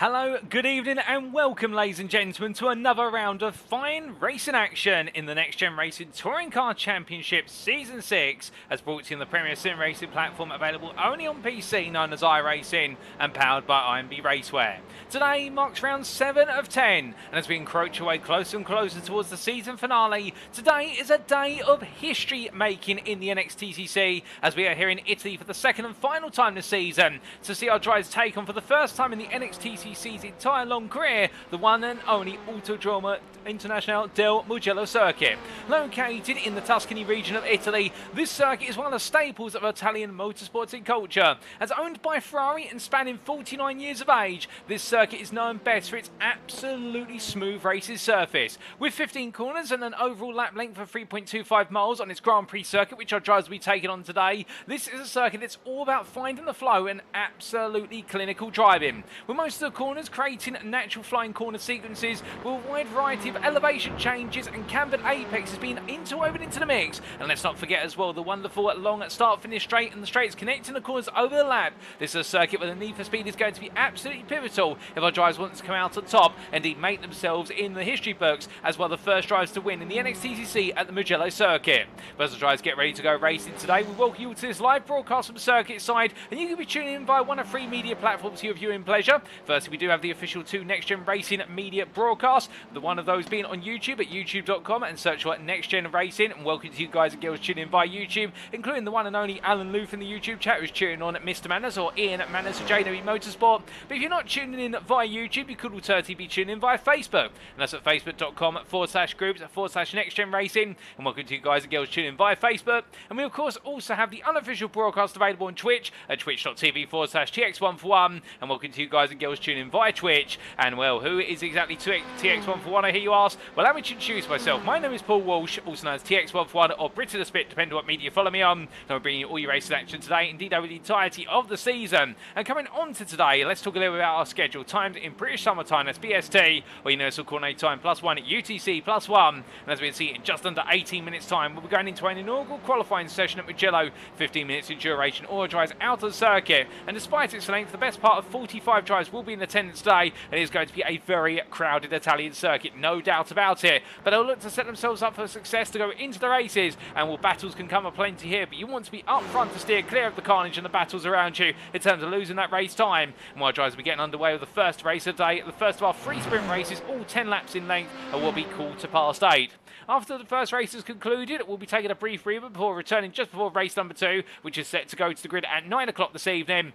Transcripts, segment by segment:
Hello, good evening and welcome ladies and gentlemen to another round of fine racing action in the Next Gen Racing Touring Car Championship Season 6 as brought to you on the Premier Sim Racing platform available only on PC known as iRacing and powered by IMB Racewear. Today marks round 7 of 10 and as we encroach away closer and closer towards the season finale, today is a day of history making in the NXTCC as we are here in Italy for the second and final time this season to see our drivers take on for the first time in the NXTCC's entire long career, the one and only Autodromo Internazionale del Mugello circuit. Located in the Tuscany region of Italy, this circuit is one of the staples of Italian motorsporting culture. As owned by Ferrari and spanning 49 years of age, this circuit is known best for its absolutely smooth racing surface. With 15 corners and an overall lap length of 3.25 miles on its Grand Prix circuit, which our drivers will be taking on today, this is a circuit that's all about finding the flow and absolutely clinical driving. With most of the corners, creating natural flying corner sequences with a wide variety of elevation changes and cambered apex has been interwoven into the mix. And let's not forget as well the wonderful long start-finish straight and the straights connecting the corners over the lap. This is a circuit where the need for speed is going to be absolutely pivotal if our drivers want to come out on top and indeed make themselves in the history books as well the first drivers to win in the NXTCC at the Mugello circuit. But as the drivers get ready to go racing today, we welcome you to this live broadcast from circuit side, and you can be tuning in via one of three media platforms for your viewing pleasure. Firstly, we do have the official 2 Next Gen Racing media broadcasts, the one of those being on YouTube at youtube.com and search for Next Gen Racing. And welcome to you guys and girls tuning in via YouTube, including the one and only Alan Loof in the YouTube chat who's tuning on at Mr. Manners or Ian Manners for JW Motorsport. But if you're not tuning in via YouTube, you could alternatively be tuning in via Facebook, and that's at facebook.com/groups/Next Gen Racing. And welcome to you guys and girls tuning in via Facebook. And we of course also have the unofficial broadcast available on Twitch at twitch.tv/TX141. And welcome to you guys and girls tuning in via Twitch. And well, who is exactly TX141, I hear you ask? Well, let me introduce myself. My name is Paul Walsh, also known as TX141 or Britain the Spit, depending on what media you follow me on. And I'm bringing you all your racing action today, indeed over the entirety of the season. And coming on to today, let's talk a little bit about our schedule. Timed in British summertime, that's BST, or Universal Coordinate Time +1 at UTC +1. And as we can see, in just under 18 minutes time, we'll be going into an inaugural qualifying session at Mugello, 15 minutes in duration, all drives out of the circuit. And despite its length, the best part of 45 drives will be in attendance today. It is going to be a very crowded Italian circuit, no doubt about it. But they'll look to set themselves up for success to go into the races, and well, battles can come aplenty here, but you want to be up front to steer clear of the carnage and the battles around you in terms of losing that race time. And while drivers will be getting underway with the first race of the day, the first of our 3 sprint races, all 10 laps in length, and will be 8:15. After the first race is concluded, we'll be taking a brief breather before returning just before race number 2, which is set to go to the grid at 9 o'clock this evening.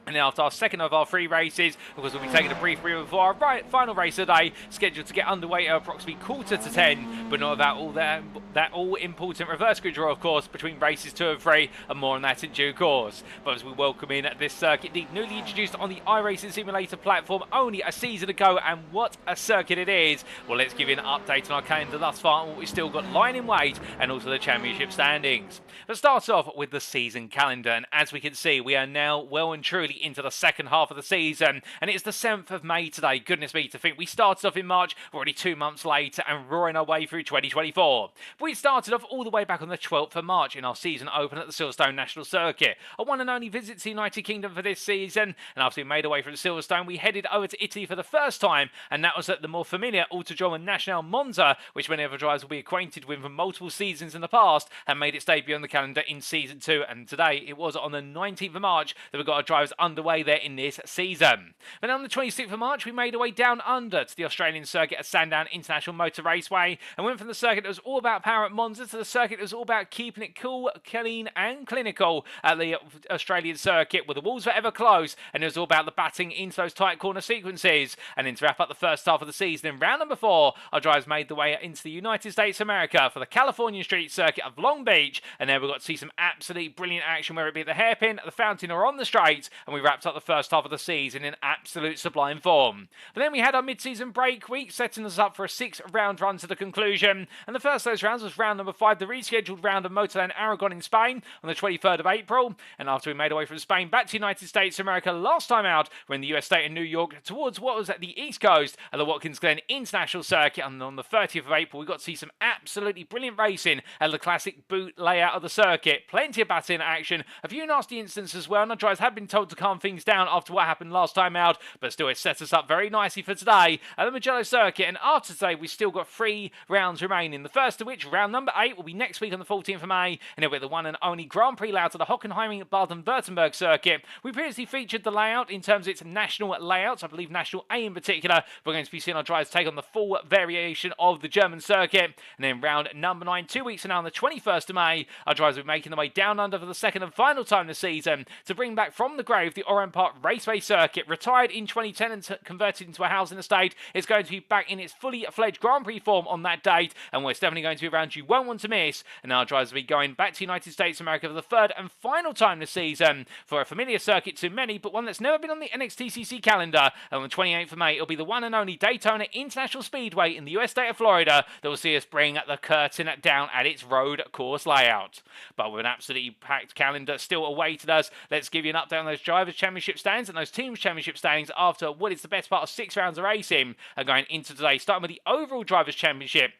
And then after our second of our 3 races, because we'll be taking a brief breather before our final race of the day, scheduled to get underway at approximately 10:15, but not about all that all-important reverse grid draw, of course, between races 2 and 3, and more on that in due course. But as we welcome in at this circuit, newly introduced on the iRacing Simulator platform only a season ago, and what a circuit it is. Well, let's give you an update on our calendar thus far and what we've still got lying in wait, and also the championship standings. Let's start off with the season calendar, and as we can see, we are now well and truly into the second half of the season, and it's the 7th of May today. Goodness me, to think we started off in March, already 2 months later, and roaring our way through 2024. But we started off all the way back on the 12th of March in our season open at the Silverstone National Circuit, a one and only visit to the United Kingdom for this season. And after we made our way from Silverstone, we headed over to Italy for the first time, and that was at the more familiar Autodromo Internazionale Monza, which many other drivers will be acquainted with from multiple seasons in the past, and made its debut on the calendar in season 2. And today, it was on the 19th of March that we got our drivers underway there in this season. Then on the 26th of March, we made our way down under to the Australian circuit at Sandown International Motor Raceway, and went from the circuit that was all about power at Monza to the circuit that was all about keeping it cool, clean and clinical at the Australian circuit, where the walls were ever close, and it was all about the batting into those tight corner sequences. And then to wrap up the first half of the season, in round number 4, our drivers made their way into the United States of America for the California Street circuit of Long Beach, and there we got to see some absolutely brilliant action, whether it be at the hairpin, the fountain or on the straight, and we wrapped up the first half of the season in absolute sublime form. But then we had our mid-season break week, setting us up for a 6-round run to the conclusion, and the first of those rounds was round number 5, the rescheduled round of Motorland Aragon in Spain on the 23rd of April. And after we made our way from Spain back to the United States of America last time out, we're in the US state of New York towards what was at the East Coast at the Watkins Glen International Circuit, and on the 30th of April we got to see some absolutely brilliant racing at the classic boot layout of the circuit. Plenty of batting action, a few nasty incidents as well, and our drivers have been told to calm things down after what happened last time out, but still it sets us up very nicely for today at the Mugello circuit. And after today we've still got 3 rounds remaining, the first of which, round number 8, will be next week on the 14th of May, and it'll be the one and only Grand Prix layout of the Hockenheimring Baden-Württemberg circuit. We previously featured the layout in terms of its national layouts, I believe National A in particular. We're going to be seeing our drivers take on the full variation of the German circuit. And then round number 9, 2 weeks from now on the 21st of May, our drivers will be making their way down under for the second and final time this season to bring back from the grave the Oran Park Raceway circuit. Retired in 2010 and converted into a housing estate, it's going to be back in its fully fledged Grand Prix form on that date, and we're definitely going to be around you won't want to miss. And our drivers will be going back to the United States of America for the 3rd and final time this season for a familiar circuit to many, but one that's never been on the NXTCC calendar. And on the 28th of May, it'll be the one and only Daytona International Speedway in the US state of Florida that will see us bring the curtain down at its road course layout. But with an absolutely packed calendar still awaiting us, let's give you an update on those drivers Drivers' Championship standings and those Teams' Championship standings after what is the best part of 6 rounds of racing are going into today, starting with the overall Drivers' Championship.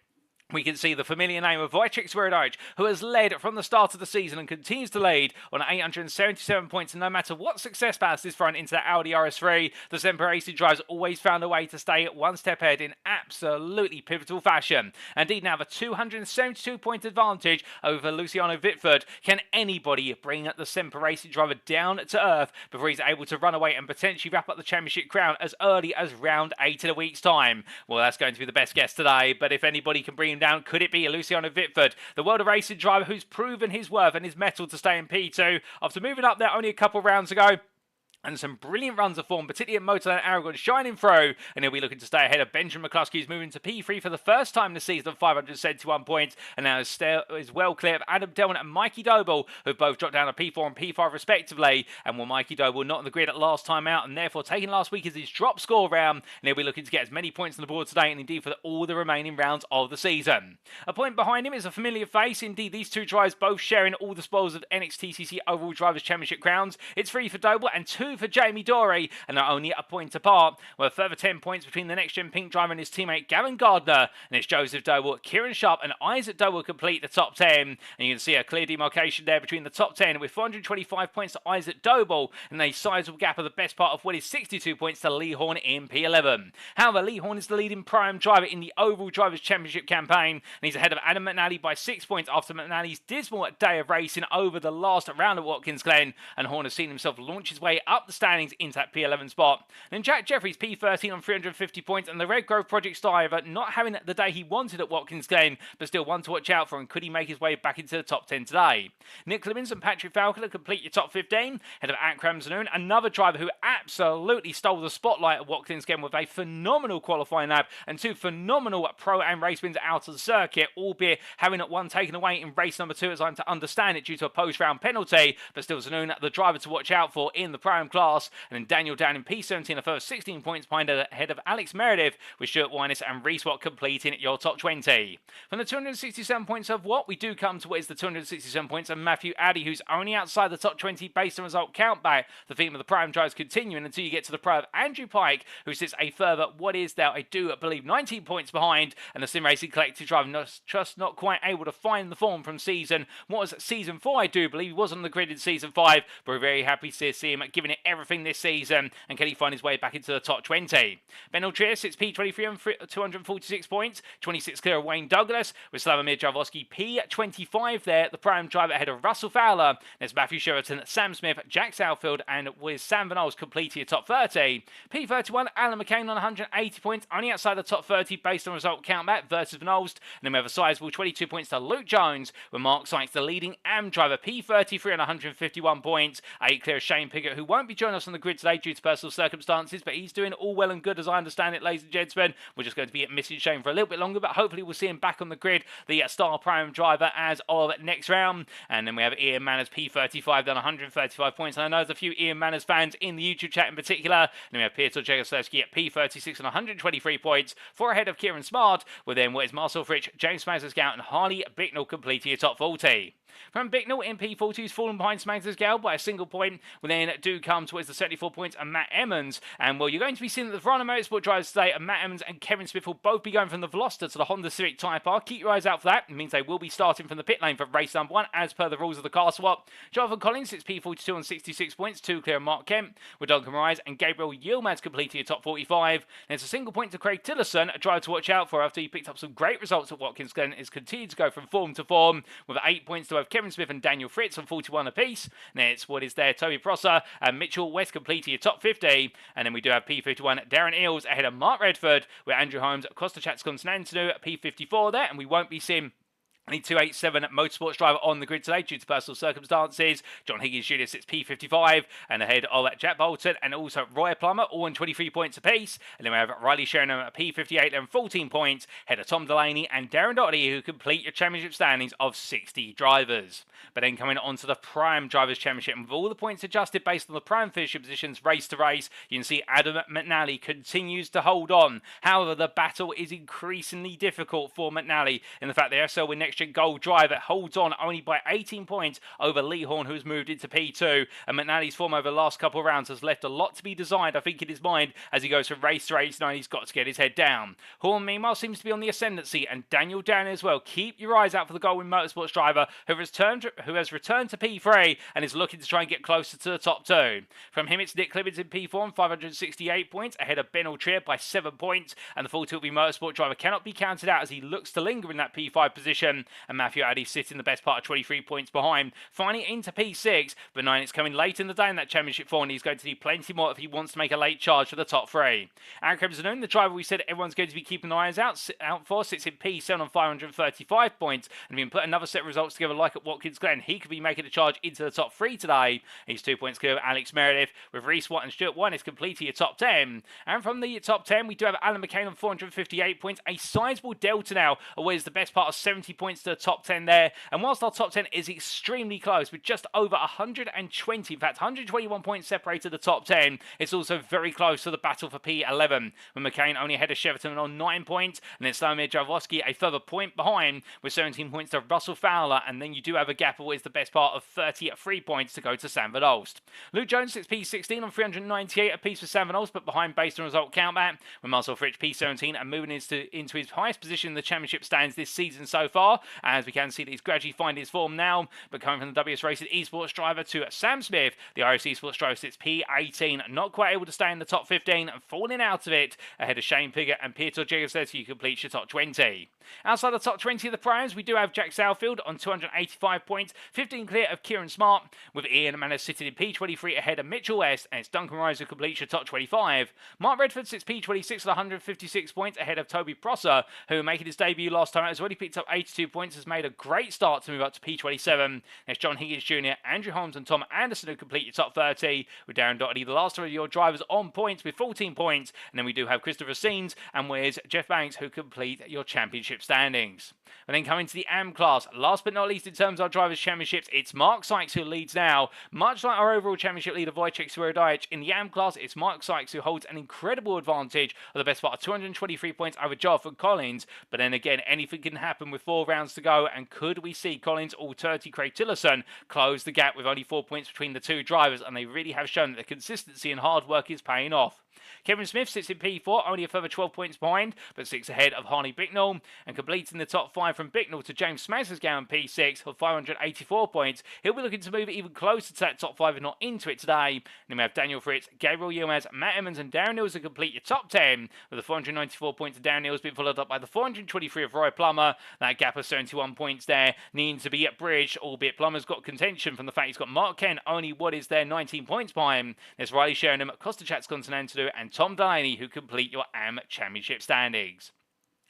We can see the familiar name of Wojciech Swirydowicz, who has led from the start of the season and continues to lead on 877 points. And no matter what success past this front into the Audi RS3, the Semper Racing drivers always found a way to stay one step ahead in absolutely pivotal fashion. Indeed, now the 272-point advantage over Luciano Witvoet. Can anybody bring the Semper Racing driver down to earth before he's able to run away and potentially wrap up the championship crown as early as round 8 in a week's time? Well, that's going to be the best guess today, but if anybody can bring him down, could it be Luciano Witvoet, the World of Racing driver who's proven his worth and his mettle to stay in P2 after moving up there only a couple of rounds ago? And some brilliant runs of form, particularly at Motorland Aragon, shining through. And he'll be looking to stay ahead of Benjamin McCluskey, who's moving to P3 for the first time this season, 571 points. And now is well clear of Adam Delman and Mikey Doble, who've both dropped down to P4 and P5 respectively. And while Mikey Doble not on the grid at last time out, and therefore taking last week as his drop score round. And he'll be looking to get as many points on the board today, and indeed for all the remaining rounds of the season. A point behind him is a familiar face. Indeed, these two drivers both sharing all the spoils of NXTCC Overall Drivers' Championship crowns. It's 3 for Doble and 2 for Jamie Dory, and they're only a point apart, with a further 10 points between the next-gen pink driver and his teammate Gavin Gardner, and it's Joseph Doble, Kieran Sharp and Isaac Doble complete the top 10, and you can see a clear demarcation there between the top 10, with 425 points to Isaac Doble, and a sizable gap of the best part of what is 62 points to Lee Horn in P11. However, Lee Horn is the leading prime driver in the overall Drivers' Championship campaign, and he's ahead of Adam McNally by 6 points after McNally's dismal day of racing over the last round of Watkins Glen, and Horn has seen himself launch his way up the standings into that P11 spot. Then Jack Jeffries P13 on 350 points, and the Red Grove Project star driver not having the day he wanted at Watkins Glen, but still one to watch out for, and could he make his way back into the top 10 today? Nick Clemens and Patrick Falconer complete your top 15, head of Akram Zanoon, another driver who absolutely stole the spotlight at Watkins Glen with a phenomenal qualifying lap and 2 phenomenal pro and race wins out of the circuit, albeit having one taken away in race number 2 as I'm to understand it due to a post-round penalty, but still Zanoon the driver to watch out for in the prime class. And then Daniel down in P17, a further 16 points behind ahead of Alex Meredith, with Stuart Winus and Reese Watt completing your top 20. From the 267 points of what, we do come to what is the 267 points of Matthew Addy, who's only outside the top 20 based on result countback. The theme of the prime drives continuing until you get to the pro of Andrew Pike, who sits a further, what is now, I do believe, 19 points behind, and the Sim Racing Collective driver just not quite able to find the form from season 4, I do believe. He was on the grid in season 5, but we're very happy to see him giving it everything this season, and can he find his way back into the top 20? Ben Ultrier sits P23 on 246 points, 26 clear of Wayne Douglas, with Slavomir Jaworski P25 there, the prime driver ahead of Russell Fowler. There's Matthew Sheraton, Sam Smith, Jack Southfield, and with Sam Van Ols completing your top 30. P31, Alan McCain on 180 points, only outside the top 30 based on result countback versus Van Olst. And then we have a sizable 22 points to Luke Jones, with Mark Sykes, the leading AM driver, P33 on 151 points. 8 clear of Shane Piggott, who won't be joining us on the grid today due to personal circumstances, but he's doing all well and good as I understand it, ladies and gentlemen. We're just going to be missing Shane for a little bit longer, but hopefully we'll see him back on the grid, the star prime driver, as of next round. And then we have Ian Manners P35 down 135 points, and I know there's a few Ian Manners fans in the YouTube chat in particular. And then we have Piotr Jegoslavski at P36 on 123 points, 4 ahead of Kieran Smart, with then what is Marcel Fritsch, James Smagsgow and Harley Bicknell completing your top 40. From Bicknell in P40, who's fallen behind Smagsgow by a single point, we then do come towards the 74 points and Matt Emmons. And well, you're going to be seeing that the Verona Motorsport drivers today, and Matt Emmons and Kevin Smith will both be going from the Veloster to the Honda Civic Type R. Keep your eyes out for that. It means they will be starting from the pit lane for race number 1, as per the rules of the car swap. Jonathan Collins sits P42 on 66 points, 2 clear of Mark Kemp, with Duncan Moraes and Gabriel Yilmaz completing your top 45. There's a single point to Craig Tillerson, a driver to watch out for after he picked up some great results at Watkins Glen, is continued to go from form to form, with 8 points to both Kevin Smith and Daniel Fritz on 41 apiece. And then it's what is there, Toby Prosser and Mitchell West completing your top 50. And then we do have P51 Darren Eels ahead of Mark Redford, with Andrew Holmes, Costa Chatscon at P54 there, and we won't be seeing any 287 motorsports driver on the grid today due to personal circumstances. John Higgins Jr. sits P55 and ahead of Jack Bolton and also Roy Plummer, all on 23 points apiece. And then we have Riley Sheringham at P58 and 14 points, ahead of Tom Delaney and Darren Doherty, who complete your championship standings of 60 drivers. But then coming on to the Prime Drivers' Championship, and with all the points adjusted based on the Prime finisher positions race to race, you can see Adam McNally continues to hold on. However, the battle is increasingly difficult for McNally in the fact the SL with next NXTGEN Gold driver holds on only by 18 points over Lee Horn, who has moved into P2. And McNally's form over the last couple of rounds has left a lot to be desired, I think, in his mind as he goes from race to race. Now he's got to get his head down. Horn, meanwhile, seems to be on the ascendancy, and Daniel Downey as well. Keep your eyes out for the Goldwyn Motorsports driver who has returned to P3 and is looking to try and get closer to the top two. From him, it's Nick Clemens in P4 on 568 points, ahead of Ben Altrier by 7 points, and the full Tilby Motorsport driver cannot be counted out as he looks to linger in that P5 position, and Matthew Addy sitting the best part of 23 points behind. Finally into P6, but 9 it's coming late in the day in that championship for, and he's going to need plenty more if he wants to make a late charge for the top three. Aaron Crimson, the driver we said everyone's going to be keeping their eyes out for, sits in P7 on 535 points, and if we can put another set of results together like at Watkins Glen, he could be making a charge into the top 3 today. He's 2 points clear of Alex Meredith, with Reese Watt and Stuart One is completing your top 10. And from the top 10, we do have Alan McCain on 458 points, a sizable delta now, away is the best part of 70 points to the top 10 there. And whilst our top 10 is extremely close, with just over 120, in fact 121 points separated the top 10, it's also very close to the battle for P11, with McCain only ahead of Cheverton on 9 points, and then Slavomir Jaworski a further point behind with 17 points to Russell Fowler, and then you do have a gap of what is the best part of 33 points to go to Sanford Ulst. Luke Jones sits P16 on 398 apiece for Sanford Ulst, but behind based on result countback, with Marcel Fritsch P17 and moving into his highest position in the championship stands this season so far, as we can see that he's gradually finding his form now, but coming from the WS Racing Esports driver to Sam Smith, the Irish Esports driver sits P18, not quite able to stay in the top 15 and falling out of it, ahead of Shane Piggott and Pietro Gigasetti, who completes your top 20. Outside the top 20 of the primes, we do have Jack Southfield on 285 points, 15 clear of Kieran Smart, with Ian Manis sitting in P23 ahead of Mitchell West, and it's Duncan Rose who completes your top 25. Mark Redford sits P26 with 156 points ahead of Toby Prosser, who making his debut last time out has already picked up 82 points, has made a great start to move up to P27. There's John Higgins Jr., Andrew Holmes and Tom Anderson who complete your top 30, with Darren Doherty, the last of your drivers, on points with 14 points, and then we do have Christopher Seens and where's Jeff Banks who complete your championship standings. And then coming to the AM class, last but not least in terms of our drivers' championships, it's Mark Sykes who leads now. Much like our overall championship leader Wojciech Swirydowicz, in the AM class it's Mark Sykes who holds an incredible advantage of the best part of 223 points over Joffrey Collins, but then again anything can happen with 4 rounds to go, and could we see Collins or Craig Tillotson close the gap with only 4 points between the two drivers, and they really have shown that the consistency and hard work is paying off. Kevin Smith sits in P4, only a further 12 points behind, but 6 ahead of Harney Bicknell, and completing the top 5 from Bicknell to James Smassersgow in P6 of 584 points. He'll be looking to move even closer to that top 5 if not into it today. And then we have Daniel Fritz, Gabriel Yilmaz, Matt Emmons and Darren Nils to complete your top 10, with the 494 points of Darren Nils being followed up by the 423 of Roy Plummer. That gap of 71 points there needing to be bridged, albeit Plummer's got contention from the fact he's got Mark Kent only what is there 19 points behind him. There's Riley Sheringham, Costa Chats Continental and Tom Delaney who complete your AM championship standings.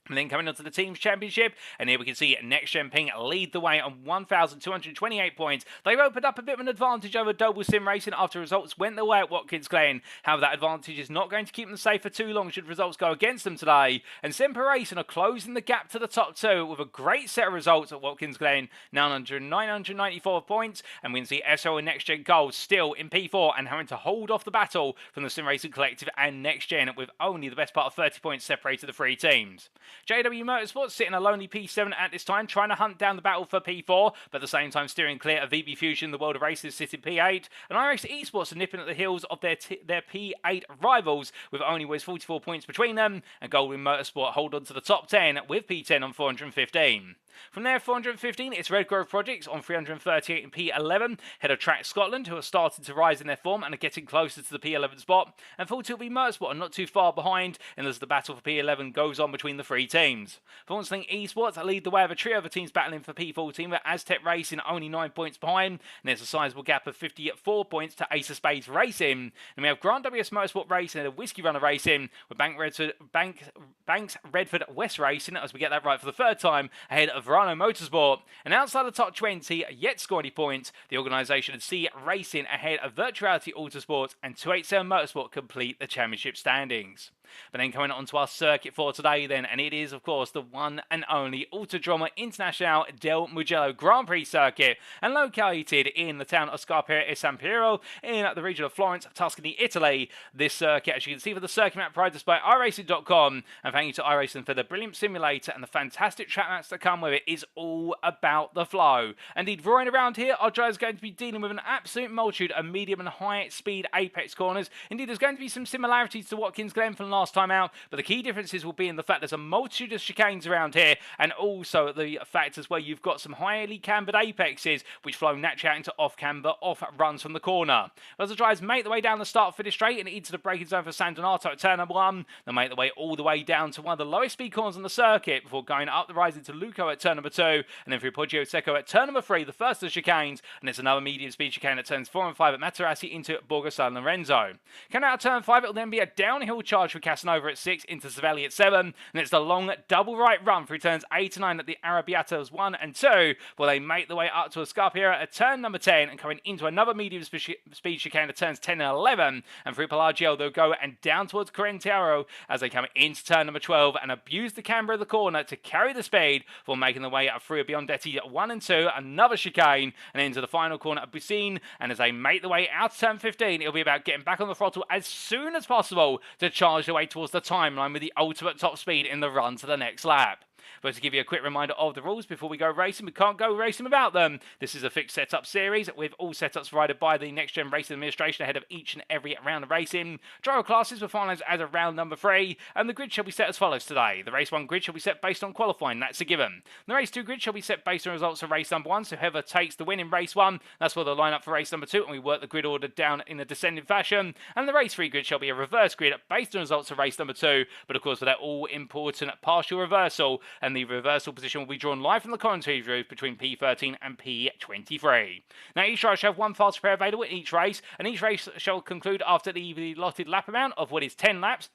And then coming on to the Teams Championship, and here we can see NextGen Ping lead the way on 1,228 points. They've opened up a bit of an advantage over Doble Sim Racing after results went their way at Watkins Glen. However, that advantage is not going to keep them safe for too long should results go against them today. And Semper Racing are closing the gap to the top 2 with a great set of results at Watkins Glen, now under 994 points. And we can see SO and NextGen Gold still in P4 and having to hold off the battle from the Sim Racing Collective and NextGen, with only the best part of 30 points separated the 3 teams. JW Motorsports sitting a lonely P7 at this time, trying to hunt down the battle for P4, but at the same time steering clear of VB Fusion, the World of Races, sitting P8. And iRacing Esports are nipping at the heels of their P8 rivals, with only 44 points between them, and Goldwyn Motorsport hold on to the top 10 with P10 on 415. From there, 415, it's Redgrove Projects on 338 and P11, head of Track Scotland, who are starting to rise in their form and are getting closer to the P11 spot, and Full Tilt Motorsport are not too far behind, and as the battle for P11 goes on between the 3 teams. For Onceling Esports lead the way of a trio of teams battling for P14, with Aztec Racing only 9 points behind, and there's a sizable gap of 54 points to Ace of Spades Racing. And we have Grant WS Motorsport Racing and Whiskey Runner Racing, with Banks Redford West Racing, as we get that right for the 3rd time, ahead of Verano Motorsport. And outside the top 20, yet score any points, the organisation of C Racing ahead of Virtuality Autosport and 287 Motorsport complete the championship standings. But then coming on to our circuit for today then, and it is of course the one and only Autodromo Internazionale del Mugello Grand Prix circuit, and located in the town of Scarpia e San Piero in the region of Florence, Tuscany, Italy. This circuit, as you can see, for the circuit map provided us by iRacing.com, and thank you to iRacing for the brilliant simulator and the fantastic track maps that come with it, is all about the flow. Indeed, roaring around here, our driver is going to be dealing with an absolute multitude of medium and high speed apex corners. Indeed, there's going to be some similarities to Watkins Glen from last time out, but the key differences will be in the fact there's a multitude of chicanes around here, and also the fact as well you've got some highly cambered apexes which flow naturally out into off-camber, off-runs from the corner. As the drivers make their way down the start-finish straight and into the braking zone for San Donato at turn number 1, they'll make their way all the way down to one of the lowest speed corners on the circuit before going up the rise into Luco at turn number 2, and then through Poggio Secco at turn number 3, the first of the chicanes, and there's another medium speed chicane at turns 4 and 5 at Materassi into Borgo San Lorenzo. Coming out of turn 5, it'll then be a downhill charge for Casanova at 6 into Savelli at 7, and it's the long double right run through turns 8 and 9 at the Arrabbiatas 1 and 2, where they make their way up to a Scarpiera at turn number 10 and coming into another medium speed chicane at turns 10 and 11, and through Pelagio they'll go and down towards Correntiaro as they come into turn number 12 and abuse the camber of the corner to carry the speed for making their way up through Biondetti at 1 and 2, another chicane, and into the final corner of Bucine, and as they make their way out to turn 15, it'll be about getting back on the throttle as soon as possible to charge their way towards the timeline with the ultimate top speed in the run to the next lap. But to give you a quick reminder of the rules before we go racing, we can't go racing without them. This is a fixed setup series with all setups provided by the NXTGEN Racing Administration ahead of each and every round of racing. Driver classes were finalised as of round number 3, and the grid shall be set as follows today. The race 1 grid shall be set based on qualifying, that's a given. The race 2 grid shall be set based on results of race number 1, so whoever takes the win in race 1, that's for the lineup for race number 2, and we work the grid order down in a descending fashion. And the race 3 grid shall be a reverse grid based on results of race number 2, but of course with that all important partial reversal, and the reversal position will be drawn live from the commentary booth between P13 and P23. Now each driver shall have one fast pair available in each race, and each race shall conclude after the allotted lap amount of what is 10 laps.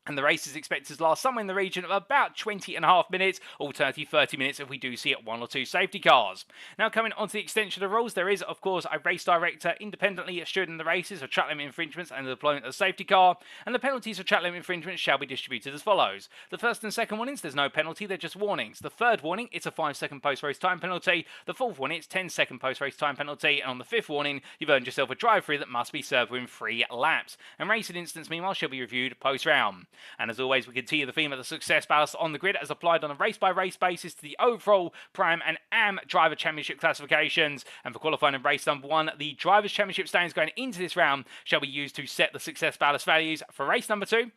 And the race is expected to last somewhere in the region of about 20.5 minutes, alternatively 30 minutes if we do see 1 or 2 safety cars. Now coming on to the extension of the rules, there is of course a race director independently stewarding the races for track limit infringements and the deployment of the safety car, and the penalties for track limit infringements shall be distributed as follows. The first and second warnings, there's no penalty, they're just warnings. The third warning, it's a 5-second post-race time penalty. The fourth warning, it's 10-second post-race time penalty, and on the fifth warning, you've earned yourself a drive-through that must be served within 3 laps. And racing incidents meanwhile shall be reviewed post-round. And as always, we continue the theme of the success ballast on the grid as applied on a race-by-race basis to the overall Pram and AM Driver Championship classifications. And for qualifying in race number 1, the Drivers' Championship standings going into this round shall be used to set the success ballast values. For race number 2,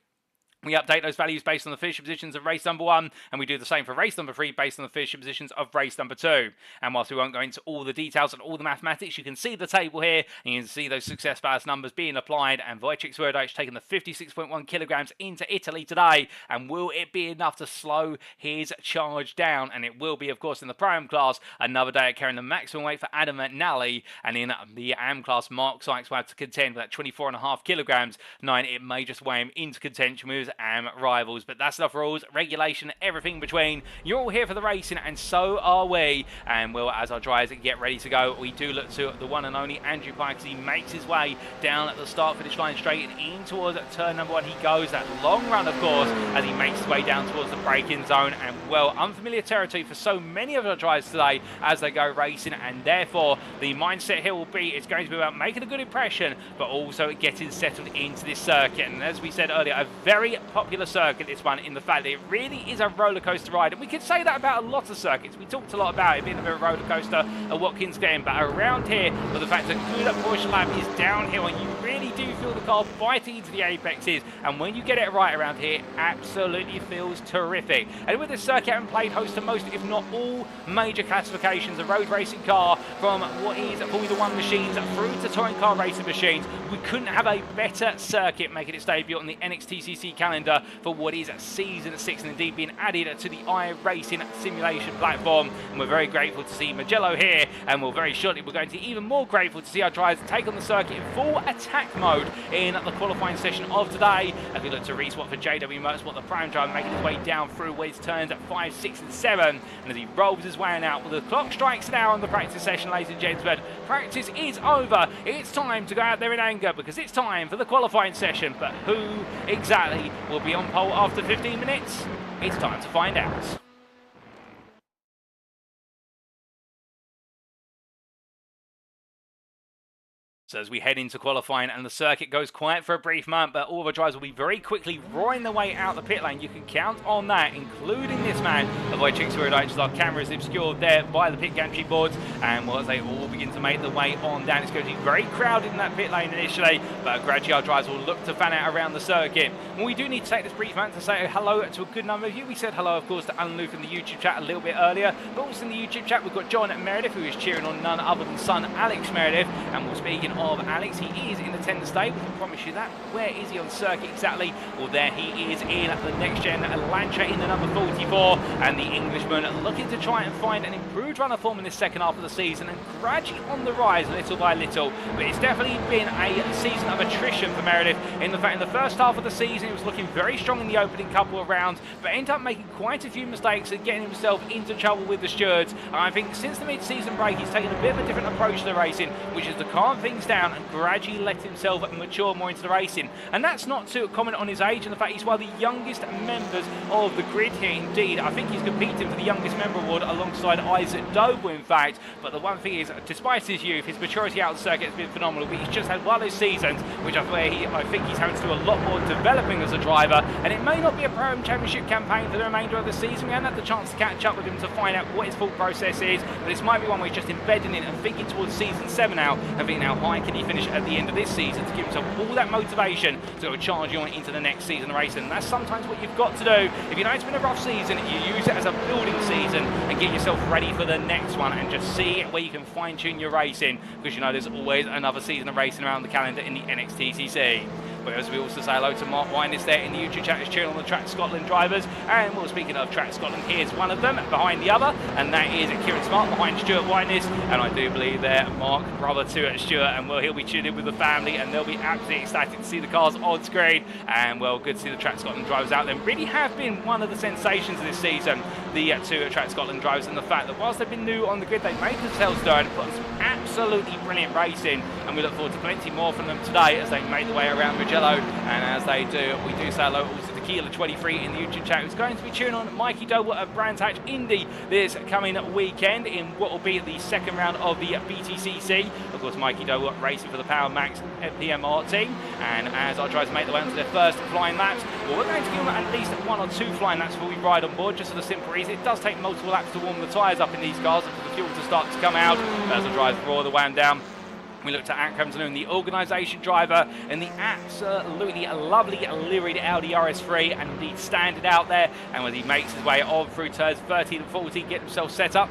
we update those values based on the finishing positions of race number 1, and we do the same for race number 3 based on the finishing positions of race number 2. And whilst we won't go into all the details and all the mathematics, you can see the table here, and you can see those success ballast numbers being applied, and Wojciech Swirydowicz taking the 56.1 kilograms into Italy today. And will it be enough to slow his charge down? And it will be, of course, in the Pro-Am class. Another day at carrying the maximum weight for Adam McNally, and in the AM class, Mark Sykes will have to contend with that 24.5 kilograms. 9, it may just weigh him into contention with his AM rivals, but that's enough rules, regulation, everything between. You're all here for the racing, and so are we. And well, as our drivers get ready to go, we do look to the one and only Andrew Pike as he makes his way down at the start finish line straight and in towards turn number 1. He goes that long run, of course, as he makes his way down towards the braking zone, and well, unfamiliar territory for so many of our drivers today as they go racing, and therefore the mindset here will be it's going to be about making a good impression, but also getting settled into this circuit. And as we said earlier, a very popular circuit, this one, in the fact that it really is a roller coaster ride, and we could say that about a lot of circuits. We talked a lot about it being a bit of a roller coaster at Watkins Glen, but around here, with the fact that a good portion lap is downhill, and you really do feel the car biting into the apexes, and when you get it right around here, it absolutely feels terrific. And with this circuit having played host to most, if not all, major classifications, a road racing car from what is Formula 1 machines through to touring car racing machines, we couldn't have a better circuit making its debut on the NXTCC calendar for what is Season 6, and indeed being added to the iRacing simulation platform. And we're very grateful to see Mugello here, and we're very shortly we're going to be even more grateful to see our drivers take on the circuit in full attack mode in the qualifying session of today, as we look to re-swap for JW Motorsport, the prime driver, making his way down through where his turns at 5, 6 and 7, and as he rolls his way out, well, the clock strikes now on the practice session, ladies and gentlemen. Practice is over. It's time to go out there in anger, because it's time for the qualifying session. But who exactly will be on pole after 15 minutes? It's time to find out. So as we head into qualifying and the circuit goes quiet for a brief moment, but all of the drivers will be very quickly roaring their way out the pit lane. You can count on that, including this man, Wojciech Swirydowicz, as our camera is obscured there by the pit gantry boards. And as they all begin to make their way on down, it's going to be very crowded in that pit lane initially, but gradually our drivers will look to fan out around the circuit. And we do need to take this brief moment to say hello to a good number of you. We said hello, of course, to Alan Luke in the YouTube chat a little bit earlier, but also in the YouTube chat we've got John Meredith, who is cheering on none other than son Alex Meredith. And we're speaking of Alex, he is in attendance today, we can promise you that. Where is he on circuit exactly? Well, there he is in the NXTGEN Lancia in the number 44, and the Englishman looking to try and find an improved runner form in this second half of the season, and gradually on the rise little by little. But it's definitely been a season of attrition for Meredith, in the fact in the first half of the season he was looking very strong in the opening couple of rounds, but ended up making quite a few mistakes and getting himself into trouble with the stewards. And I think since the mid-season break he's taken a bit of a different approach to the racing, which is to calm things down and gradually let himself mature more into the racing. And that's not to comment on his age and the fact he's one of the youngest members of the grid here indeed. I think he's competing for the youngest member award alongside Isaac Doble, in fact. But the one thing is, despite his youth, his maturity out of the circuit has been phenomenal. But he's just had one of those seasons which I think he's having to do a lot more developing as a driver. And it may not be a Pro Championship campaign for the remainder of the season. We haven't had the chance to catch up with him to find out what his full process is. But this might be one where he's just embedding in and thinking towards season 7 now, and thinking how high can he finish at the end of this season to give himself all that motivation to go charging on into the next season of racing. And that's sometimes what you've got to do. If you know it's been a rough season, you use it as a building season and get yourself ready for the next one, and just see where you can fine-tune your racing, because you know there's always another season of racing around the calendar in the NXTCC. But as we also say hello to Mark Winus there in the YouTube chat, is cheering on the Track Scotland drivers. And well, speaking of Track Scotland, here's one of them behind the other, and that is Kieran Smart behind Stuart Winus. And I do believe there, Mark, brother to Stuart, and well, he'll be tuned in with the family, and they'll be absolutely ecstatic to see the cars on screen. And well, good to see the Track Scotland drivers out there. Really have been one of the sensations of this season, the two Track Scotland drivers, and the fact that whilst they've been new on the grid, they've made themselves do and put on some absolutely brilliant racing. And we look forward to plenty more from them today as they make their way around Mugello. And as they do, we do say hello also to Keela23 in the YouTube chat, who's going to be cheering on Mikey Doble at Brands Hatch Indy this coming weekend in what will be the second round of the BTCC. Of course, Mikey Doble racing for the Power Max PMR team. And as our drivers make their way onto their first flying laps, well, we're going to give them at least 1 or 2 flying laps before we ride on board, just for the simple reason it does take multiple laps to warm the tyres up in these cars and for the fuel to start to come out as the drivers roar the way down. We looked at Ant Camden, the organisation driver, and the absolutely lovely liveried Audi RS3, and indeed standing out there. And as he makes his way on through turns 13 and 14, get himself set up.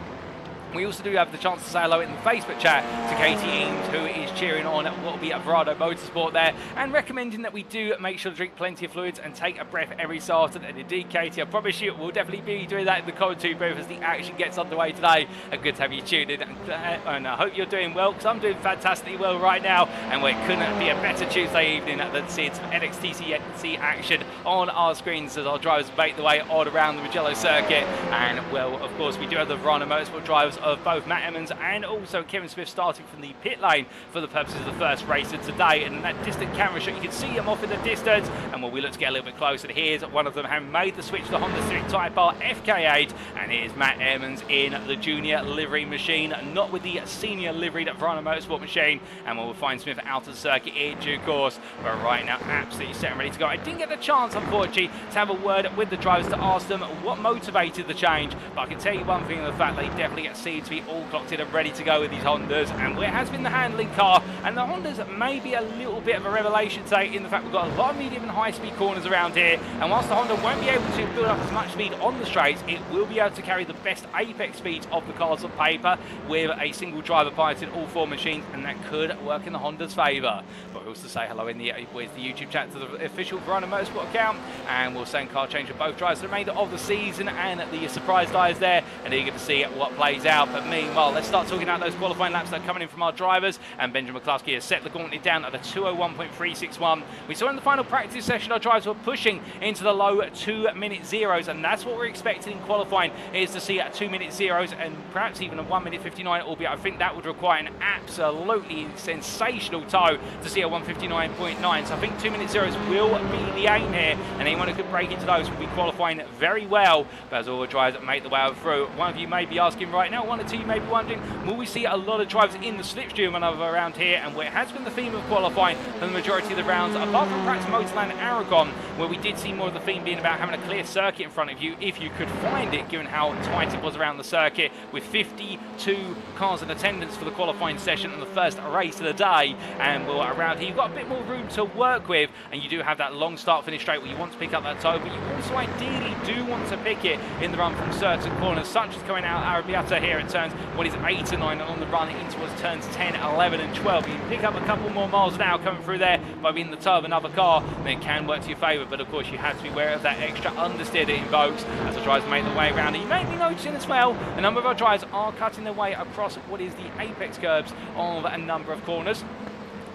We also do have the chance to say hello in the Facebook chat to Katie Eames, who is cheering on what will be a Verado Motorsport there, and recommending that we do make sure to drink plenty of fluids and take a breath every so often. And indeed, Katie, I promise you we'll definitely be doing that in the commentary booth as the action gets underway today. And good to have you tuned in, and I hope you're doing well, because I'm doing fantastically well right now, and we couldn't be a better Tuesday evening than seeing some NXTCC action on our screens as our drivers make their way on around the Mugello circuit. And well, of course, we do have the Verano Motorsport drivers of both Matt Emmons and also Kevin Smith starting from the pit lane for the purposes of the first race of today. And in that distant camera shot, you can see them off in the distance. And well, we look to get a little bit closer. Here's one of them having made the switch to the Honda Civic Type R FK8. And here's Matt Emmons in the junior livery machine, not with the senior liveried Verano Motorsport machine. And we'll find Smith out of the circuit in due course. But right now, absolutely set and ready to go. I didn't get the chance, unfortunately, to have a word with the drivers to ask them what motivated the change. But I can tell you one thing, the fact they definitely seem to be all clocked in and ready to go with these Hondas. And where has been the handling car, and the Hondas may be a little bit of a revelation today in the fact we've got a lot of medium and high speed corners around here. And whilst the Honda won't be able to build up as much speed on the straights, it will be able to carry the best apex speeds of the cars on paper with a single driver piloting all 4 machines, and that could work in the Honda's favour. But we also say hello in the YouTube chat to the official Verano Motorsport account, and we'll send car change for both drivers the remainder of the season. And the surprise dies there and eager to see what plays out. But meanwhile, let's start talking about those qualifying laps that are coming in from our drivers. And Benjamin McCluskey has set the gauntlet down at a 2:01.361. We saw in the final practice session our drivers were pushing into the low 2-minute zeros, and that's what we're expecting in qualifying, is to see 2-minute zeros and perhaps even a 1:59, albeit I think that would require an absolutely sensational tow to see a 1:59.9. So I think 2-minute zeros will be the aim here, and anyone who could break into those will be qualifying very well. But as all the drivers make the way through, one of you may be asking right now, one or two you may be wondering, will we see a lot of drivers in the slipstream maneuver around here? And where it has been the theme of qualifying for the majority of the rounds, apart from perhaps Motorland and Aragon, where we did see more of the theme being about having a clear circuit in front of you, if you could find it, given how tight it was around the circuit, with 52 cars in attendance for the qualifying session and the first race of the day. And well, around here you've got a bit more room to work with, and you do have that long start-finish straight where you want to pick up that tow, but you also ideally do want to pick it in the run from certain corners, such as coming out Arrabbiata here at turns 8 and 9, and on the run in towards turns 10, 11 and 12. You pick up a couple more miles now coming through there by being the tow of another car, and it can work to your favour, but of course you have to be aware of that extra understeer it invokes as the drivers make their way around. And you may be noticing as well, a number of our drivers are cutting their way across what is the apex curbs of a number of corners.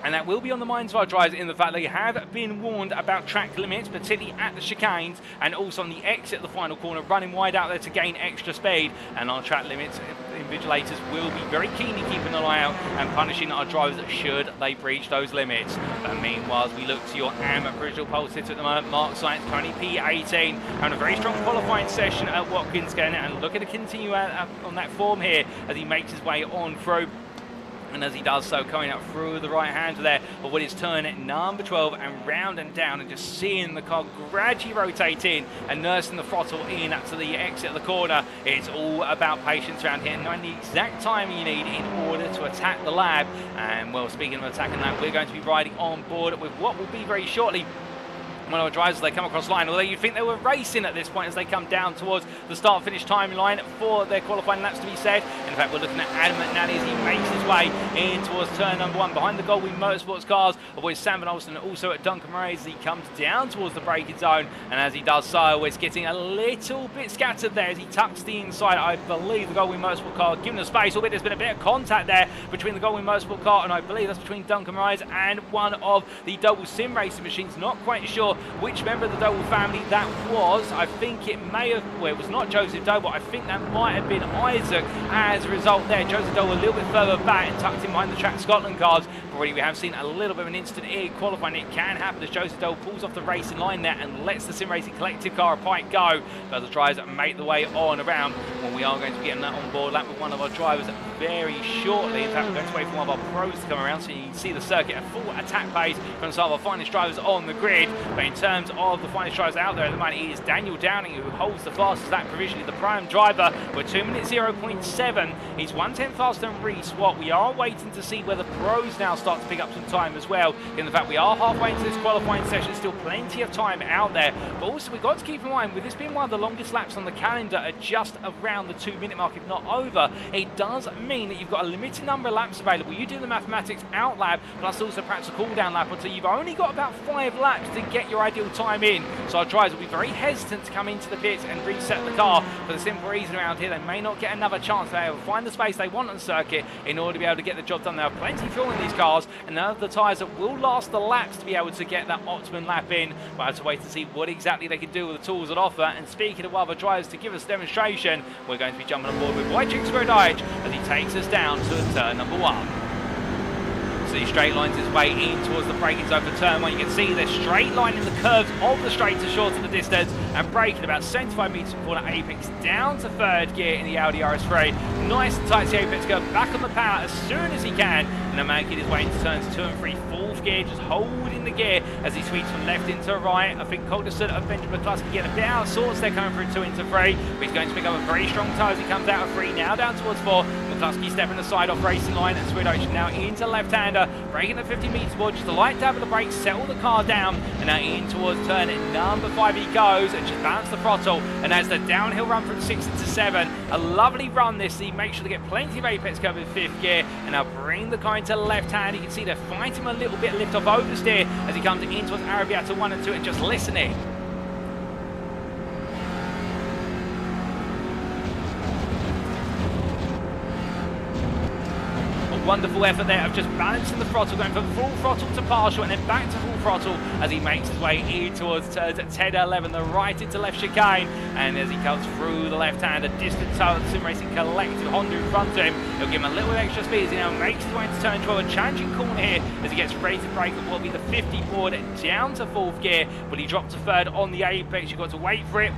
And that will be on the minds of our drivers in the fact they have been warned about track limits, particularly at the chicanes, and also on the exit of the final corner, running wide out there to gain extra speed. And our track limits invigilators will be very keenly keeping an eye out and punishing our drivers should they breach those limits. But meanwhile, as we look to your original pole sitter at the moment, Mark Science, currently P18, having a very strong qualifying session at Watkins Glen, and looking to continue on that form here as he makes his way on through. And as he does so, coming up through the right hand there of what is turn number 12, and round and down, and just seeing the car gradually rotate in and nursing the throttle in to the exit of the corner. It's all about patience around here, knowing the exact timing you need in order to attack the lap. And well, speaking of attacking the lap, we're going to be riding on board with what will be very shortly one of our drivers as they come across line, although you'd think they were racing at this point as they come down towards the start-finish timeline for their qualifying laps to be said. In fact, we're looking at Adam McNally as he makes his way in towards turn number 1 behind the Goldwing Motorsports cars, with Sam Van Olsen also at Duncan Murray as he comes down towards the braking zone. And as he does so, it's getting a little bit scattered there as he tucks the inside. I believe the Goldwing Motorsport car giving the space, albeit there's been a bit of contact there between the Goldwing Motorsport car, and I believe that's between Duncan Murray's and one of the Double Sim Racing machines. Not quite sure which member of the Doble family that was. I think it may have, well, it was not Joseph Doble, I think that might have been Isaac. As a result there, Joseph Doble a little bit further back and tucked in behind the Track Scotland cars. Already we have seen a little bit of an instant here qualifying. It can happen as Joseph Doble pulls off the racing line there and lets the Sim Racing Collective car a pike go. But the drivers make the way on around, when we are going to be getting that on board lap with one of our drivers very shortly. In fact, we're going to wait for one of our pros to come around so you can see the circuit at full attack pace from some of our finest drivers on the grid. But in terms of the finest drivers out there at the moment, it is Daniel Downing who holds the fastest lap provisionally, the prime driver, with 2 minutes 0.7. He's 1/10 faster than Reese Watt. We are waiting to see whether pros now start to pick up some time as well. In the fact we are halfway into this qualifying session, still plenty of time out there. But also we've got to keep in mind, with this being one of the longest laps on the calendar at just around the 2-minute mark, if not over, it does mean that you've got a limited number of laps available. You do the mathematics out lap, plus also perhaps a cool down lap or two. You've only got about 5 laps to get your ideal time in. So our drivers will be very hesitant to come into the pits and reset the car for the simple reason around here they may not get another chance to find the space they want on the circuit in order to be able to get the job done. They have plenty of fuel in these cars, and none of the tyres that will last the laps to be able to get that optimum lap in. We'll have to wait to see what exactly they can do with the tools at offer. And speaking of other drivers to give us a demonstration, we're going to be jumping on board with Wojciech Swirydowicz as he takes us down to turn number 1. So he straight lines his way in towards the braking zone for turn 1. You can see they're straight lining the curves of the straight to shorten the distance and braking about 75 metres from corner apex down to 3rd gear in the Audi RS3. Nice and tight to the apex curve, back on the power as soon as he can, and then making his way into turns 2 and 3. 4th gear, just holding the gear as he sweeps from left into right. I think Coulterson and Benjamin McCluskey getting a bit out of sorts. They're coming through 2 into 3, but he's going to pick up a very strong tie as he comes out of 3, now down towards 4. McCluskey stepping aside off racing line, and Swirydowicz now into left-hander, braking at 50 metres forward, just a light dab of the brakes, settle the car down, and now in towards turn number 5 he goes, and just balance the throttle, and as the downhill run from 6 into 7, a lovely run this. He makes sure to get plenty of apex cover in 5th gear, and now bring the car into left hand. You can see they're fighting him a little bit, lift off oversteer as he comes in towards Arrabbiata 1 and 2, and just listening. wonderful effort there of just balancing the throttle, going from full throttle to partial and then back to full throttle as he makes his way in towards turns at 10-11, the right into left chicane, and as he comes through the left hand, a distant Sim Racing collective Honda in front of him. He'll give him a little extra speed as he now makes his way into turn 12, a challenging corner here as he gets ready to break at what will be the 50 board down to 4th gear. Will he drop to 3rd on the apex? You've got to wait for it,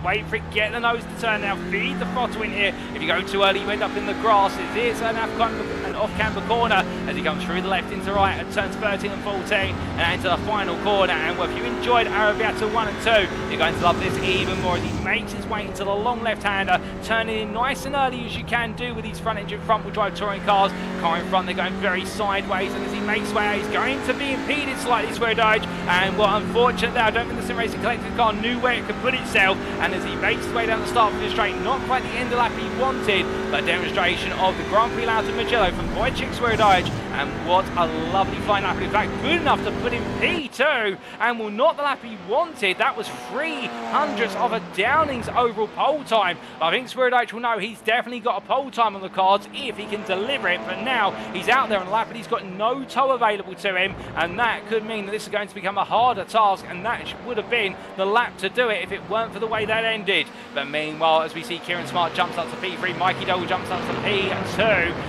get the nose to turn now, feed the throttle in here. If you go too early, you end up in the grass. It is an off-camber corner as he comes through the left into right at turns 13 and 14 and into the final corner. And if you enjoyed Arrabbiata 1 and 2, you're going to love this even more as he makes his way into the long left-hander, turning in nice and early as you can do with these front-engine front-wheel drive touring cars. Car in front, they're going very sideways, and as he makes way, he's going to be impeded slightly, Swirydowicz, and unfortunately, I don't think the Sim Racing collective car knew where it could put itself, and as he makes his way down the start of the straight, not quite the end of the lap he wanted, but a demonstration of the Grand Prix layout of Mugello from Wojciech Swirydowicz, and what a lovely flying lap, in fact, good enough to put him P2, and will not the lap he wanted. That was 300ths of a Downing's overall pole time. But I think Swirydowicz will know he's definitely got a pole time on the cards if he can deliver it, but now he's out there on the lap and he's got no toe available to him, and that could mean that this is going to become a harder task, and that would have been the lap to do it if it weren't for the way that ended. But meanwhile, as we see, Kieran Smart jumps up to P3, Mikey Dole jumps up to P2,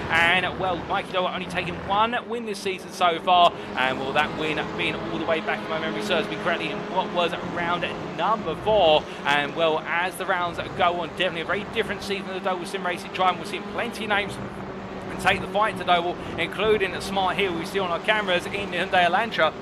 and well, Mikey Dole only taken one win this season so far, and will that win being all the way back, if my memory serves me correctly, in what was round number 4. And well, as the rounds go on, definitely a very different season of the Doble Sim Racing Triumph. We're seeing plenty of names and take the fight to Doble, including Smart here we see on our cameras in the Hyundai Elantra.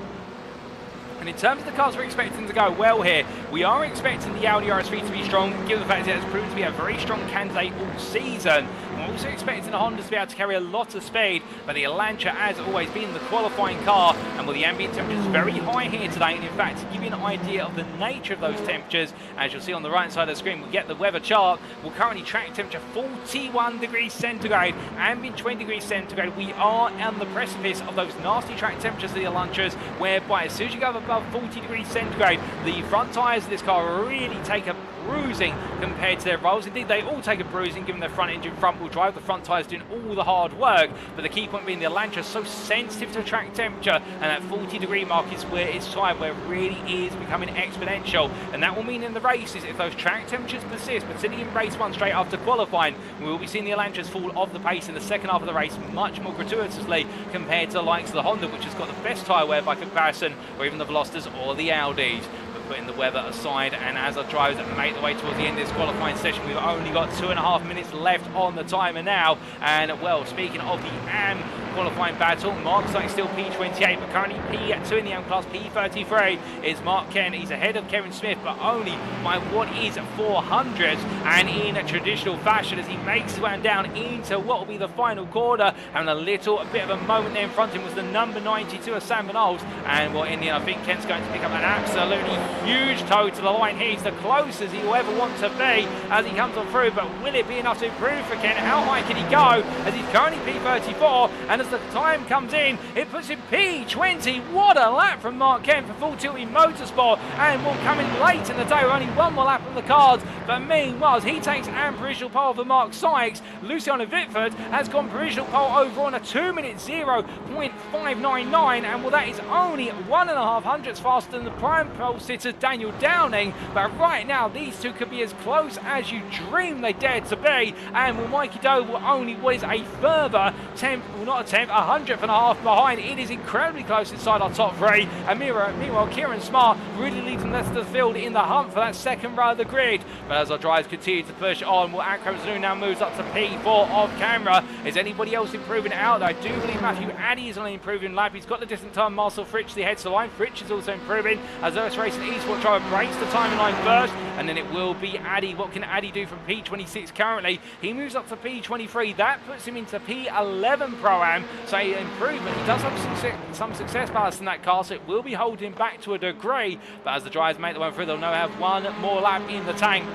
And in terms of the cars we're expecting to go well here, we are expecting the Audi RS3 to be strong, given the fact that it has proven to be a very strong candidate all season. We're also expecting the Hondas to be able to carry a lot of speed, but the Elantra has always been the qualifying car, and well, the ambient temperature is very high here today, and in fact, to give you an idea of the nature of those temperatures, as you'll see on the right side of the screen, we'll get the weather chart. We're currently track temperature 41 degrees centigrade, ambient 20 degrees centigrade. We are on the precipice of those nasty track temperatures of the Elantras, whereby as soon as you go above 40 degrees centigrade, the front tyres of this car really take a bruising compared to their rolls. Indeed, they all take a bruising given their front engine front wheel drive. The front tyres doing all the hard work, but the key point being the Elantra is so sensitive to track temperature, and that 40 degree mark is where it's time, where it really is becoming exponential, and that will mean in the races, if those track temperatures persist, particularly in race 1 straight after qualifying, we will be seeing the Elantras fall off the pace in the second half of the race much more gratuitously compared to the likes of the Honda, which has got the best tyre wear by comparison, or even the Velocitas or the Audis. Putting the weather aside, and as our drivers make their way towards the end of this qualifying session, we've only got 2.5 minutes left on the timer now. And well, speaking of the AM qualifying battle, Mark's like still P28, but currently P2 in the AM class. P33 is Mark Ken. He's ahead of Kevin Smith, but only by what is 400, and in a traditional fashion as he makes his way down into what will be the final corner, and a little bit of a moment there in front of him was the number 92 of Sam Van and well, in the end, I think Kent's going to pick up an absolutely huge toe to the line here. He's the closest he will ever want to be as he comes on through, but will it be enough to improve for Kent? How high can he go as he's currently P34, and as the time comes in, it puts him P20. What a lap from Mark Kent for Full Tilt Motorsport, and will come in late in the day with only one more lap on the cards. But meanwhile, as he takes an provisional pole for Mark Sykes, Luciano Witvoet has gone provisional pole over on a 2-minute 0.599, and well, that is only 1.5 hundredths faster than the prime pole sitter Daniel Downing. But right now, these two could be as close as you dream they dared to be, and well, Mikey Doe will only what is a further 10th, well, not a 10th, 100th and a half behind. It is incredibly close inside our top 3, and meanwhile, Kieran Smart really leads the rest of the field in the hunt for that second row of the grid. But as our drivers continue to push on, well, Akram Zunu now moves up to P4 off camera. Is anybody else improving out? I do believe Matthew Addy is only improving lap. He's got the distant time. Marcel Fritsch the heads to line. Fritsch is also improving as Earth Racing Esports driver breaks the time in line first, and then it will be Addy. What can Addy do from P26 currently? He moves up to P23. That puts him into P11 Pro-Am, so improvement. He does have some success ballast in that car, so it will be holding back to a degree, but as the drivers make their way through, they'll now have one more lap in the tank.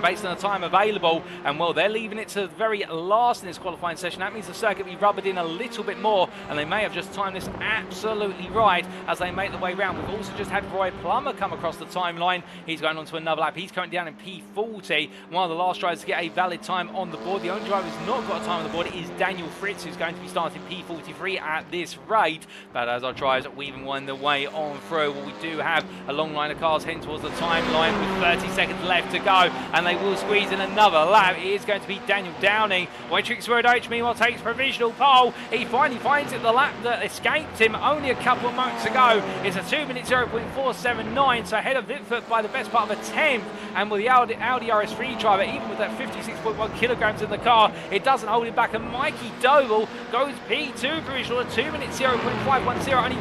based on the time available. And well, they're leaving it to the very last in this qualifying session. That means the circuit will be rubbered in a little bit more, and they may have just timed this absolutely right as they make the way round. We've also just had Roy Plummer come across the timeline. He's going on to another lap. He's currently down in P40. One of the last drivers to get a valid time on the board. The only driver who's not got a time on the board is Daniel Fritz, who's going to be starting P43 at this rate. But as our drivers weaving one the way on through, well, we do have a long line of cars heading towards the timeline with 30 seconds left to go, and they will squeeze in another lap. It is going to be Daniel Downing. Wojciech Swirydowicz, meanwhile, takes provisional pole. He finally finds it, the lap that escaped him only a couple of moments ago. It's a 2-minute 0.479, so ahead of Witvoet by the best part of a tenth. And with the Audi RS3 driver, even with that 56.1 kilograms in the car, it doesn't hold him back. And Mikey Doble goes P2 provisional, a 2-minute 0.510, only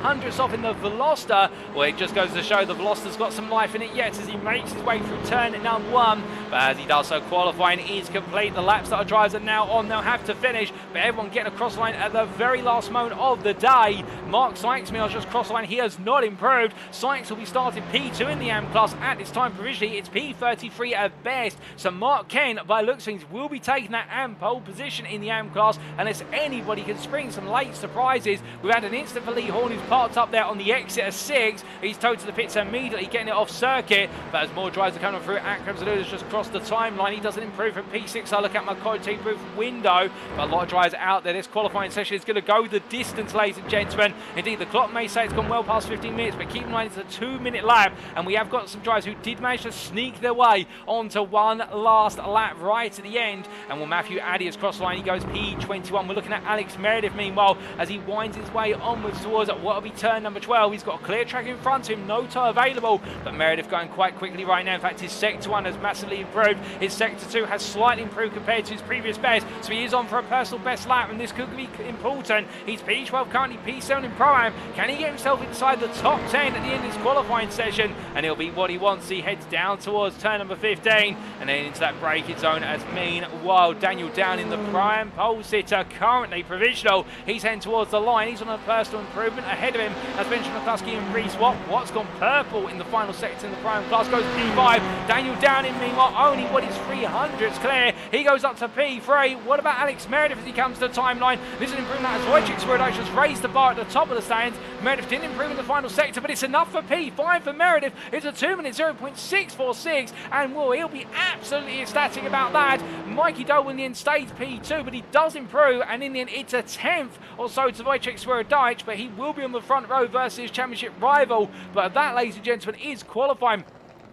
300ths off in the Veloster. Well, it just goes to show the Veloster's got some life in it yet as he makes his way through turn number 1. But as he does so, qualifying is complete. The laps that our drivers are now on, they'll have to finish. But everyone getting across the line at the very last moment of the day. Mark Sykes, meanwhile, just crossed the line. He has not improved. Sykes will be starting P2 in the AM class at this time. Provisionally, it's P33 at best. So Mark Ken, by looks of things, will be taking that AM pole position in the AM class unless anybody can spring some late surprises. We've had an instant for Lee Horn, who's parked up there on the exit of 6. He's towed to the pits immediately, getting it off circuit. But as more drivers are coming through, Akram Zaluda's just crossed the timeline. He doesn't improve from P6. I look at my quality proof window. But a lot of drivers out there. This qualifying session is going to go the distance, ladies and gentlemen. Indeed, the clock may say it's gone well past 15 minutes, but keep in mind it's a 2-minute lap, and we have got some drivers who did manage to sneak their way onto one last lap right at the end. And well, Matthew Addy has crossed the line. He goes P21. We're looking at Alex Meredith, meanwhile, as he winds his way onwards towards what will be turn number 12. He's got a clear track in front of him, no toe available, but Meredith going quite quickly right now. In fact, his sector 1 has massively improved. His sector 2 has slightly improved compared to his previous best, so he is on for a personal best lap, and this could be important. He's P12 currently, P7 in Pro-Am. Can he get himself inside the top 10 at the end of this qualifying session? And it'll be what he wants. He heads down towards turn number 15 and then into that braking zone as meanwhile Daniel Downing, the prime pole sitter, currently provisional. He's heading towards the line. He's on a personal improvement. Ahead of him as Benjamin McCluskey and Reese Watt. Watt's gone purple in the final sector in the prime class, goes P5. Daniel Downing, meanwhile, only what is 300ths clear. He goes up to P3. What about Alex Meredith as he comes to the timeline? This is an improvement as Wojciech Swirydowicz has raised the bar at the top of the stands. Meredith didn't improve in the final sector, but it's enough for P5 for Meredith. It's a 2-minute 0.646, and well, he'll be absolutely ecstatic about that. Mikey Doble in the end stays P2, but he does improve, and in the end it's a 10th or so to Wojciech Swirydowicz, but he will be on the front row versus his championship rival. But that, ladies and gentlemen, is qualifying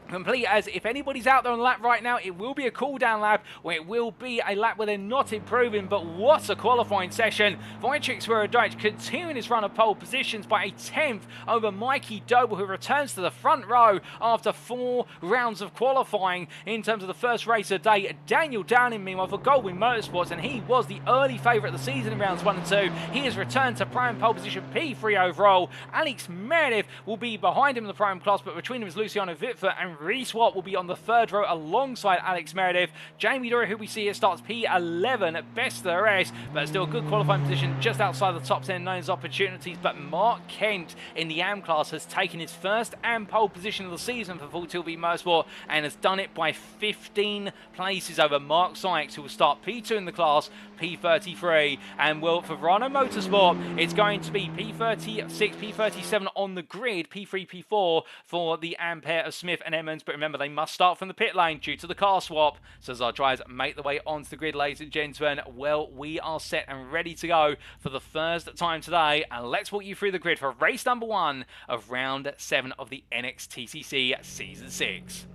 complete, as if anybody's out there on the lap right now, it will be a cool down lap, or it will be a lap where they're not improving. But what a qualifying session. Wojciech Swirydowicz continuing his run of pole positions by a 10th over Mikey Doble, who returns to the front row after 4 rounds of qualifying in terms of the first race of the day. Daniel Downing, meanwhile, for Goldwyn Motorsports, and he was the early favourite of the season in rounds 1 and 2. He has returned to prime pole position, P3 overall. Alex Meredith will be behind him in the prime class, but between them is Luciano Witvoet, and Reese Watt will be on the 3rd row alongside Alex Meredith. Jamie Dory, who we see here, starts P11 at best of the rest, but still a good qualifying position just outside the top 10 known as opportunities. But Mark Kent in the AM class has taken his first AM pole position of the season for Full Tilt V Motorsport, and has done it by 15 places over Mark Sykes, who will start P2 in the class, P33. And well, for Verano Motorsport, it's going to be P36, P37 on the grid, P3, P4 for the AM pair of Smith and Emmons. But remember, they must start from the pit lane due to the car swap. So as our drivers make their way onto the grid, ladies and gentlemen, well, we are set and ready to go for the first time today. And let's walk you through the grid for race number 1 of round 7 of the NXTCC Season 6.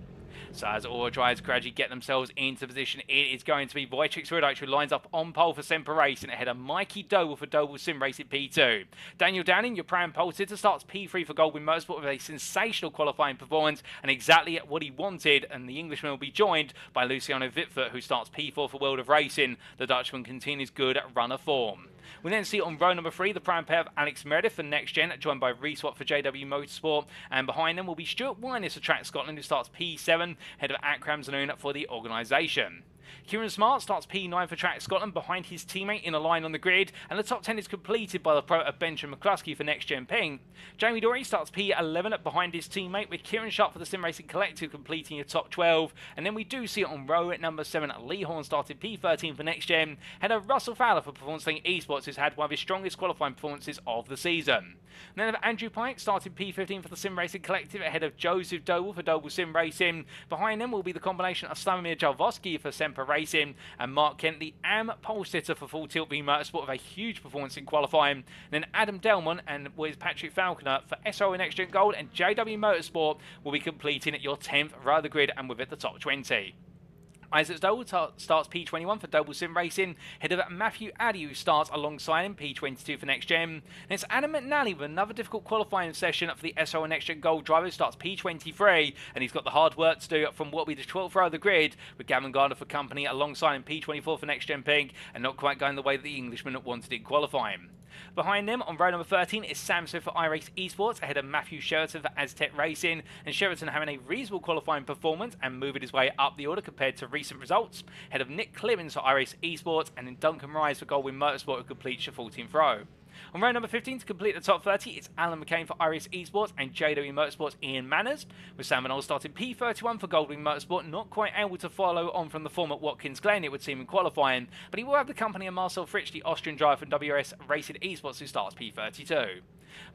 So as all drivers gradually get themselves into position, it is going to be Wojciech Swirydowicz who lines up on pole for Semper Racing ahead of Mikey Doble for Doble Sim Racing P2. Daniel Downing, your prime pole sitter, starts P3 for Goldwyn Motorsport with a sensational qualifying performance and exactly what he wanted, and the Englishman will be joined by Luciano Witvoet, who starts P4 for World of Racing. The Dutchman continues good run of form. We then see on row number 3 the prime pair of Alex Meredith for NXTGEN, joined by Reese Watt for JW Motorsport, and behind them will be Stuart Winus for Track Scotland, who starts P7, head of Akram Zanoon for the organisation. Kieran Smart starts P9 for Track Scotland behind his teammate in a line on the grid, and the top 10 is completed by the pro of Benjamin McCluskey for NXTGEN Ping. Jamie Dory starts P11 behind his teammate, with Kieran Sharp for the Sim Racing Collective completing a top 12, and then we do see it on row at number 7, Lee Horn started P13 for NXTGEN, ahead of Russell Fowler for Performance Link Esports, who's had one of his strongest qualifying performances of the season. And then Andrew Pike started P15 for the Sim Racing Collective, ahead of Joseph Doble for Doble Sim Racing. Behind them will be the combination of Slavomir Jalvoski for Semper Racing and Mark Kent, the AM pole sitter for Full Tilt V Motorsport, with a huge performance in qualifying. And then Adam Delmont and with Patrick Falconer for SRO NXTGEN Gold and JW Motorsport will be completing at your 10th row of the grid and with it the top 20. Isaac Doble starts P21 for Doble Sim Racing, ahead of Matthew Addy, who starts alongside him, P22 for NXTGEN. And it's Adam McNally with another difficult qualifying session for the SRO NXTGEN Gold driver, who starts P23, and he's got the hard work to do from what will be the 12th row of the grid, with Gavin Gardner for company alongside him, P24 for NXTGEN Pink, and not quite going the way that the Englishman wanted in qualifying. Behind them, on row number 13, is Sam Smith for iRacing Esports, ahead of Matthew Sheraton for Aztec Racing, and Sheraton having a reasonable qualifying performance and moving his way up the order compared to recent results, ahead of Nick Clemens for iRacing Esports, and then Duncan Rise for Goldwyn Motorsport, who completes the 14th row. On row number 15, to complete the top 30, it's Alan McCain for iRacing Esports and JW Motorsport's Ian Manners, with Sam Knowles starting P31 for Goldwyn Motorsport, not quite able to follow on from the form at Watkins Glen, it would seem, in qualifying, but he will have the company of Marcel Fritsch, the Austrian driver from WRS Racing Esports, who starts P32.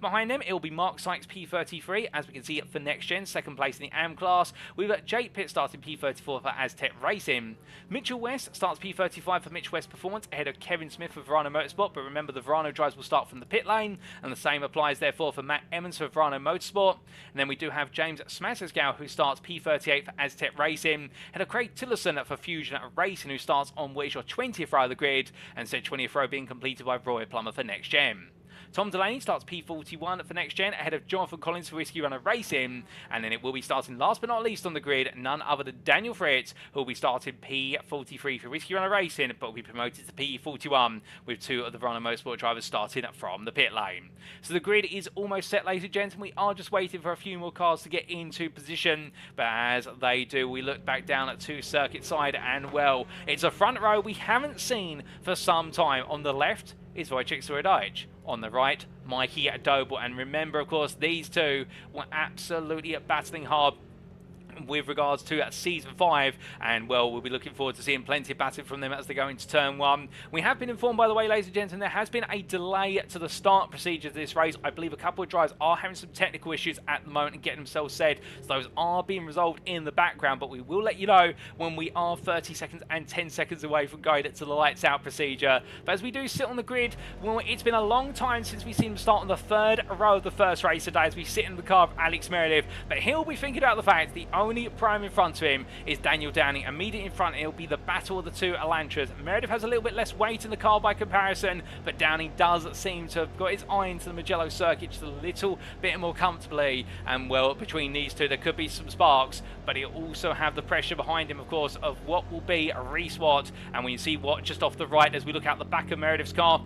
Behind them, it will be Mark Sykes P33, as we can see for NXTGEN, second place in the AM class, with Jake Pitt starting P34 for Aztec Racing. Mitchell West starts P35 for Mitch West Performance, ahead of Kevin Smith for Verano Motorsport, but remember the Verano drives will start from the pit lane, and the same applies therefore for Matt Emmons for Verano Motorsport. And then we do have James Smassersgow, who starts P38 for Aztec Racing, ahead of Craig Tillotson for Fusion Racing, who starts on what is your 20th row of the grid, and said 20th row being completed by Roy Plummer for NXTGEN. Tom Delaney starts P41 for NXTGEN, ahead of Jonathan Collins for Whiskey Runner Racing, and then it will be starting last but not least on the grid, none other than Daniel Fritz, who will be starting P43 for Whiskey Runner Racing, but will be promoted to P41, with two of the Verano Motorsport drivers starting from the pit lane. So the grid is almost set, ladies and gentlemen. We are just waiting for a few more cars to get into position, but as they do, we look back down at two circuit side, and well, it's a front row we haven't seen for some time. On the left is Wojciech Swirydowicz. On the right, Mikey Doble. And remember, of course, these two were absolutely battling hard with regards to Season 5, and well, we'll be looking forward to seeing plenty of batting from them as they go into Turn 1. We have been informed, by the way, ladies and gentlemen, there has been a delay to the start procedure of this race. I believe a couple of drivers are having some technical issues at the moment and getting themselves set, so those are being resolved in the background, but we will let you know when we are 30 seconds and 10 seconds away from going to the lights out procedure. But as we do sit on the grid, well, it's been a long time since we've seen him start on the third row of the first race today as we sit in the car of Alex Meredith, but he'll be thinking about the fact the only prime in front of him is Daniel Downing. Immediately in front, it'll be the battle of the two Elantras. Meredith has a little bit less weight in the car by comparison, but Downing does seem to have got his eye into the Mugello circuit just a little bit more comfortably, and well, between these two there could be some sparks, but he'll also have the pressure behind him, of course, of what will be Reese Watt. And when you see Watt just off the right as we look out the back of Meredith's car,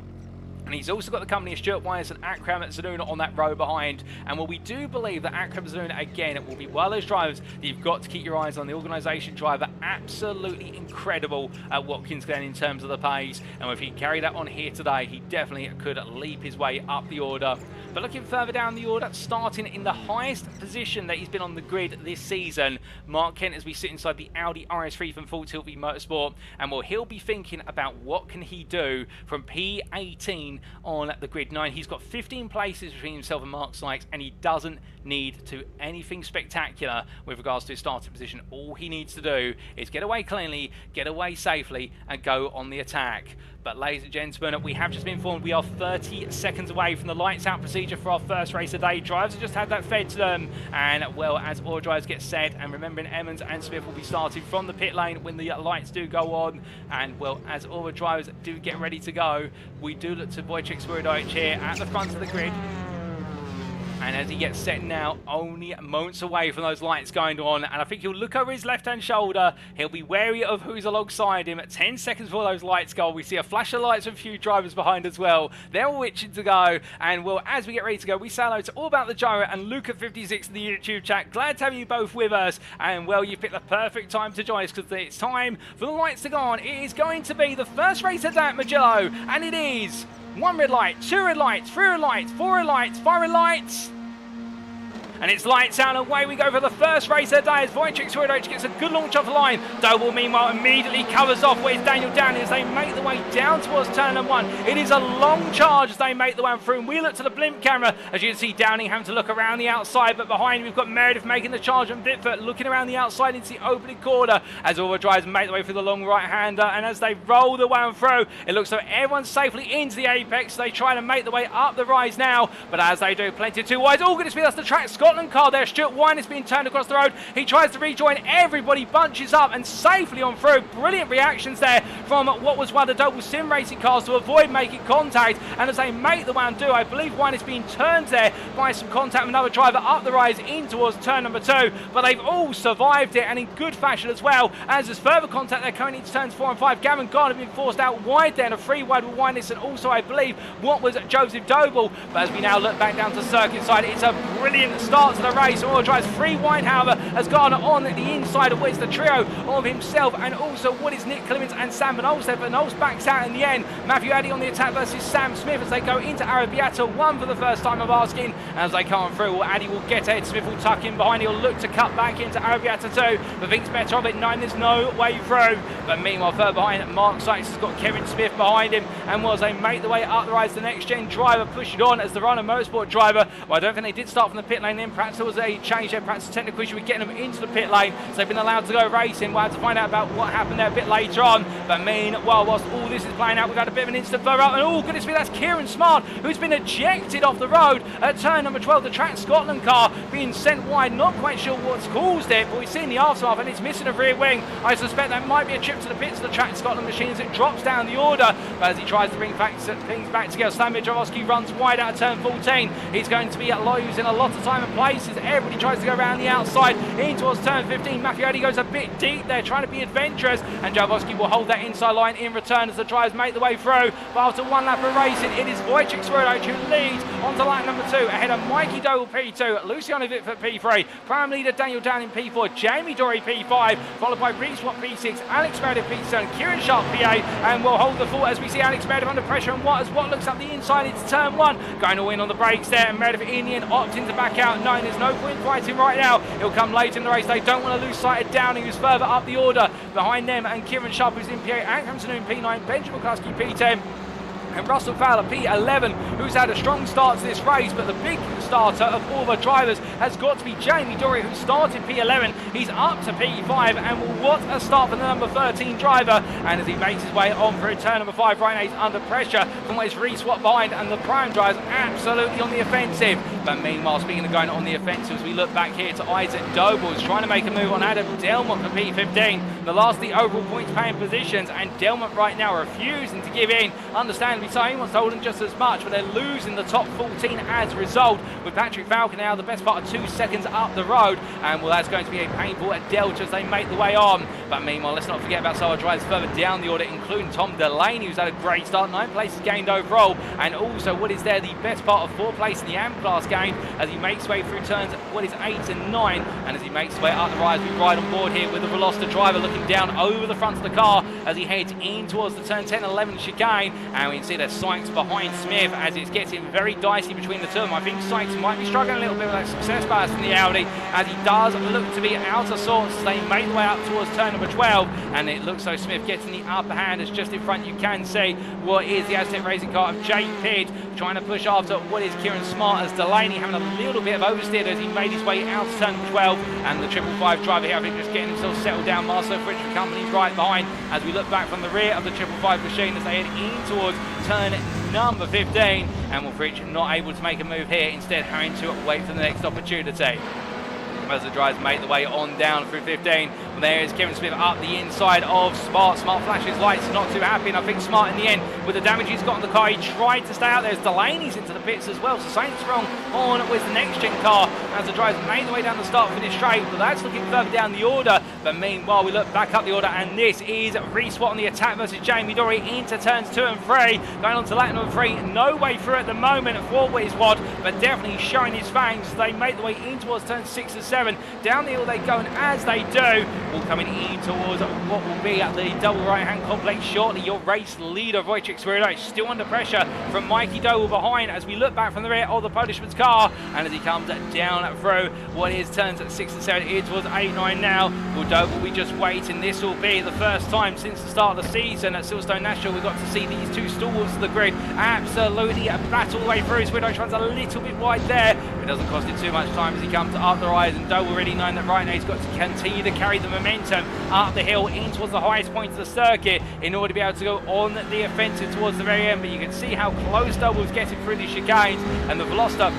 and he's also got the company of Stuart Wyers and Akram Zanuna on that row behind. And well, we do believe that Akram Zanuna, again, it will be one of those drivers that you've got to keep your eyes on. The organisation driver, absolutely incredible at Watkins Glen in terms of the pace. And if he can carry that on here today, he definitely could leap his way up the order. But looking further down the order, starting in the highest position that he's been on the grid this season, Mark Kent, as we sit inside the Audi RS3 from Full Tilt V Motorsport. And well, he'll be thinking about what can he do from P18 on the grid 9. He's got 15 places between himself and Mark Sykes, and he doesn't need to anything spectacular with regards to his starting position. All he needs to do is get away cleanly, get away safely, and go on the attack. But ladies and gentlemen, we have just been informed we are 30 seconds away from the lights out procedure for our first race of the day. Drivers have just had that fed to them, and well, as all drivers get set, and remembering Emmons and Smith will be starting from the pit lane when the lights do go on, and well, as all the drivers do get ready to go, we do look to Wojciech Swirydowicz here at the front of the grid. And as he gets set now, only moments away from those lights going on. And I think he'll look over his left-hand shoulder. He'll be wary of who's alongside him. At 10 seconds before those lights go, we see a flash of lights from a few drivers behind as well. They're all itching to go. And well, as we get ready to go, we say hello to All About the Gyro and Luca56 in the YouTube chat. Glad to have you both with us. And well, you picked the perfect time to join us because it's time for the lights to go on. It is going to be the first race of the day at Mugello. And it is 1 red light, 2 red lights, 3 red lights, 4 red lights, 5 red lights. And it's lights out and away we go for the first race of the day as Wojciech Swirydowicz gets a good launch off the line. Doble, meanwhile, immediately covers off with Daniel Downing as they make the way down towards turn number 1. It is a long charge as they make the way through. And we look to the blimp camera as you can see Downing having to look around the outside. But behind we've got Meredith making the charge and Witvoet looking around the outside into the opening corner as all the drivers make the way through the long right-hander. And as they roll the way through, it looks like everyone's safely into the apex. They try to make the way up the rise now. But as they do, plenty of 2 wides. Oh, goodness me, that's the track Scotland car there. Stuart Wine is being turned across the road. He tries to rejoin. Everybody bunches up and safely on through. Brilliant reactions there from what was one of the double sim racing cars to avoid making contact. And as they make the way and do, I believe Wine is being turned there by some contact with another driver up the rise in towards turn number 2. But they've all survived it and in good fashion as well. As there's further contact there coming into turns 4 and 5. Gavin Garner being forced out wide there and a 3 wide with Wine. And also I believe what was Joseph Doble. But as we now look back down to circuit side, it's a brilliant start to the race. All drives 3 wide, however, as Garner on the inside of what is the trio of himself and also what is Nick Clements and Sam Van Olsen. Van Olsen backs out in the end. Matthew Addy on the attack versus Sam Smith as they go into Arrabbiata 1 for the first time of asking. And as they come through, well, Addy will get ahead. Smith will tuck in behind. He'll look to cut back into Arrabbiata 2, but thinks better of it. 9, there's no way through. But meanwhile, further behind, Mark Sykes has got Kevin Smith behind him. And as they make the way up the rise, the next gen driver pushing on as the Runner Motorsport driver. Well, I don't think they did start from the pit lane then. Perhaps there was a change there. Perhaps a technical issue with getting them into the pit lane. So they've been allowed to go racing. We'll have to find out about what happened there a bit later on. But meanwhile, whilst all this is playing out, we've had a bit of an instant further up. And oh, goodness me, that's Kieran Smart, who's been ejected off the road at turn number 12. The Track Scotland car being sent wide. Not quite sure what's caused it, but we've seen the aftermath and it's missing a rear wing. I suspect that might be a trip to the pits of the Track Scotland machine as it drops down the order. But as he tries to bring things back together, Stamir Jarowski runs wide out of turn 14. He's going to be losing a lot of time and places. Everybody tries to go around the outside in towards turn 15. Matthew Addy goes a bit deep there, trying to be adventurous, and Jarowski will hold that inside line in return as the drivers make the way through. But after 1 lap of racing, it is Wojciech Swirydowicz who leads onto lap number 2, ahead of Mikey Doble P2, Luciano Witvoet P3, prime leader Daniel Downing P4, Jamie Dory P5, followed by Reece Watt P6, Alex Meredith P7, Kieran Sharp PA, and will hold the fort as we see Alex Meredith under pressure, and Watt looks up the inside into turn 1, going all in on the brakes there, and Meredith in the end opting to back out, knowing there's no point fighting right now. He'll come late in the race. They don't want to lose sight of Downing, who's further up the order behind them, and Kieran Sharp, who's in P8, Ankram Sanoon P9, Benjamin McCluskey P10, and Russell Fowler P11, who's had a strong start to this race. But the big starter of all the drivers has got to be Jamie Dory, who started P11. He's up to P5, and what a start for the number 13 driver. And as he makes his way on through turn number 5, right now he's under pressure from what is Reece Watt behind, and the prime drivers absolutely on the offensive. But meanwhile, speaking of going on the offensive, as we look back here to Isaac Doble, who's trying to make a move on Adam Delmont for P15. The last of the overall points paying positions, and Delmont right now refusing to give in. Understandably so, he wants to hold them just as much, but they're losing the top 14 as a result, with Patrick Falcon now the best part of 2 seconds up the road. And well, that's going to be a painful delta as they make the way on. But meanwhile, let's not forget about some drivers further down the order, including Tom Delaney, who's had a great start, 9 places gained overall, and also what is there the best part of 4 places in the AM class game as he makes way through turns 8 and 9, and as he makes his way up the rise. We ride on board here with the Veloster driver looking down over the front of the car as he heads in towards the turn 10 and 11 chicane, and we can see that Sykes behind Smith as it's getting very dicey between the two of them. I think Sykes might be struggling a little bit with that success bias in the Audi as he does look to be out of sorts. They make the way up towards turn number 12, and it looks like Smith getting the upper hand as just in front you can see what is the Aztec racing car of Jay Pitt trying to push after what is Kieran Smart, as Delaney having a little bit of oversteer as he made his way out to turn 12, and the 555 driver here I think just getting himself settled down. Marcel Fritsch and company right behind as we look back from the rear of the 555 machine as they head in towards turn number 15, and Will Fritsch not able to make a move here, instead having to wait for the next opportunity. as the drivers make the way on down through 15. There is Kevin Smith up the inside of Smart. Smart flashes lights, not too happy, and I think Smart in the end, with the damage he's got on the car, he tried to stay out there. Delaney's into the pits as well, so something's wrong on with the next gen car as the drivers made the way down the start finish straight, but that's looking further down the order. But meanwhile, we look back up the order, and this is Witvoet on the attack versus Jamie Dory into turns 2 and 3, going on to lap number 3. No way through at the moment for Witvoet, but definitely showing his fangs. They make the way in towards turns 6 and 7. Down the hill they go, and as they do, all coming in towards what will be at the double right-hand complex shortly. Your race leader, Wojciech Swirydowicz, still under pressure from Mikey Doble behind as we look back from the rear of the Polishman's car, and as he comes down through what is turns at 6 and 7 here towards 8 9 now. Well, Doble will be just waiting. This will be the first time since the start of the season at Silverstone National we've got to see these two stalwarts of the grid absolutely battle all the way through. Swirydowicz runs a little bit wide there, but it doesn't cost him too much time as he comes up the rise, and Doble already knowing that right now he's got to continue to carry the momentum up the hill in towards the highest point of the circuit in order to be able to go on the offensive towards the very end. But you can see how close Doble's getting through these chicanes, and the Veloster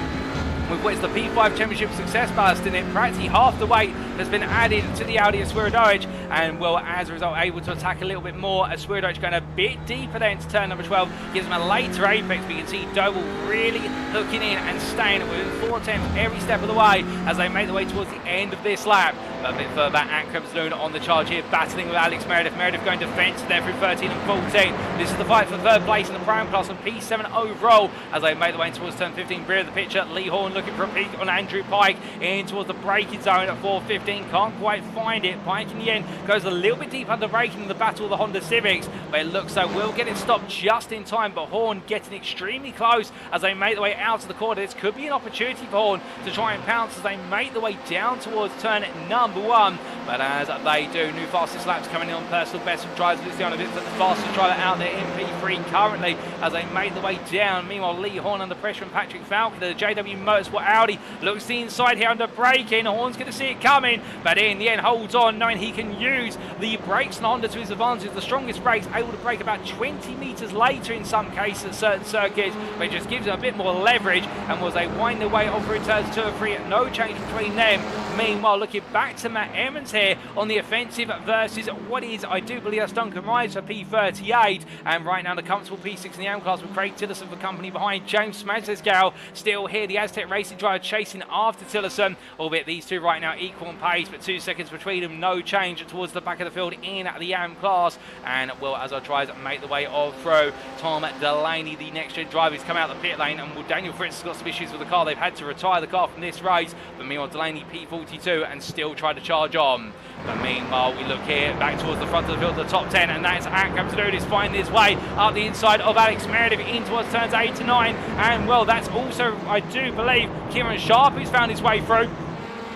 with what's the P5 Championship success ballast in it. Practically half the weight has been added to the Audi of Swirydowicz, and well, as a result, able to attack a little bit more as Swirydowicz going a bit deeper then to turn number 12, gives him a later apex. But you can see Doble really hooking in and staying within 4 tenths every step of the way as they make the way towards the end of this lap. But a bit further back, Ankram's Luna on the charge here, battling with Alex Meredith. Meredith going defensive there through 13 and 14. This is the fight for third place in the Prime Class and P7 overall as they make the way towards turn 15. Rear of the picture, Lee Horn looking for a peak on Andrew Pike in towards the braking zone at 4:15. Can't quite find it. Pike in the end goes a little bit deep under braking in the battle of the Honda Civics, but it looks like we'll get it stopped just in time. But Horn getting extremely close as they make the way out of the corner. This could be an opportunity for Horn to try and pounce as they make the way down towards turn number 1. But as they do, new fastest laps coming in on personal best from drivers. Luciano Witvoet, the fastest driver out there in P3 currently as they make the way down. Meanwhile, Lee Horn under pressure from Patrick Falconer. The JW Motorsport Audi looks the inside here under braking. Horn's going to see it coming, but in the end holds on, knowing he can use the brakes on Honda to his advantage. The strongest brakes, able to brake about 20 metres later in some cases at certain circuits, but it just gives them a bit more leverage. And as they wind their way off through turns 2 and 3, no change between them. Meanwhile, looking back to Matt Emmons here on the offensive versus what is, I do believe, that's Duncan Rice for P38. And right now, the comfortable P6 in the AM class with Craig Tillotson for company behind. James Smadsesgal still here, the Aztec Racing driver chasing after Tillotson, albeit these two right now equal in pace, but 2 seconds between them, no change towards the back of the field in the AM class. And well, as our drivers make the way off through, Tom Delaney, the next gen driver, has come out the pit lane, and well, Daniel Fritz has got some issues with the car. They've had to retire the car from this race, but meanwhile, Delaney P42 and still try to charge on. But meanwhile, we look here back towards the front of the field, the top 10, and that's Ankram to do this, finding his way up the inside of Alex Meredith in towards turns 8 to 9. And well, that's also, I do believe, Kieran Sharp who's found his way through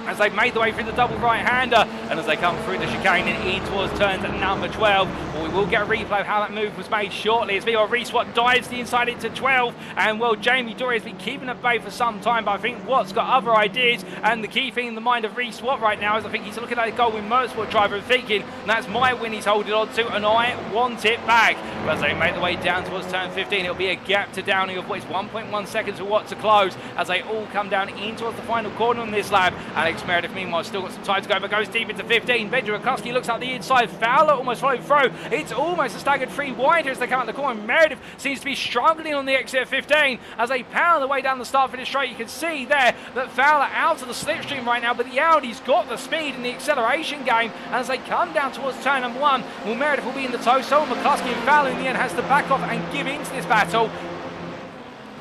as they've made the way through the double right-hander, and as they come through the chicane and in towards turns at number 12. Well, we will get a replay of how that move was made shortly as meanwhile Witvoet dives the inside into 12, and well, Jamie Dory has been keeping at bay for some time, but I think Watt's got other ideas, and the key thing in the mind of Witvoet right now is I think he's looking at a Goldwyn Motorsport driver and thinking, that's my win he's holding on to, and I want it back. But as they make the way down towards turn 15, it'll be a gap to Downing of what is 1.1 seconds for Watt to close as they all come down in towards the final corner on this lap. Alex Meredith, meanwhile, still got some time to go, but goes deep into 15. Benjamin McCluskey looks up the inside. Fowler almost followed through. It's almost a staggered 3 wide here as they come out the corner. Meredith seems to be struggling on the exit of 15 as they pound their way down the start finish straight. You can see there that Fowler out of the slipstream right now, but the Audi's got the speed in the acceleration game. And as they come down towards turn number 1, well, Meredith will be in the tow. So McCluskey, and Fowler in the end has to back off and give into this battle.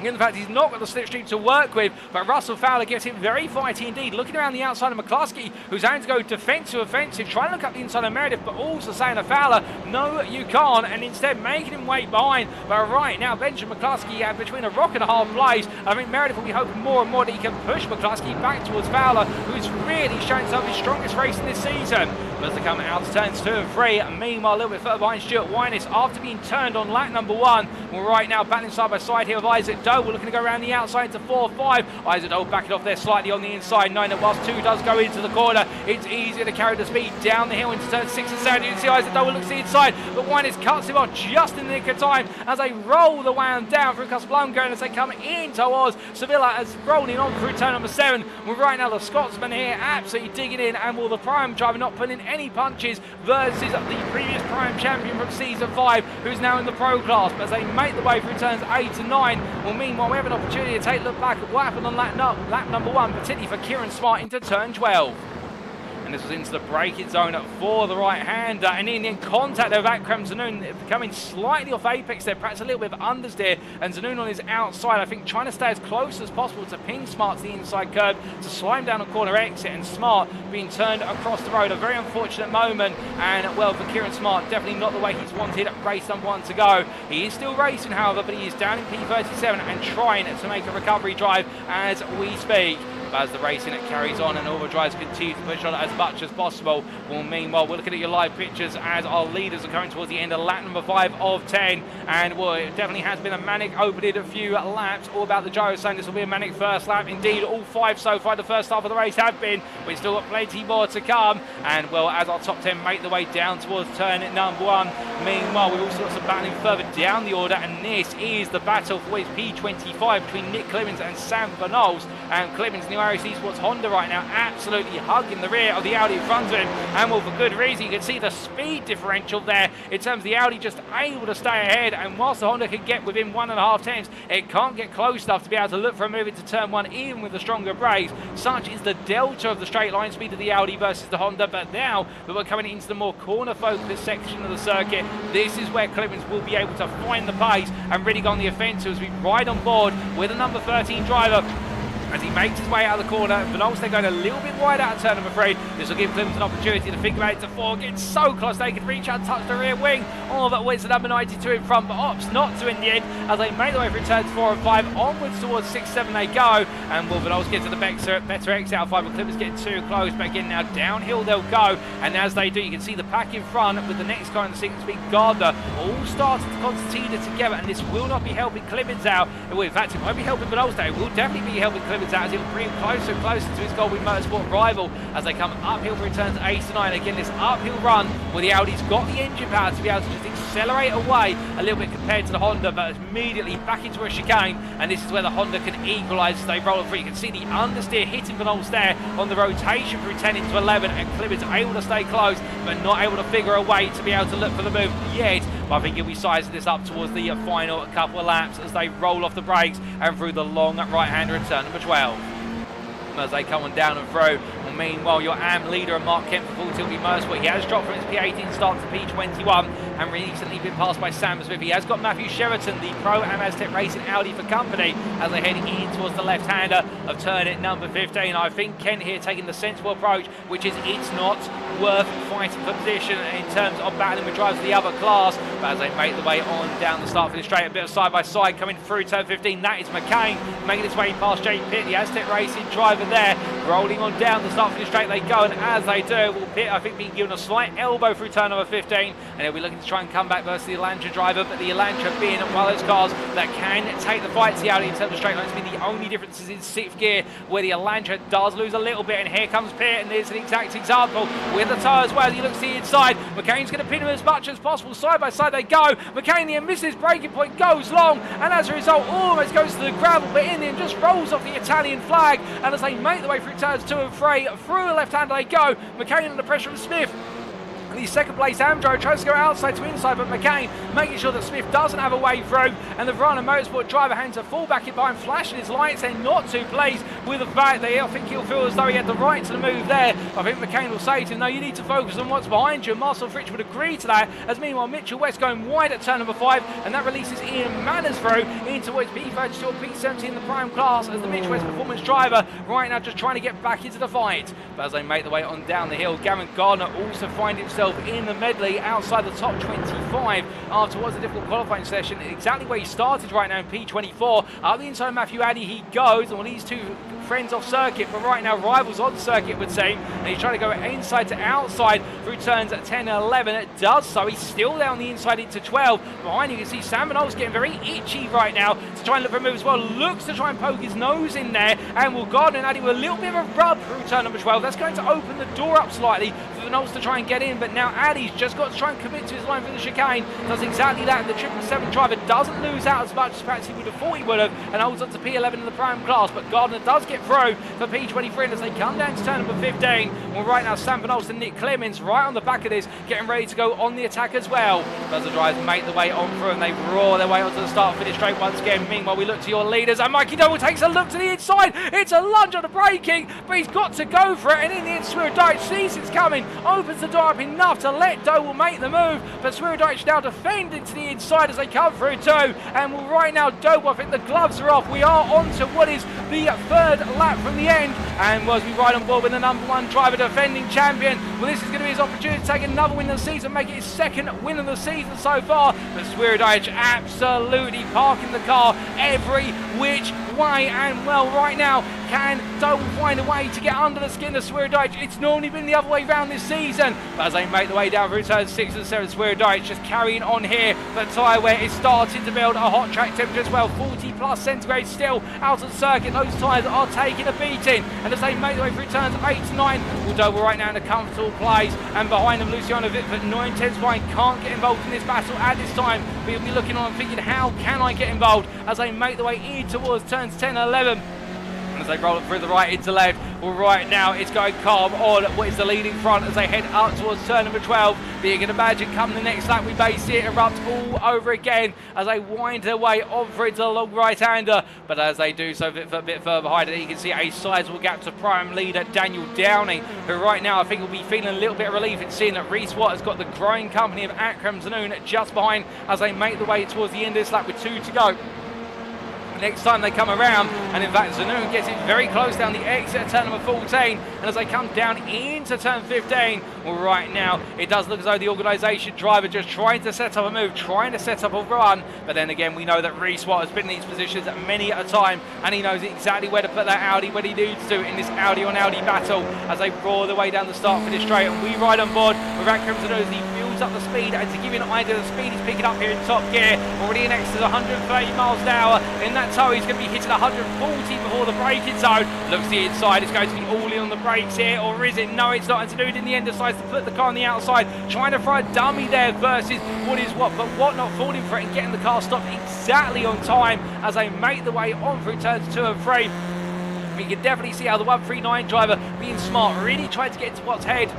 In the fact he's not got the slipstream to work with, but Russell Fowler gets it very fighty indeed, looking around the outside of McCluskey, who's having to go defensive offensive, trying to look up the inside of Meredith, but also saying to Fowler, no you can't, and instead making him wait behind. But right now Benjamin McCluskey between a rock and a hard place. I think Meredith will be hoping more and more that he can push McCluskey back towards Fowler, who's really showing some of his strongest race in this season. But as they come out to turns 2 and 3, meanwhile a little bit further behind Stuart Winess after being turned on lap number 1. Well, right now battling side by side here with Isaac Doe. We're looking to go around the outside to 4-5. Isaac Doe backing off there slightly on the inside, knowing that whilst 2 does go into the corner, it's easier to carry the speed down the hill into turn 6 and 7. You can see Isaac Doe looks to the inside, but Winers cuts him off just in the nick of time as they roll the wound down through Casablanca, and as they come in towards Sevilla as rolling on through turn number 7. Well, right now the Scotsman here absolutely digging in, and will the Prime driver not put in any punches versus the previous Prime champion from season 5, who's now in the Pro class. But as they make the way through turns 8 and 9, well, meanwhile we have an opportunity to take a look back at what happened on lap number 1, particularly for Kieran Smart into turn 12. And this was into the braking zone for the right-hander, and in contact there with Akram Zanoun, coming slightly off apex there, perhaps a little bit of understeer, and Zanoun on his outside, I think trying to stay as close as possible to ping Smart to the inside curb to slide him down a corner exit, and Smart being turned across the road. A very unfortunate moment, and well, for Kieran Smart, definitely not the way he's wanted race number 1 to go. He is still racing, however, but he is down in P37 and trying to make a recovery drive as we speak. But as the racing carries on and all the drivers continue to push on as much as possible, well, meanwhile we're looking at your live pictures as our leaders are coming towards the end of lap number 5 of 10, and well, it definitely has been a manic opening a few laps. All about the gyro saying this will be a manic first lap. Indeed, all 5 so far the first half of the race have been. We've still got plenty more to come, and well, as our top 10 make the way down towards turn number 1, meanwhile we've also got some battling further down the order, and this is the battle for P25 between Nick Clemens and Sam Van Knowles. And Clemens, New RAC Sports Honda right now absolutely hugging the rear of the Audi in front of him, and well, for good reason. You can see the speed differential there in terms of the Audi just able to stay ahead, and whilst the Honda can get within 1.5 tenths, it can't get close enough to be able to look for a move into turn 1 even with the stronger brakes. Such is the delta of the straight line speed of the Audi versus the Honda. But now that we're coming into the more corner focused section of the circuit, this is where Clemens will be able to find the pace and really go on the offensive as we ride on board with a number 13 driver. As he makes his way out of the corner, Van Knowles they're going a little bit wide out of turn, I'm afraid. This will give Clemens an opportunity to figure out into 4, getting so close they can reach out and touch the rear wing. All that waits the number 92 in front, but opts not to in the end as they make their way through turns 4 and 5, onwards towards 6, 7 they go. And will Van Knowles get to the better exit out of 5, but Clemens getting too close. But again, now downhill they'll go, and as they do, you can see the pack in front with the next car in the sequence being Gardner, all starting to concertina together, and this will not be helping Clemens out. Well, in fact, it won't be helping Van Knowles, it will definitely be helping Clemens out as he'll bring him closer and closer to his Goldwing Motorsport rival as they come uphill for turns 8 to 9. Again, this uphill run where the Audi's got the engine power to be able to just accelerate away a little bit compared to the Honda, but immediately back into a chicane, and this is where the Honda can equalise as they roll through. You can see the understeer hitting Van Knowles there on the rotation through 10 into 11, and Clemens able to stay close but not able to figure a way to be able to look for the move yet. But I think he'll be sizing this up towards the final couple of laps as they roll off the brakes and through the long right-hander in turn number 12. As they come on down and through. And meanwhile, your AM leader, Mark Kemp for Full Tilt Motorsport, he has dropped from his P18 start to P21 and recently been passed by Sam Smith. He has got Matthew Sheraton, the Pro Am Aztec Racing Audi for company, as they head in towards the left-hander of turn at number 15. I think Kent here taking the sensible approach, which is it's not worth fighting for position in terms of battling with drivers of the other class. But as they make the way on down the start for the straight, a bit of side-by-side coming through turn 15, that is McCain making his way past Jay Pitt, the Aztec Racing driver there, rolling on down the start for the straight they go, and as they do, will Pitt, I think, being given a slight elbow through turn number 15, and he'll be looking to try and come back versus the Elantra driver, but the Elantra being one of those cars that can take the fight to the Audi in terms of straight lines. The only difference is in 6th gear, where the Elantra does lose a little bit, and here comes Pitt, and there's an exact example with the tyre as well as he looks to the inside. McCain's going to pin him as much as possible, side by side they go. McCain here misses breaking point, goes long, and as a result almost goes to the gravel, but in the end just rolls off the Italian flag, and as they make the way through turns 2 and 3, through the left-hander they go. McCain under pressure from Smith. The second place Amdro tries to go outside to inside, but McCain making sure that Smith doesn't have a way through, and the Verano Motorsport driver hands a full back in behind, flashing his lights and not too pleased with the fact that I think he'll feel as though he had the right to the move there. I think McCain will say to him, no, you need to focus on what's behind you, and Marcel Fritsch would agree to that, as meanwhile Mitchell West going wide at turn number 5, and that releases Ian Manners through into what is P32 or P17 in the prime class, as the Mitchell West performance driver right now just trying to get back into the fight. But as they make the way on down the hill, Gavin Gardner also finds himself in the medley outside the top 25 after what was a difficult qualifying session, exactly where he started right now in P24. Up the inside of Matthew Addy he goes, and when these two friends off circuit, but right now rivals on circuit would seem, and he's trying to go inside to outside through turns 10 and 11. It does so. He's still down the inside into 12. Behind you can see Sam Van Ol's getting very itchy right now to try and look for a move as well. Looks to try and poke his nose in there, and will Gardner and Addy with a little bit of a rub through turn number 12. That's going to open the door up slightly for Van Ol's to try and get in, but now Addy's just got to try and commit to his line for the chicane. Does exactly that. The 777 driver doesn't lose out as much as perhaps he would have thought he would have, and holds on to P11 in the prime class, but Gardner does get through for P23, and as they come down to turn number 15, well, right now Sam Van Olsen and Nick Clemens right on the back of this, getting ready to go on the attack as well. As the drivers make the way on through, and they roar their way onto the start finish straight once again. Meanwhile, we look to your leaders, and Mikey Doble takes a look to the inside. It's a lunge on the braking, but he's got to go for it, and in the end, Swirydowicz sees it's coming, opens the door up enough to let Doble make the move, but Swirydowicz now defending to the inside as they come through too, and well, right now Doble, I think the gloves are off. We are on to what is the third lap from the end, and as we ride on board with the number 1 driver, defending champion, well, this is going to be his opportunity to take another win of the season, make it his second win of the season so far, but Swirydowicz absolutely parking the car every which way, and well, right now can Doble find a way to get under the skin of Swirydowicz? It's normally been the other way around this season, but as they make the way down through turns 6 and 7, Swirydowicz just carrying on here. The tyre wear is starting to build a hot track temperature as well, 40 plus centigrade still out of the circuit. Those tyres are taking a beating, and as they make the way through turns 8 to 9, well, Doble right now in a comfortable place, and behind them Luciano Witvoet, 9/10 behind, can't get involved in this battle at this time, but he'll be looking on and thinking, how can I get involved, as they make the way in towards turns 10 and 11. As they roll it through the right into left, well, right now it's going calm on what is the leading front as they head up towards turn number 12. But you can imagine come the next lap, we may see it erupt all over again as they wind their way on through to the long right-hander. But as they do so a bit further behind it, you can see a sizable gap to prime leader Daniel Downing, who right now I think will be feeling a little bit of relief in seeing that Reece Watt has got the growing company of Akram Zanoon just behind as they make the way towards the end of this lap with 2 to go. Next time they come around, and in fact Zanoon gets it very close down the exit at turn number 14, and as they come down into turn 15, well, right now it does look as though the organisation driver just trying to set up a move, trying to set up a run, but then again we know that Reece Watt has been in these positions many a time, and he knows exactly where to put that Audi when he needs to in this Audi on Audi battle as they roar their way down the start finish straight, and we ride on board with Akram Zanoon as he builds up the speed, and to give you an idea of the speed he's picking up here in top gear, already in excess of 130 miles an hour in that tow. He's going to be hitting 140 before the braking zone. Looks to the inside, it's going to be all in on the brakes here, or is it? No, it's not. And Zanoon in the end decides to put the car on the outside, trying to throw a dummy there versus what is what, but what not falling for it and getting the car stopped exactly on time as they make the way on through turns 2 and 3. We can definitely see how the 139 driver, being smart, really tried to get into Watt's head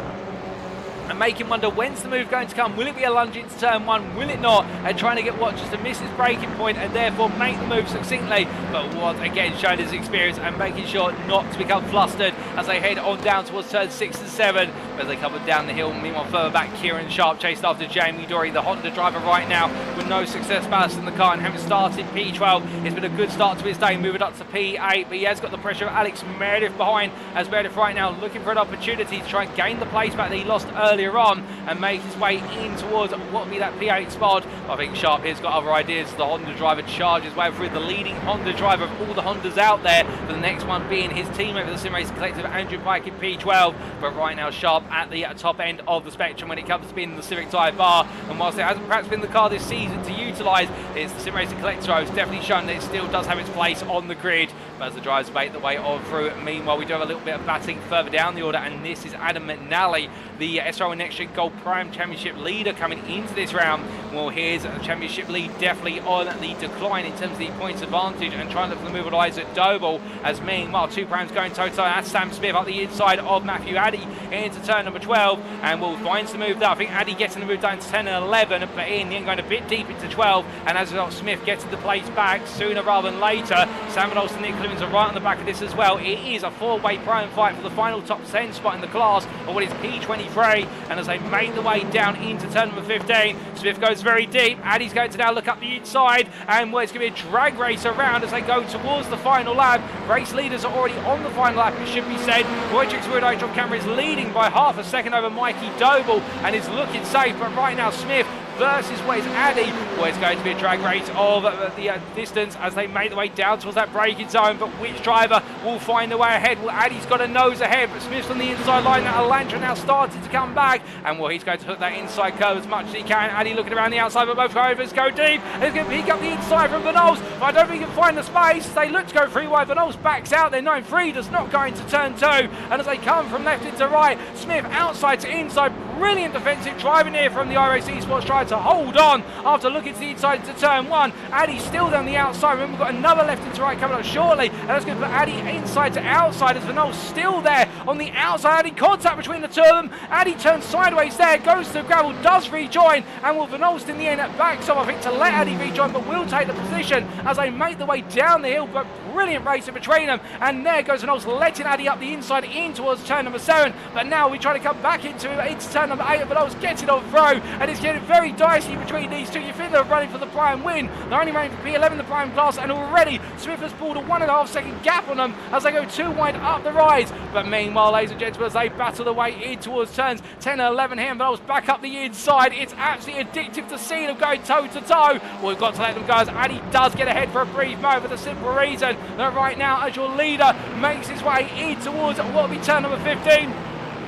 and make him wonder, when's the move going to come? Will it be a lunge into turn 1? Will it not? And trying to get Watt just to miss his braking point and therefore make the move succinctly. But Watt again showing his experience and making sure not to become flustered as they head on down towards turns 6 and 7. As they come down the hill, meanwhile further back, Kieran Sharp chased after Jamie Dory, the Honda driver right now with no success ballast in the car, and having started P12, it's been a good start to his day, moving up to P8, but he has got the pressure of Alex Meredith behind, as Meredith right now looking for an opportunity to try and gain the place back that he lost earlier on and make his way in towards what will be that P8 spot. I think Sharp here's got other ideas. The Honda driver charges way through, the leading Honda driver of all the Hondas out there, for the next one being his teammate with the Sim Racing Collective, Andrew Pike in P12. But right now Sharp at the top end of the spectrum when it comes to being the Civic Type bar, and whilst it hasn't perhaps been the car this season to utilise, it's the Sim Racing Collector who's definitely shown that it still does have its place on the grid. But as the drivers make the way on through, meanwhile we do have a little bit of battling further down the order, and this is Adam McNally, the SRO NXTGEN Gold Prime Championship leader coming into this round. Well, here's a championship lead definitely on the decline in terms of the points advantage, and trying to look for the move of Isaac Doble, as meanwhile 2 primes going toe-to-toe. That's Sam Smith up the inside of Matthew Addy into turn number 12, and will finds the move there. I think Addy getting the move down to 10 and 11, but in the end going a bit deep into 12, and as a result Smith getting the place back sooner rather than later. Sam Van Olsen and Nick Clemens are right on the back of this as well. It is a 4-way prime fight for the final top 10 spot in the class, or what is P23, and as they make the way down into turn number 15, Smith goes very deep. Addy's going to now look up the inside, and well, it's going to be a drag race around as they go towards the final lap. Race leaders are already on the final lap, it should be said. Wojciech Swirydowicz on camera is leading by half a second over Mikey Doble and is looking safe, but right now Smith versus what is Addy. Well, it's going to be a drag race of the distance as they make their way down towards that braking zone, but which driver will find their way ahead? Well, Addy's got a nose ahead, but Smith's on the inside line. That Elantra now starting to come back, and well, he's going to hook that inside curve as much as he can. Addy looking around the outside, but both drivers go deep. He's going to peek up the inside from Vanols, but I don't think he can find the space. They look to go free wide. Vanols backs out. They're 9-3, does not go into turn 2, and as they come from left into right, Smith outside to inside. Brilliant defensive driving here from the iRacing Esports, trying to hold on after looking to the inside into turn 1. Addy still down the outside. Remember, we've got another left into right coming up shortly, and that's going to put Addy inside to outside as Vanols still there on the outside. Addy contact between the two of them. Addy turns sideways there, goes to the gravel, does rejoin, and will Vanols in the end backs off, I think, to let Addy rejoin, but will take the position as they make their way down the hill. But brilliant racing between them, and there goes Vanols letting Addy up the inside in towards turn number 7. But now we try to come back into turn number 8, and Vanols gets it on through, and it's getting very dicey between these two. You think they're running for the prime win. They're only running for P11, the prime class, and already Smith has pulled a 1.5 second gap on them as they go too wide up the rise. But meanwhile, ladies and gentlemen, as they battle their way in towards turns 10 and 11 here, and Vanols back up the inside. It's absolutely addictive to see them going toe to toe. Well, we've got to let them go as Addy does get ahead for a brief moment for the simple reason that right now, as your leader makes his way in towards what will be turn number 15,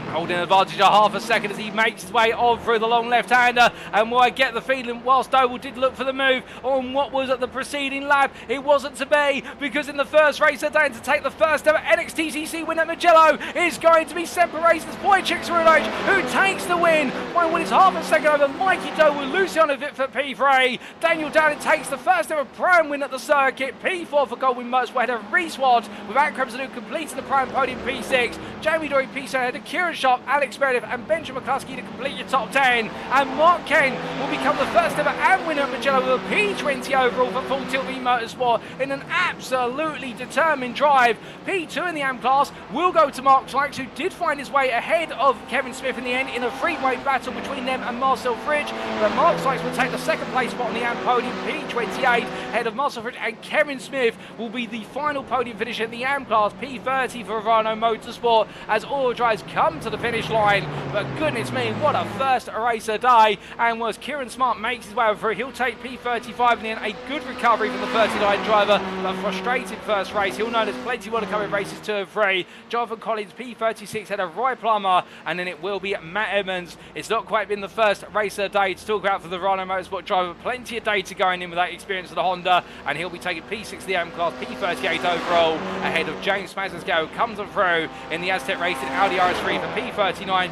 holding an advantage of half a second as he makes his way on through the long left-hander. And I get the feeling, whilst Doble did look for the move on what was at the preceding lap, it wasn't to be, because in the first race of the day, to take the first ever NXTCC win at Mugello is going to be separations. Wojciech Swirydowicz, who takes the win by what is half a second over Mikey Doble, Luciano Witvoet P3. Daniel Downing takes the first ever prime win at the circuit. P4 for Goldwyn Motorsport ahead of Racewear, with Kremsonu completing the prime podium P6. Jamie Dory P7 ahead of Kieran Sharp, Alex Meredith and Benjamin McCluskey to complete your top 10. And Mark Ken will become the first ever AM winner at Mugello with a P20 overall for Full Tilt V Motorsport in an absolutely determined drive. P2 in the AM class will go to Mark Sykes, who did find his way ahead of Kevin Smith in the end in a three-way battle between them and Marcel Fridge. But Mark Sykes will take the second place spot on the AM podium, P28, ahead of Marcel Fridge, and Kevin Smith will be the final podium finisher in the AM class, P30 for Autodromo Motorsport, as all drives come to the finish line. But goodness me, what a first race of the day. And was Kieran Smart makes his way over, he'll take P35 in the end. A good recovery from the 39 driver, but frustrated first race. He'll know there's plenty more to come in races 2 and 3. Jonathan Collins P36 head of Roy Plummer, and then it will be Matt Edmonds. It's not quite been the first race of the day to talk about for the Autodromo Motorsport driver. Plenty of data going in with that experience of the Honda, and he'll be taking P6 the AM class, P38 overall, ahead of James Mazensco, who comes on through in the Aztec Racing Audi RS3 for P39.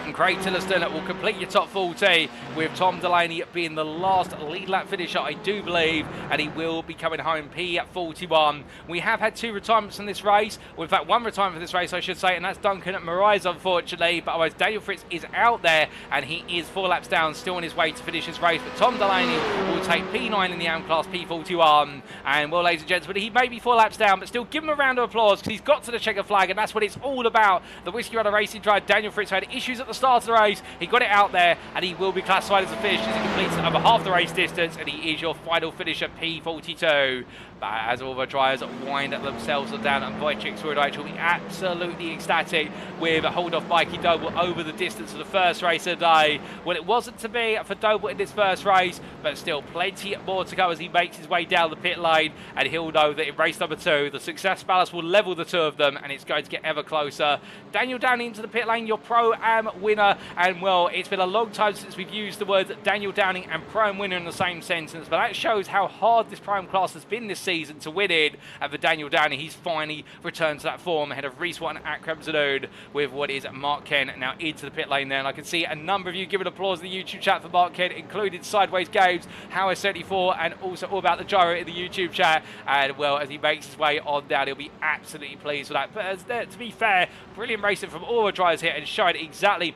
And Craig Tillerston will complete your top 40, with Tom Delaney being the last lead lap finisher, I do believe, and he will be coming home P41. We have had 2 retirements in this race, or in fact 1 retirement for this race I should say, and that's Duncan at Moraes unfortunately, but otherwise Daniel Fritz is out there and he is 4 laps down, still on his way to finish his race. But Tom Delaney will take P9 in the AM class, P41, and well, ladies and gentlemen, he may be 4 laps down, but still give him a round of applause because he's got to the checker flag, and that's what it's all about. The Whiskey Runner Racing driver Daniel Fritz had issues at the start of the race, he got it out there, and he will be classified as a finish as he completes over half the race distance, and he is your final finisher, P42. But as all the drivers wind themselves down, and Wojciech Swirydowicz will be absolutely ecstatic with a hold off Mikey Doble over the distance of the first race of the day. Well, it wasn't to be for Doble in this first race, but still plenty more to go as he makes his way down the pit lane, and he'll know that in race number 2, the success balance will level the two of them, and it's going to get ever closer. Daniel Downing into the pit lane, your Pro-Am winner, and well, it's been a long time since we've used the words Daniel Downing and Pro-Am winner in the same sentence, but that shows how hard this Pro-Am class has been this season to win it. And for Daniel Downing, he's finally returned to that form ahead of Reese One at Kremsonu, with what is Mark Ken now into the pit lane there. And I can see a number of you giving applause in the YouTube chat for Mark Ken, including Sideways Games, Howard74, and also all about the gyro in the YouTube chat. And well, as he makes his way on down, he'll be absolutely pleased with that. But to be fair, brilliant racing from all the drivers here, and showing exactly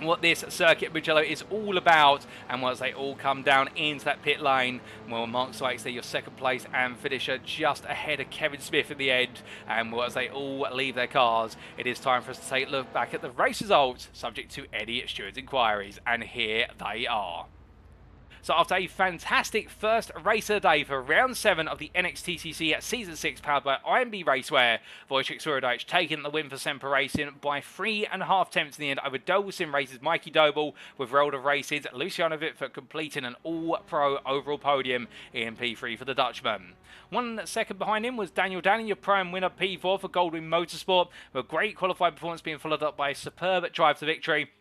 what this circuit Mugello is all about. And once they all come down into that pit lane, well, Mark Sykes there, your second place and finisher, just ahead of Kevin Smith in the end. And as they all leave their cars, it is time for us to take a look back at the race results, subject to any steward's inquiries, and here they are. So after a fantastic first race of the day for round 7 of the NXTCC Season 6 powered by IMB Racewear, Wojciech Swirydowicz taking the win for Semper Racing by 3.5 tenths in the end over Doble Sim Race's Mikey Doble, with World of Racing's Luciano Witvoet completing an all-pro overall podium in P3 for the Dutchman. 1 second behind him was Daniel Danny, your Pro-Am winner P4 for Goldwyn Motorsport, with a great qualified performance being followed up by a superb drive to victory,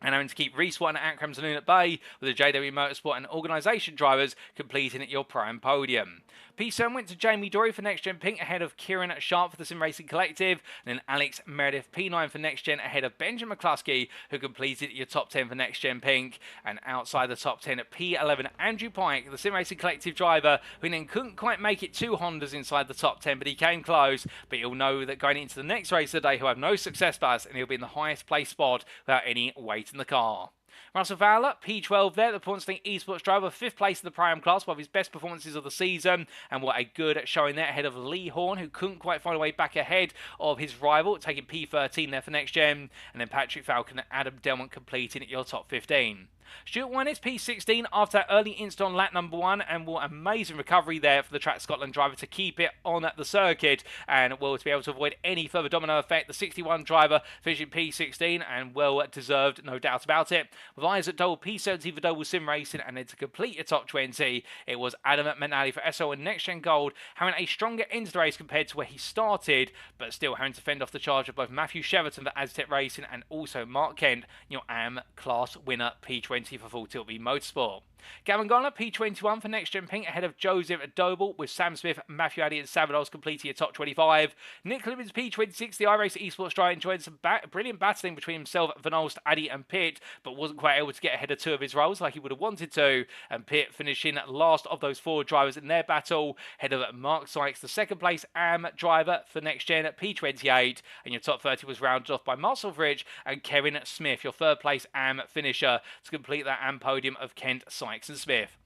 and having to keep Reese White and Akram Saloon at bay, with the JW Motorsport and organisation drivers completing at your Pro-Am podium. P7 went to Jamie Dory for Next Gen Pink ahead of Kieran Sharp for the Sim Racing Collective, and then Alex Meredith P9 for Next Gen ahead of Benjamin McCluskey, who completed your top 10 for Next Gen Pink. And outside the top 10 at P11, Andrew Pike, the Sim Racing Collective driver, who then couldn't quite make it 2 Hondas inside the top 10, but he came close. But you'll know that going into the next race of the day, he'll have no success bus, and he'll be in the highest place spot without any weight in the car. Russell Fowler, P12 there, the Pornsting Esports driver, 5th place in the Pro-Am class, one of his best performances of the season, and what a good showing there ahead of Lee Horn, who couldn't quite find a way back ahead of his rival, taking P13 there for Next Gen, and then Patrick Falcon and Adam Delmont completing at your top 15. Stuart Winers, P16 after that early instant on lap number 1, and what amazing recovery there for the Track Scotland driver to keep it on the circuit, and well, to be able to avoid any further domino effect. The 61 driver finishing P16, and well deserved, no doubt about it. With eyes at double P17 for Double Sim Racing, and then to complete your top 20, it was Adam McNally for SO and Next Gen Gold, having a stronger end to the race compared to where he started, but still having to fend off the charge of both Matthew Cheverton for Aztec Racing and also Mark Kent, your AM class winner P20 for Full Tilt V Motorsport. Gavin Garner, P21 for Next Gen Pink ahead of Joseph Doble, with Sam Smith, Matthew Addy and Savados completing your top 25. Nick Clemens, P26, the iRacing Esports driver, enjoyed some brilliant battling between himself, Van Olst, Addy and Pitt, but wasn't quite able to get ahead of 2 of his roles like he would have wanted to, and Pitt finishing last of those 4 drivers in their battle, ahead of Mark Sykes, the 2nd place AM driver for Next Gen at P28, and your top 30 was rounded off by Marcel Fridge and Kevin Smith, your 3rd place AM finisher, to complete that AM podium of Kent, Sykes and Smith.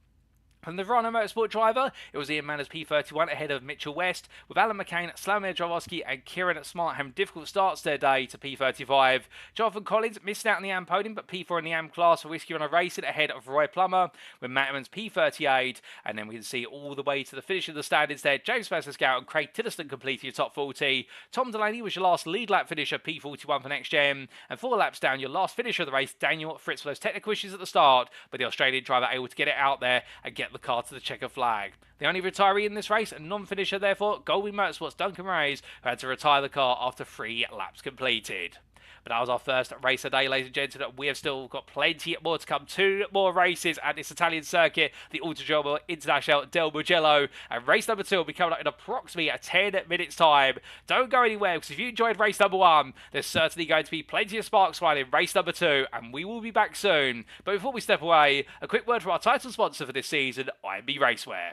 From the Verano Motorsport driver, it was Ian Manners P31 ahead of Mitchell West, with Alan McCain, Slavomir Jaworski and Kieran Smart having difficult starts their day to P35. Jonathan Collins missed out on the AM podium, but P4 in the AM class for Whiskey Runner Racing ahead of Roy Plummer, with Matt Evans P38, and then we can see all the way to the finish of the standings there. James Pascal and Craig Tiddiston completed your top 40. Tom Delaney was your last lead lap finisher, P41 for Next Gen, and 4 laps down, your last finisher of the race, Daniel Fritz, for those technical issues at the start, but the Australian driver able to get it out there and get the car to the checker flag. The only retiree in this race, and non-finisher therefore, Goldwyn Motorsport's Duncan Reyes, who had to retire the car after 3 laps completed. But that was our first race of the day, ladies and gentlemen. We have still got plenty more to come. 2 more races at this Italian circuit, the Autodromo Internazionale del Mugello. And race number 2 will be coming up in approximately 10 minutes' time. Don't go anywhere, because if you enjoyed race number 1, there's certainly going to be plenty of sparks flying in race number 2, and we will be back soon. But before we step away, a quick word from our title sponsor for this season, IMB Racewear.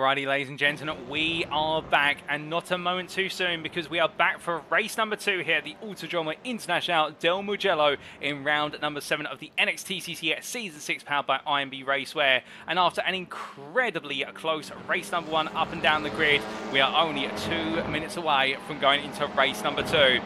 Alrighty, ladies and gentlemen, we are back, and not a moment too soon, because we are back for race number 2 here at the Autodromo Internazionale del Mugello in round number 7 of the NXTCC Season 6 powered by IMB Racewear. And after an incredibly close race number 1 up and down the grid, we are only 2 minutes away from going into race number 2.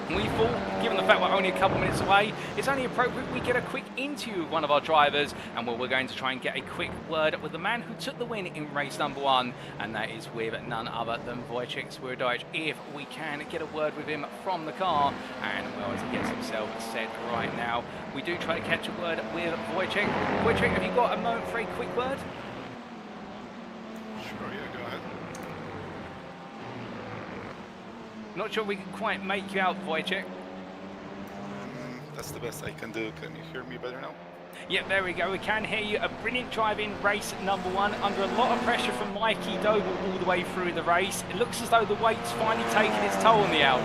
We thought, given the fact we're only a couple minutes away, it's only appropriate we get a quick interview with one of our drivers, and we're going to try and get a quick word with the man who took the win in race number 1, and that is with none other than Wojciech Swirydowicz. If we can get a word with him from the car, and well, as he gets himself set right now, we do try to catch a word with Wojciech. Wojciech, have you got a moment for a quick word? Sure, yeah, go ahead. Not sure we can quite make you out, Wojciech. That's the best I can do. Can you hear me better now? Yeah, there we go. We can hear you. A brilliant drive in race number 1 under a lot of pressure from Mikey Doble all the way through the race. It looks as though the weight's finally taken its toll on the Audi.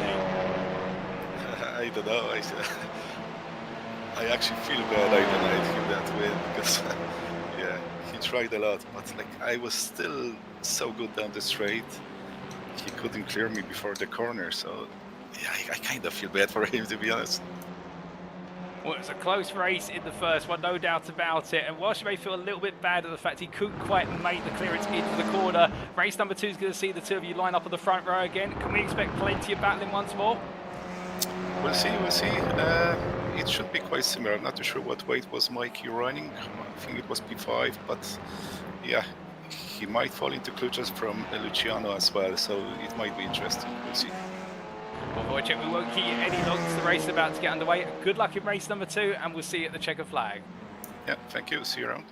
I don't know. I actually feel bad I denied him that win because yeah, he tried a lot, but like I was still so good down the straight. He couldn't clear me before the corner, so yeah, I kind of feel bad for him, to be honest. Well, it was a close race in the first one, no doubt about it. And whilst you may feel a little bit bad at the fact he couldn't quite make the clearance into the corner, race number 2 is going to see the two of you line up on the front row again. Can we expect plenty of battling once more? We'll see, we'll see. It should be quite similar. I'm not too sure what weight was Mikey running. I think it was P5, but yeah, he might fall into clutches from Luciano as well, so it might be interesting. We'll see. Well, Wojciech, we won't keep you any longer. The race is about to get underway. Good luck in race number 2, and we'll see you at the checker flag. Yeah, thank you. See you around.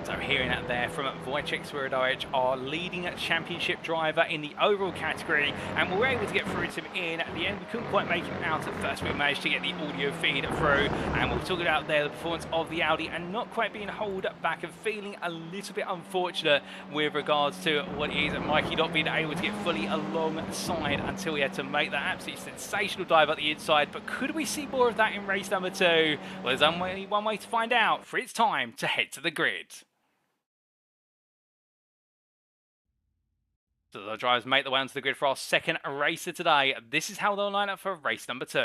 So hearing that there from Wojciech Swirydowicz, our leading championship driver in the overall category, and we were able to get through to him in at the end. We couldn't quite make him out at first. We managed to get the audio feed through, and we'll talk about there the performance of the Audi and not quite being held back and feeling a little bit unfortunate with regards to what is Mikey not being able to get fully alongside until he had to make that absolutely sensational dive at the inside. But could we see more of that in race number 2? Well, there's only one way to find out, for it's time to head to the grid. So the drivers make their way onto the grid for our second race of today. This is how they'll line up for race number 2.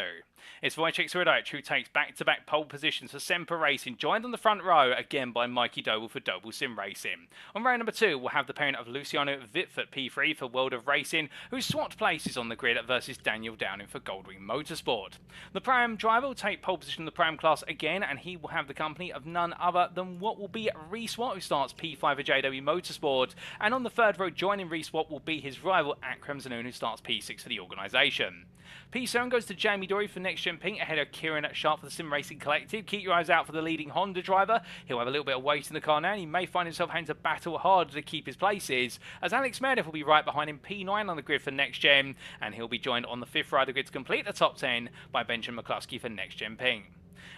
It's Wojciech Swirydowicz who takes back-to-back pole positions for Semper Racing, joined on the front row again by Mikey Doble for Doble Sim Racing. On row number 2, we'll have the pairing of Luciano Witvoet P3 for World of Racing, who swapped places on the grid versus Daniel Downing for Goldwing Motorsport. The Pro-Am driver will take pole position in the Pro-Am class again, and he will have the company of none other than what will be Reece Watt, who starts P5 for JW Motorsport. And on the third row, joining Reece Watt will be his rival Akram Zanoun, who starts P6 for the organisation. P7 goes to Jamie Dory for NXTGEN Pink ahead of Kieran Sharp for the Sim Racing Collective. Keep your eyes out for the leading Honda driver. He'll have a little bit of weight in the car now, and he may find himself having to battle harder to keep his places, as Alex Meredith will be right behind him, P9 on the grid for NXTGEN, and he'll be joined on the 5th rider grid to complete the top 10 by Benjamin McCluskey for NXTGEN Pink.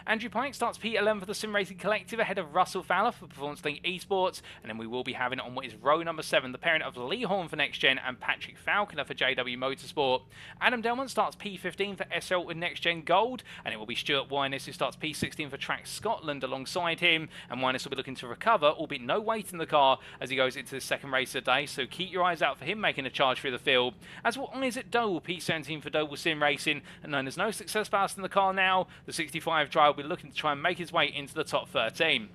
Andrew Pike starts P11 for the Sim Racing Collective ahead of Russell Fowler for Performance Link Esports, and then we will be having on what is row number 7 the pairing of Lee Horn for NXTGEN and Patrick Falconer for JW Motorsport. Adam Delmont starts P15 for SL with NXTGEN Gold, and it will be Stuart Winus who starts P16 for Track Scotland alongside him, and Winus will be looking to recover, albeit no weight in the car as he goes into the second race of the day, so keep your eyes out for him making a charge through the field. As will Isaac Doble, P17 for Doble Sim Racing, and known as no success past in the car now, the 65 driver will be looking to try and make his way into the top 13.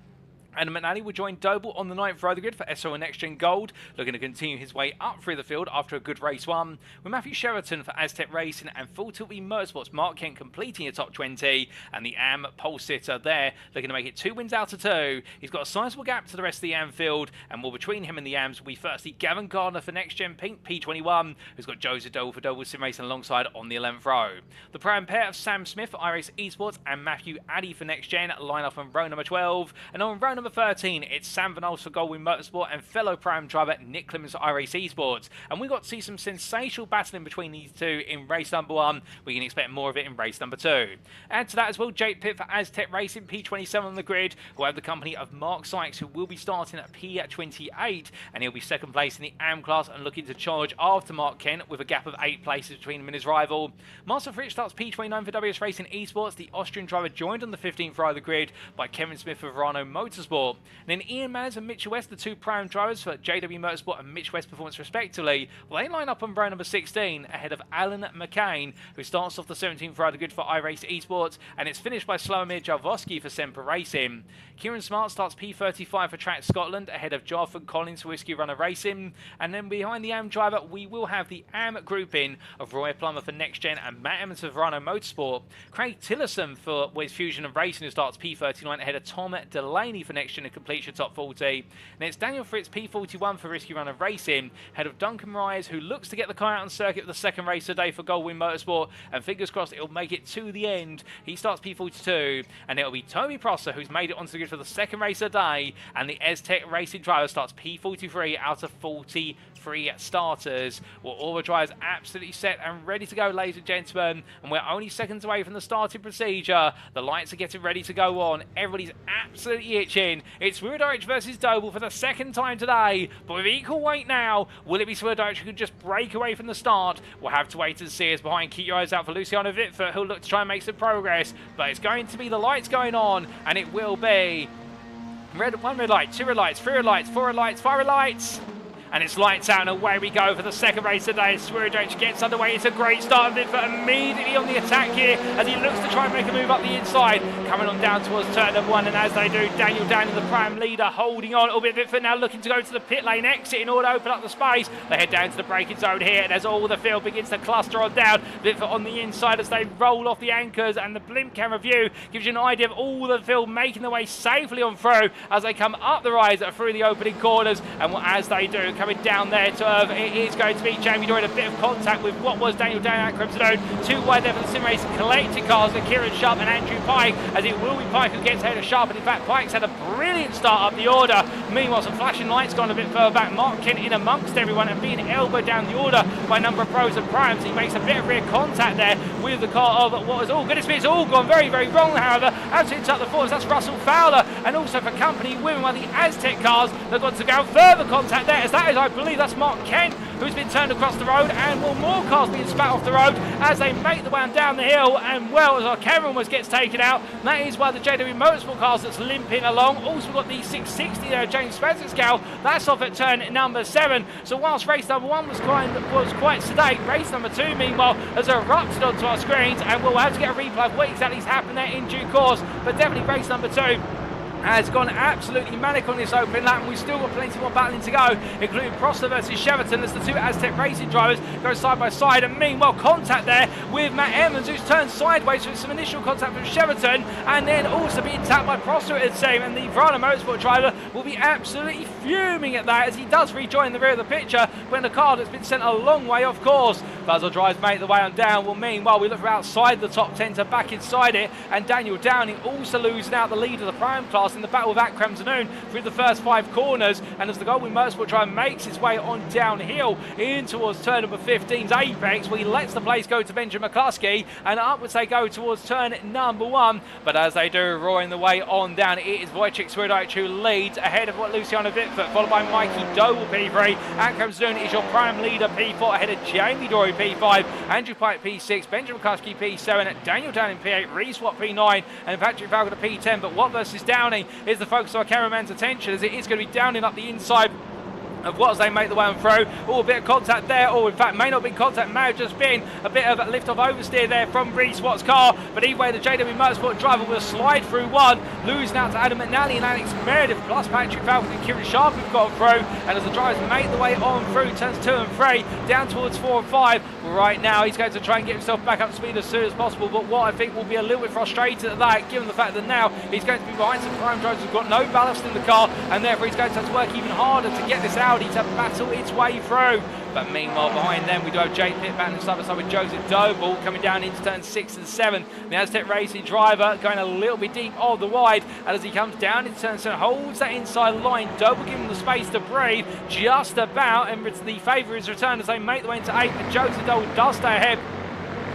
Adam McNally will join Doble on the 9th row of the grid for SO and NXTGEN Gold, looking to continue his way up through the field after a good race 1, with Matthew Sheraton for Aztec Racing and Full Tilt Motorsports Mark Kent completing a top 20, and the AM pole sitter there looking to make it 2 wins out of 2. He's got a sizable gap to the rest of the AM field, and well, between him and the AMs will be firstly Gavin Gardner for NXTGEN Pink P21, who's got Joseph Doble for Doble Sim Racing alongside on the 11th row. The Pro-Am pair of Sam Smith for iRacing Esports and Matthew Addy for NXTGEN line up on row number 12, and on row number number 13, it's Sam Van Alst for Goldwing Motorsport and fellow Pro-Am driver Nick Clemens for iRacing Esports. And we got to see some sensational battling between these two in race number 1. We can expect more of it in race number 2. Add to that as well, Jake Pitt for Aztec Racing, P27 on the grid. We'll have the company of Mark Sykes, who will be starting at P28, and he'll be second place in the AM class and looking to charge after Mark Kent with a gap of 8 places between him and his rival. Marcel Fritsch starts P29 for WS Racing Esports. The Austrian driver joined on the 15th row of the grid by Kevin Smith for Verano Motorsport. And then Ian Manners and Mitchell West, the two Pro-Am drivers for JW Motorsport and Mitch West Performance respectively, well, they line up on row number 16 ahead of Alan McCain, who starts off the 17th row of the grid for iRacing Esports, and it's finished by Slawomir Jalwowski for Semper Racing. Kieran Smart starts P35 for Track Scotland ahead of Jarford Collins for Whiskey Runner Racing. And then behind the AM driver, we will have the AM grouping of Roy Plummer for Next Gen and Matt Emmons for Verano Motorsport. Craig Tillerson for West Fusion of Racing, who starts P39 ahead of Tom Delaney for Next Gen and completes your top 40. And it's Daniel Fritz P41 for Risky Runner Racing, ahead of Duncan Rise, who looks to get the car out on circuit for the second race today for Goldwing Motorsport, and fingers crossed it'll make it to the end. He starts P42, and it'll be Toby Prosser who's made it onto the grid for the second race of the day, and the Aztec Racing driver starts P43 out of 43 starters. Well, all the drivers absolutely set and ready to go, ladies and gentlemen, and we're only seconds away from the starting procedure. The lights are getting ready to go on. Everybody's absolutely itching. It's Swirydowicz versus Doble for the second time today, but with equal weight now. Will it be Swirydowicz who could just break away from the start? We'll have to wait and see. As behind, keep your eyes out for Luciano Witvoet, who'll look to try and make some progress, but it's going to be the lights going on, and it will be one red light, 2 red lights, 3 red lights, 4 red lights, 5 red lights. And it's lights out and away we go for the second race today. Swirydowicz gets underway. It's a great start. Witvoet immediately on the attack here as he looks to try and make a move up the inside. Coming on down towards turn number 1, and as they do, Daniel Downing, the Pro-Am leader, holding on a little bit. Witvoet now looking to go to the pit lane exit in order to open up the space. They head down to the braking zone here, and as all the field begins to cluster on down, Witvoet on the inside as they roll off the anchors, and the blimp camera view gives you an idea of all the field making their way safely on through as they come up the rise through the opening corners. And as they do, coming down there to it is going to be Jamie Doyle, a bit of contact with what was Daniel Downing at Crimson Own. 2 wide there for the Sim Racing collecting cars with Kieran Sharp and Andrew Pike, as it will be Pike who gets ahead of Sharp, and in fact Pike's had a brilliant start up the order. Meanwhile, some flashing lights gone a bit further back. Mark Kent in amongst everyone and being elbowed down the order by a number of pros and primes. He makes a bit of rear contact there with the car of what was all good. It's all gone very, very wrong, however. As it's up the forwards, that's Russell Fowler, and also for company women, one of the Aztec cars, they've got to go further contact there, as that is, I believe, that's Mark Kent, who's been turned across the road, and more cars being spat off the road as they make the way down the hill. And well, as our camera almost gets taken out, that is why the JW Motorsport cars that's limping along. Also we've got the 660 there, James Spencer's gal, that's off at turn number 7. So whilst race number 1 was quite sedate, race number 2 meanwhile has erupted onto our screens, and we'll have to get a replay of what exactly has happened there in due course. But definitely race number 2 has gone absolutely manic on this opening lap, and we've still got plenty more battling to go, including Prosser versus Cheverton as the two Aztec Racing drivers go side by side. And meanwhile, contact there with Matt Emmons, who's turned sideways with some initial contact from Cheverton, and then also being tapped by Prosser at the same. And the Verano Motorsport driver will be absolutely fuming at that as he does rejoin the rear of the picture when the car has been sent a long way off course. Basil drives make the way on down. Well, meanwhile, we look for outside the top 10 to back inside it, and Daniel Downing also losing out the lead of the Prime class in the battle with Akram Zanoon through the first 5 corners. And as the Goldwing Motorsport driver makes his way on downhill in towards turn number 15's apex, where he lets the place go to Benjamin McCluskey, and upwards they go towards turn number 1. But as they do, roaring the way on down, it is Wojciech Swirydowicz who leads ahead of Luciano Witvoet, followed by Mikey Doble P3. Akram Zanoon is your prime leader P4 ahead of Jamie Dory P5, Andrew Pike P6, Benjamin McCluskey P7, Daniel Downing P8, Reese Watt P9, and Patrick Falconer P10. But Watt versus Downing is the focus of our cameraman's attention, as it is going to be Downing up the inside of what as they make the way on through. Oh, a bit of contact there, or in fact may not be contact, may have just been a bit of a lift off oversteer there from Reese Watt's car. But either way, the JW Motorsport driver will slide through 1, losing out to Adam McNally and Alex Meredith, plus Patrick Falcon and Kieran Sharp who've got through. And as the drivers make the way on through turns 2 and 3 down towards 4 and 5, well, right now he's going to try and get himself back up to speed as soon as possible. But what I think will be a little bit frustrated at that, given the fact that now he's going to be behind some prime drivers who've got no ballast in the car, and therefore he's going to have to work even harder to get this Audi to battle its way through. But meanwhile, behind them, we do have Jay Pitt battling side by side with Joseph Doble coming down into turns 6 and 7. The Aztec Racing driver going a little bit deep on the wide, and as he comes down into turn 7, holds that inside line. Doble giving him the space to breathe just about, and the favour is returned as they make the way into 8, and Joseph Doble does stay ahead.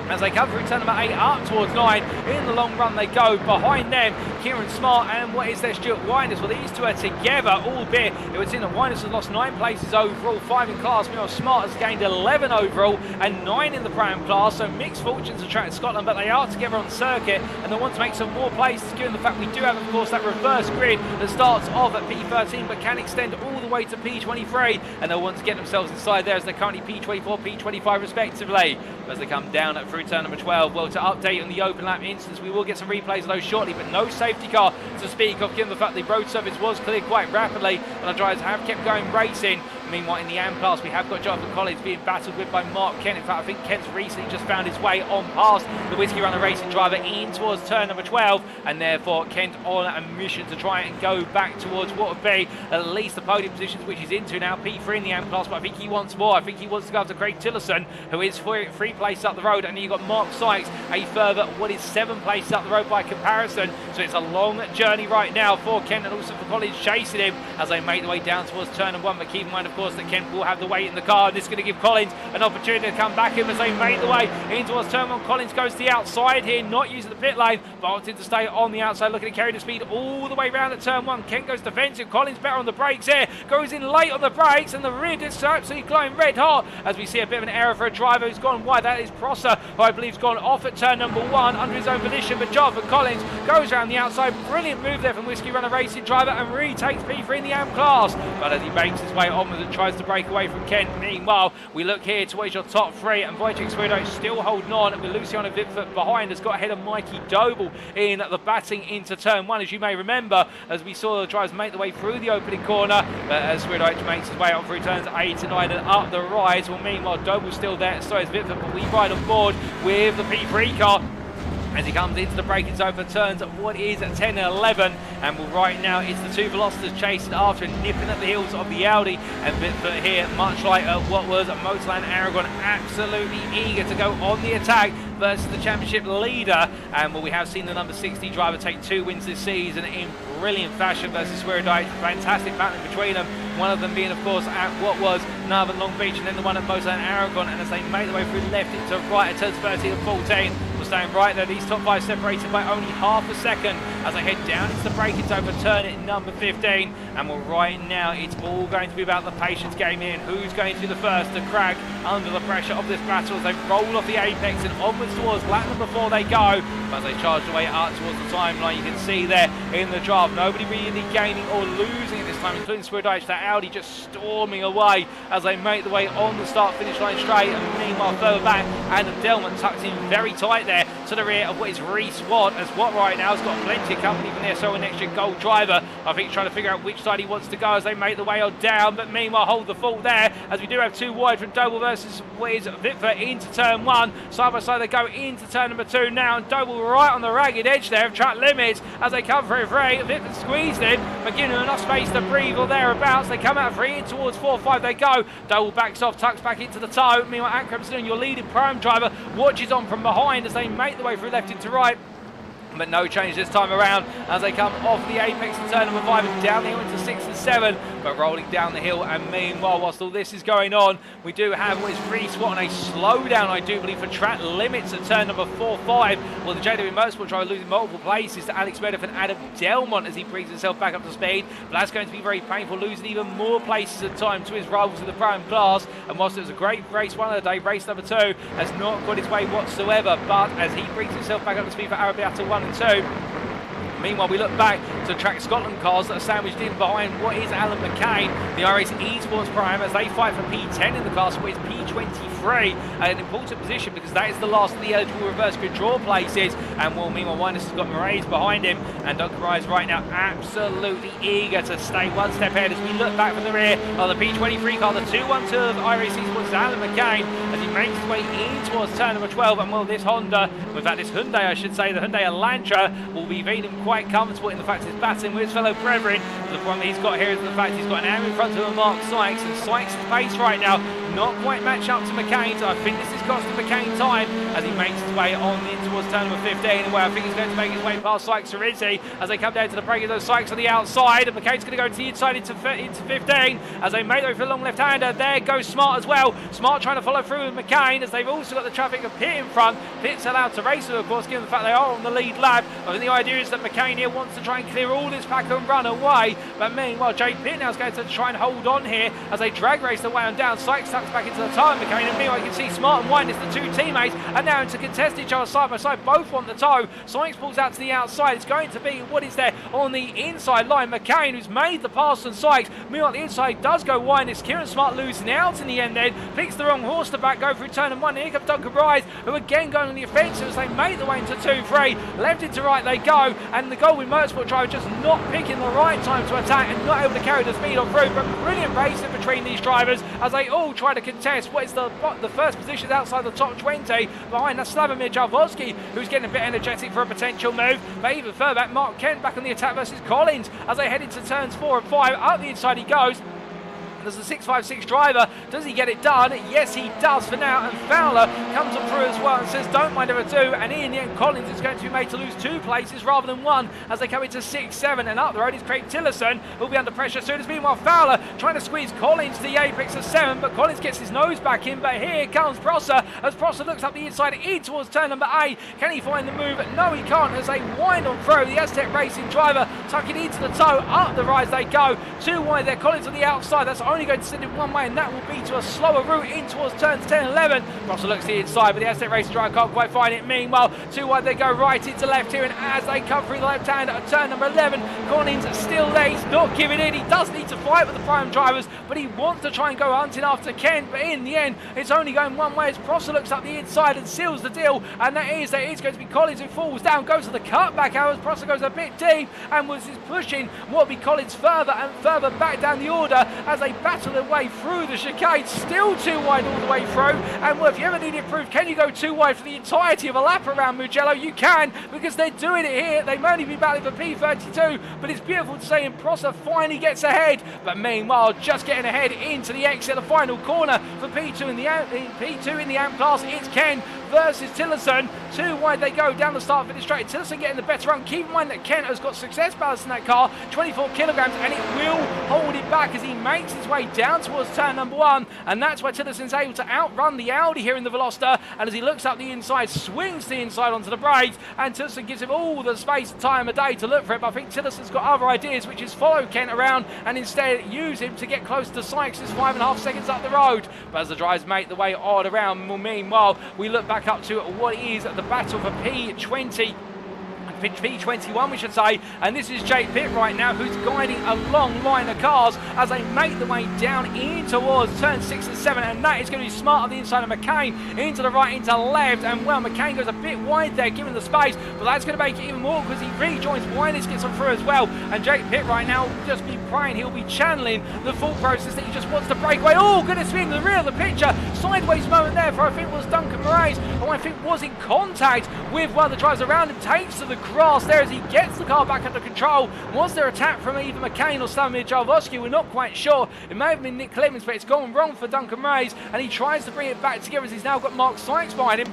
As they come through turn number 8 up towards 9. In the long run they go. Behind them, Kieran Smart and what is there, Stuart Winders. Well, these two are together, albeit it would seem that Winders has lost 9 places overall, 5 in class. Meanwhile, Smart has gained 11 overall and 9 in the Pro-Am class. So mixed fortunes are track in Scotland, but they are together on circuit and they want to make some more places, given the fact we do have, of course, that reverse grid that starts off at P13 but can extend all the way to P23, and they'll want to get themselves inside there as they're currently P24, P25 respectively. As they come down through turn number 12, well, to update on the open lap instance, we will get some replays of those shortly, but no safety car to speak of, given the fact the road surface was cleared quite rapidly and the drivers have kept going racing. Meanwhile, in the AM class, we have got Jonathan Collins being battled with by Mark Kent. In fact, I think Kent's recently just found his way on past the Whiskey Runner Racing driver in towards turn number 12, and therefore Kent on a mission to try and go back towards what would be at least the podium positions, which he's into now, P3 in the AM class, but I think he wants more. I think he wants to go after Craig Tillerson, who is 3 places up the road, and then you've got Mark Sykes, a further, what is 7 places up the road by comparison. So it's a long journey right now for Kent and also for Collins chasing him as they make their way down towards turn number 1, but keep in mind, of course, that Kent will have the weight in the car, and this is going to give Collins an opportunity to come back in as they make the way in towards turn 1. Collins goes to the outside here, not using the pit lane, but opting to stay on the outside, looking to carry the speed all the way round at turn 1. Kent goes defensive, Collins better on the brakes here, goes in late on the brakes, and the rear is absolutely glowing red hot as we see a bit of an error for a driver who's gone wide. That is Prosser, who I believe has gone off at turn number 1 under his own volition, but Jonathan Collins goes around the outside. Brilliant move there from Whiskey Runner Racing driver and retakes P3 in the AM class, but as he makes his way onwards and tries to break away from Kent. Meanwhile, we look here towards your top 3, and Wojciech Swirydowicz still holding on with Luciano Witvoet behind, has got ahead of Mikey Doble in the batting into turn 1, as you may remember, as we saw the drivers make the way through the opening corner, as Swirydowicz makes his way up through turns 8 and 9 and up the rise. Well, meanwhile, Doble's still there, so is Witvoet, but we ride on board with the P3 car as he comes into the braking zone for turns what is 10 and 11, and well, right now it's the two Velocitas chasing after and nipping at the heels of the Audi, and Witvoet here, much like what was Motorland Aragon, absolutely eager to go on the attack versus the championship leader. And well, we have seen the number 60 driver take 2 wins this season in brilliant fashion versus Swirydowicz. Fantastic battling between them, one of them being, of course, at what was Narvan Long Beach, and then the one at Motorland Aragon. And as they make their way through left into right at turns 13 and 14, we're staying right there. These top 5 separated by only half a second as they head down into the braking zone for turn at number 15. And well, right now it's all going to be about the patience game here, and who's going to be the first to crack under the pressure of this battle as they roll off the apex and onwards towards lap number 4 they go. As they charge their way up towards the timeline, you can see there in the draft, nobody really gaining or losing at this time, including Swirydowicz. That Audi just storming away as they make the way on the start-finish line straight. And meanwhile, further back, Adam Delman tucks in very tight there to the rear of what is Reese Watt, as Watt right now has got plenty of company from there, so an extra gold driver. I think he's trying to figure out which side he wants to go as they make the way on down, but meanwhile hold the fault there as we do have 2 wide from Doble versus what is Witvoet into turn 1. Side by side they go into turn number 2 now, and Doble right on the ragged edge there of track limits as they come through 3. Witvoet squeezed in, but giving him enough space to breathe or thereabouts. They come out 3 in towards 4-5 they go. Doble backs off, tucks back into the toe. Meanwhile, Ankramson, your leading Pro-Am driver, watches on from behind as they make the way through left into right. But no change this time around as they come off the apex and turn number 5 and down the hill into 6 and 7, but rolling down the hill. And meanwhile, whilst all this is going on, we do have what is Reese Watt on a slowdown, I do believe, for track limits at turn number 4-5. Well, the JW Motorsport driver losing multiple places to Alex Meadow and Adam Delmont as he brings himself back up to speed, but that's going to be very painful, losing even more places at time to his rivals in the Pro-Am class. And whilst it was a great race one of the day, race number 2 has not got his way whatsoever, but as he brings himself back up to speed for Arabiata 1 and 2. Meanwhile, we look back to Track Scotland cars that are sandwiched in behind what is Alan McCain, the iRacing Esports Pro-Am, as they fight for P10 in the class, which is P23, an important position because that is the last of the eligible reverse grid draw places. And well, meanwhile, Winus has got Moraes behind him, and Duncan Rise right now absolutely eager to stay one step ahead as we look back from the rear on the P23 car, the 212 of iRacing Esports, Alan McCain, as he makes his way in towards turn number 12. And well, this Honda, in fact this Hyundai I should say, the Hyundai Elantra, will be feeling quite comfortable in the fact he's battling with his fellow brethren. The problem he's got here is the fact he's got an arm in front of him, Mark Sykes, and Sykes' pace right now not quite match up to McCain, so I think this is costing McCain time as he makes his way on in towards turn number 15, where I think he's going to make his way past Sykes, or is he? As they come down to the break of those Sykes on the outside, and McCain's going to go to the inside into 15 as they make their way for a long left-hander. There goes Smart as well. Smart trying to follow through with McCain as they've also got the traffic of Pitt in front. Pitt's allowed to race, of course, given the fact they are on the lead lap. I think the idea is that McCain here wants to try and clear all this pack and run away, but meanwhile Jake Pitt now is going to try and hold on here as they drag race their way on down. Sykes tucks back into the tyre of McCain, and meanwhile you can see Smart and White, the two teammates, are now to contest each other side by side. Both want the toe. Sykes pulls out to the outside. It's going to be what is there on the inside line. McCain, who's made the pass on Sykes. Meanwhile, the inside does go wide. It's Kieran Smart losing out in the end then. Picks the wrong horse to back, go through turn and 1. Here comes Duncan Bryce, who again going on the offensive as they make their way into 2-3. Left into right they go, and the Goldwyn Motorsport driver just not picking the right time to attack and not able to carry the speed on through. But brilliant racing between these drivers as they all try to contest what is the first position outside the top 20. Behind that's Slavomir Jarvosky, who's getting a bit energetic for a potential move. But even further back, Mark Kent back on the attack versus Collins as they head into turns 4 and 5. Up the inside he goes. There's a 656 driver. Does he get it done? Yes, he does for now. And Fowler comes up through as well and says, don't mind if I do. And in the end, Collins is going to be made to lose 2 places rather than 1 as they come into 6-7. And up the road is Craig Tillerson, who'll be under pressure soon as. Meanwhile, Fowler trying to squeeze Collins to the apex of 7, but Collins gets his nose back in. But here comes Prosser as Prosser looks up the inside in towards turn number 8. Can he find the move? No, he can't as they wind on through. The Aztec Racing driver tucking into the toe. Up the rise they go. 2 wide there. Collins on the outside. That's only going to send him one way, and that will be to a slower route in towards turns 10 and 11. Prosser looks to the inside, but the Aztec Racing driver can't quite find it. Meanwhile, 2 wide they go right into left here, and as they come through the left hand at turn number 11, Collins still there. He's not giving in. He does need to fight with the prime drivers, but he wants to try and go hunting after Kent. But in the end, it's only going one way as Prosser looks up the inside and seals the deal, and that is going to be Collins who falls down, goes to the cutback hours. Prosser goes a bit deep and was pushing what will be Collins further and further back down the order as they battle their way through the chicane. Still 2 wide all the way through, and well, if you ever needed proof, can you go 2 wide for the entirety of a lap around Mugello? You can, because they're doing it here. They may only be battling for P32, but it's beautiful to see, and Prosser finally gets ahead. But meanwhile, just getting ahead into the exit, the final corner for P2 in the AMP class, it's Ken versus Tillerson. 2 wide they go down the start finish straight. Tillerson getting the better run. Keep in mind that Kent has got success balance in that car, 24 kilograms, and it will hold it back as he makes his way down towards turn number 1, and that's why Tillerson's able to outrun the Audi here in the Veloster. And as he looks up the inside, swings the inside onto the brakes, and Tillerson gives him all the space and time of day to look for it. But I think Tillerson's got other ideas, which is follow Kent around and instead use him to get close to Sykes, who's 5.5 seconds up the road. But as the drivers make the way on around, meanwhile, we look back up to what is the battle for P20. P21 we should say, and this is Jake Pitt right now, who's guiding a long line of cars as they make the way down in towards turn 6 and 7, and that is going to be Smart on the inside of McCain, into the right, into left, and well, McCain goes a bit wide there given the space, but that's going to make it even more because he rejoins Winers, gets on through as well, and Jake Pitt right now will just be praying, he'll be channeling the thought process that he just wants to break away. Oh goodness me, in the rear of the picture, sideways moment there for I think was Duncan Moraes, who I think was in contact with one of the drivers around him, takes to the grass there as he gets the car back under control. Was there attack from either McCain or Slavomir Jarvosky? We're not quite sure. It may have been Nick Clemens, but it's gone wrong for Duncan Moraes, and he tries to bring it back together as he's now got Mark Sykes behind him.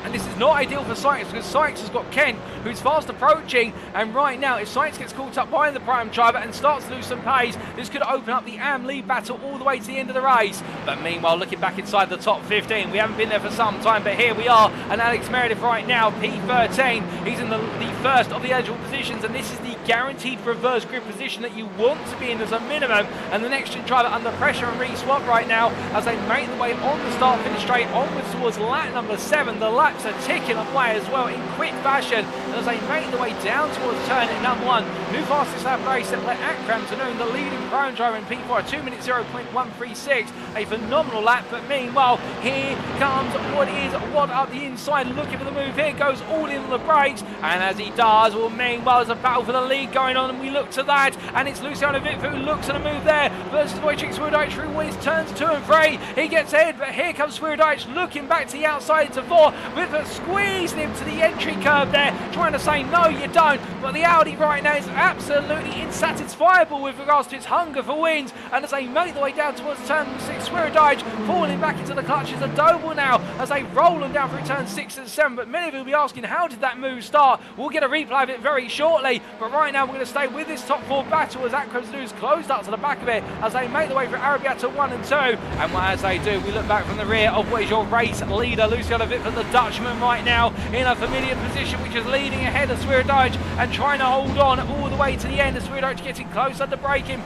And this is not ideal for Sykes because Sykes has got Kent, who's fast approaching, and right now if Sykes gets caught up behind the prime driver and starts to lose some pace, this could open up the AM lead battle all the way to the end of the race. But meanwhile, looking back inside the top 15, we haven't been there for some time, but here we are, and Alex Meredith right now, P13, he's in the first of the eligible positions, and this is the guaranteed reverse grid position that you want to be in as a minimum, and the next gen driver under pressure and re-swap right now as they make the way on the start finish straight onwards towards lap number 7. The laps are ticking away as well in quick fashion as they make the way down towards turn number 1. New fastest lap race at Akram to known the leading prime driver in P4, 2 minutes 0.136, a phenomenal lap. But meanwhile, here comes what up the inside, looking for the move. Here goes all in on the brakes, and as he does, well, meanwhile there's a battle for the lead going on, and we look to that, and it's Luciano Witvoet who looks at a move there versus Wojciech Swirydowicz through his turns 2 and 3. He gets ahead, but here comes Swirydowicz looking back to the outside into 4. Witvoet squeezing him to the entry curve there, trying trying to say, no, you don't. But the Audi right now is absolutely insatisfiable with regards to its hunger for wins. And as they make their way down towards turn 6, Swirydowicz falling back into the clutches of Doble now as they roll them down through turn 6 and 7. But many of you will be asking, how did that move start? We'll get a replay of it very shortly. But right now, we're going to stay with this top 4 battle as Akram Snoo's closed up to the back of it as they make their way through Arabiata 1 and 2. And as they do, we look back from the rear of what is your race leader, Luciano Witvoet, the Dutchman, right now in a familiar position, which is leading ahead of Swirydowicz and trying to hold on all the way to the end as Swirydowicz getting closer to braking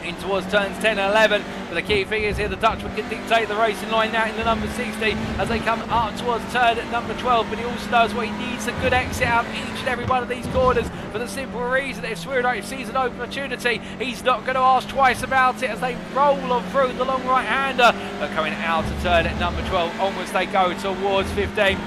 in towards turns 10 and 11. But the key figures here, the Dutchman can dictate the racing line now in the number 60 as they come up towards turn at number 12. But he also knows what he needs, a good exit out of each and every one of these corners, for the simple reason that if Swirydowicz sees an opportunity, he's not going to ask twice about it as they roll on through the long right-hander. But coming out to turn at number 12, onwards they go towards 15.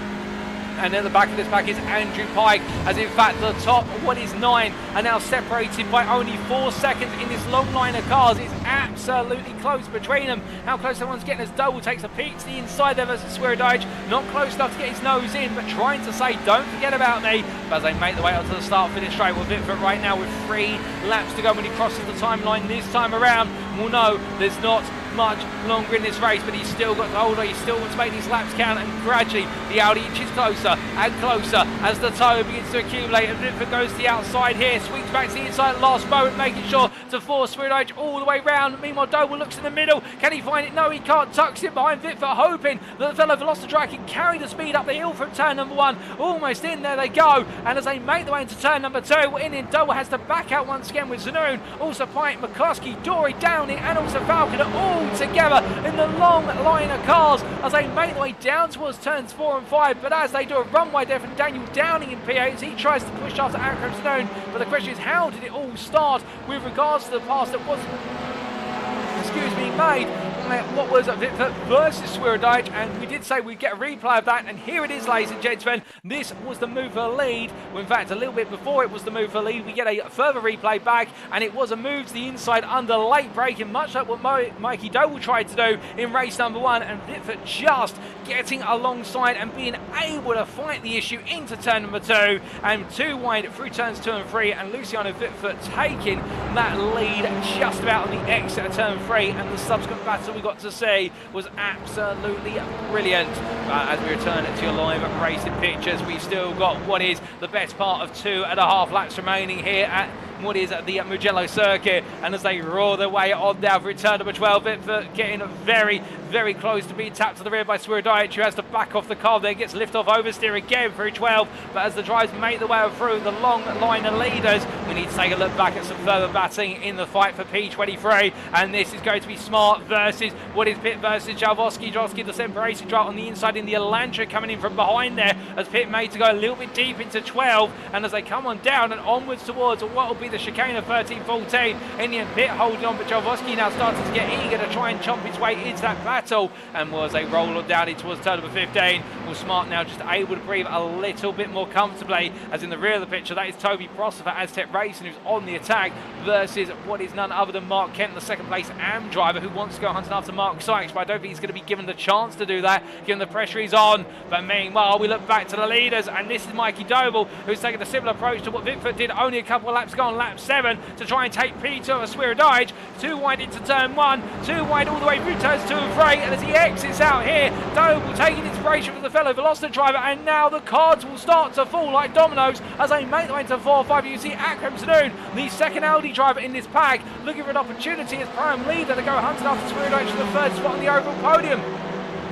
And at the back of this pack is Andrew Pike, as in fact the top, what is 9, are now separated by only 4 seconds in this long line of cars. It's absolutely close between them. How close everyone's getting as Doble takes a peek to the inside there versus Swirydowicz. Not close enough to get his nose in, but trying to say, don't forget about me. But as they make their way onto the start-finish straight with Witvoet right now with 3 laps to go when he crosses the timeline this time around. We'll know there's not much longer in this race, but he's still got to hold on. He still wants to make these laps count, and gradually the Audi inches closer and closer as the tow begins to accumulate, and Witvoet goes to the outside here, swings back to the inside at the last moment, making sure to force Swirydowicz all the way round. Meanwhile, Doble looks in the middle. Can he find it? No, he can't. Tucks it behind Witvoet, hoping that the fellow Velocitri can carry the speed up the hill from turn number 1. Almost in, there they go. And as they make their way into turn number 2, Doble has to back out once again with Zanoon. Also Pike, McCluskey, Dory, Downey, and also Falcon are all together in the long line of cars as they make their way down towards turns 4 and 5. But as they do a runway there from Daniel Downing in P8 as he tries to push after Akram Stone. But the question is, how did it all start with regards to the pass that wasn't, made? What was Witvoet versus Swirydowicz, and we did say we'd get a replay of that, and here it is, ladies and gentlemen. This was the move for lead. Well, in fact, a little bit before it was the move for lead, we get a further replay back, and it was a move to the inside under late braking, much like what Mikey Doble tried to do in race number 1, and Witvoet just getting alongside and being able to fight the issue into turn number 2, and 2 wide through turns 2 and 3, and Luciano Witvoet taking that lead just about on the exit of turn 3, and the subsequent battle we got to see was absolutely brilliant. As we return to your live racing pictures, we've still got what is the best part of 2.5 laps remaining here at what is at the Mugello circuit, and as they roar their way on down for turn number 12, Witvoet getting very, very close to being tapped to the rear by Swirydowicz, who has to back off the car there, gets lift off oversteer again through 12, but as the drivers make their way through the long line of leaders, we need to take a look back at some further batting in the fight for P23, and this is going to be Smart versus what is Pitt versus Jalowski. The separation drive on the inside in the Elantra coming in from behind there, as Pitt made to go a little bit deep into 12, and as they come on down and onwards towards what will be the chicane of 13-14, in the end Pitt holding on, but Jalowski now starting to get eager to try and chomp his way into that battle, and as they roll on down towards turn number 15, well, Smart now just able to breathe a little bit more comfortably, as in the rear of the picture that is Toby Prosser for Aztec Racing, who's on the attack versus what is none other than Mark Kent, the second place AM driver, who wants to go hunting after Mark Sykes, but I don't think he's going to be given the chance to do that given the pressure he's on. But meanwhile, we look back to the leaders, and this is Mikey Doble, who's taken a similar approach to what Witvoet did only a couple of laps ago on lap 7 to try and take P2 of Swirydowicz. 2 wide into turn 1, 2 wide all the way through turns 2 and 3, and as he exits out here, Doble taking inspiration from the fellow Velocity driver, and now the cards will start to fall like dominoes as they make their way into 4-5. You see Akram Sanoon, the second Audi driver in this pack, looking for an opportunity as prime leader to go hunting after Swirydowicz for the 3rd spot on the overall podium.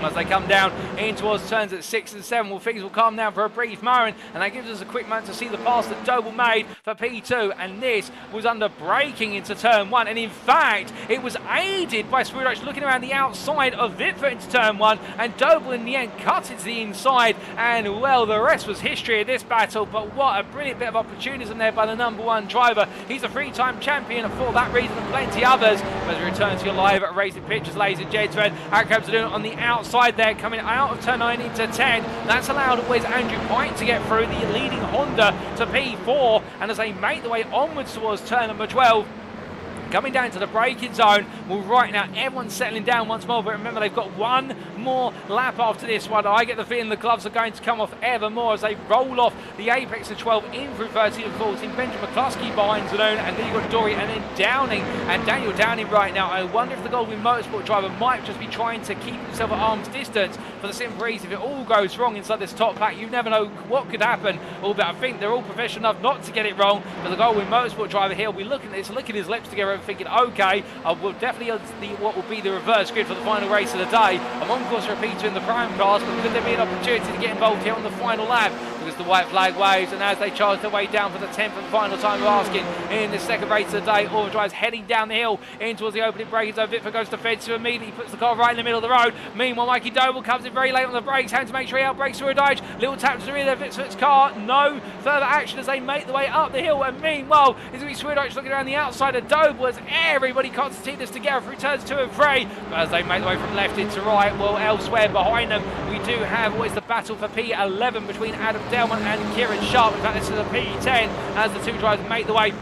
As they come down in towards turns at 6 and 7, well, things will calm down for a brief moment, and that gives us a quick moment to see the pass that Doble made for P2, and this was under braking into turn 1, and in fact it was aided by Swirydowicz looking around the outside of Witvoet into turn 1, and Doble in the end cut it to the inside, and well, the rest was history of this battle. But what a brilliant bit of opportunism there by the number 1 driver. He's a 3-time champion for that reason and plenty others. As we return to your live racing pictures, ladies and gentlemen, Akram Sanoon on the outside there, coming out of turn 9 into 10. That's allowed always Andrew Pike to get through the leading Honda to P4, and as they make their way onwards towards turn number 12, coming down to the braking zone, Well, right now, everyone's settling down once more, but remember, they've got one more lap after this one. I get the feeling the gloves are going to come off ever more as they roll off the apex of 12 in through 13 and 14. Benjamin McCluskey behind Zanoon, and then you've got Dory, and then Downing, and Daniel Downing right now. I wonder if the Goldwyn Motorsport driver might just be trying to keep himself at arm's distance for the simple reason, if it all goes wrong inside this top pack, you never know what could happen. But I think they're all professional enough not to get it wrong. But the Goldwyn Motorsport driver here will be looking at this, licking his lips together and thinking, okay, I will definitely what will be the reverse grid for the final race of the day. I'm on course for a P2 in the prime class, but could there be an opportunity to get involved here on the final lap? Because the white flag waves, and as they charge their way down for the 10th and final time of asking in this second race of the day, all drives heading down the hill in towards the opening braking zone. Witvoet goes defensive immediately, puts the car right in the middle of the road. Meanwhile, Mikey Doble comes in very late on the brakes, having to make sure he outbrakes Swirydowicz. Little tap to the rear of Witvoet's car. No further action as they make the way up the hill. And meanwhile, it's going to be Swirydowicz looking around the outside of Doble as everybody concertines this together through turns 2 and 3. But as they make the way from left into right, well, elsewhere behind them, we do have what is the battle for P11 between Adam Delmont and Kieran Sharp. In fact, this is a P10 as the two drivers make the way.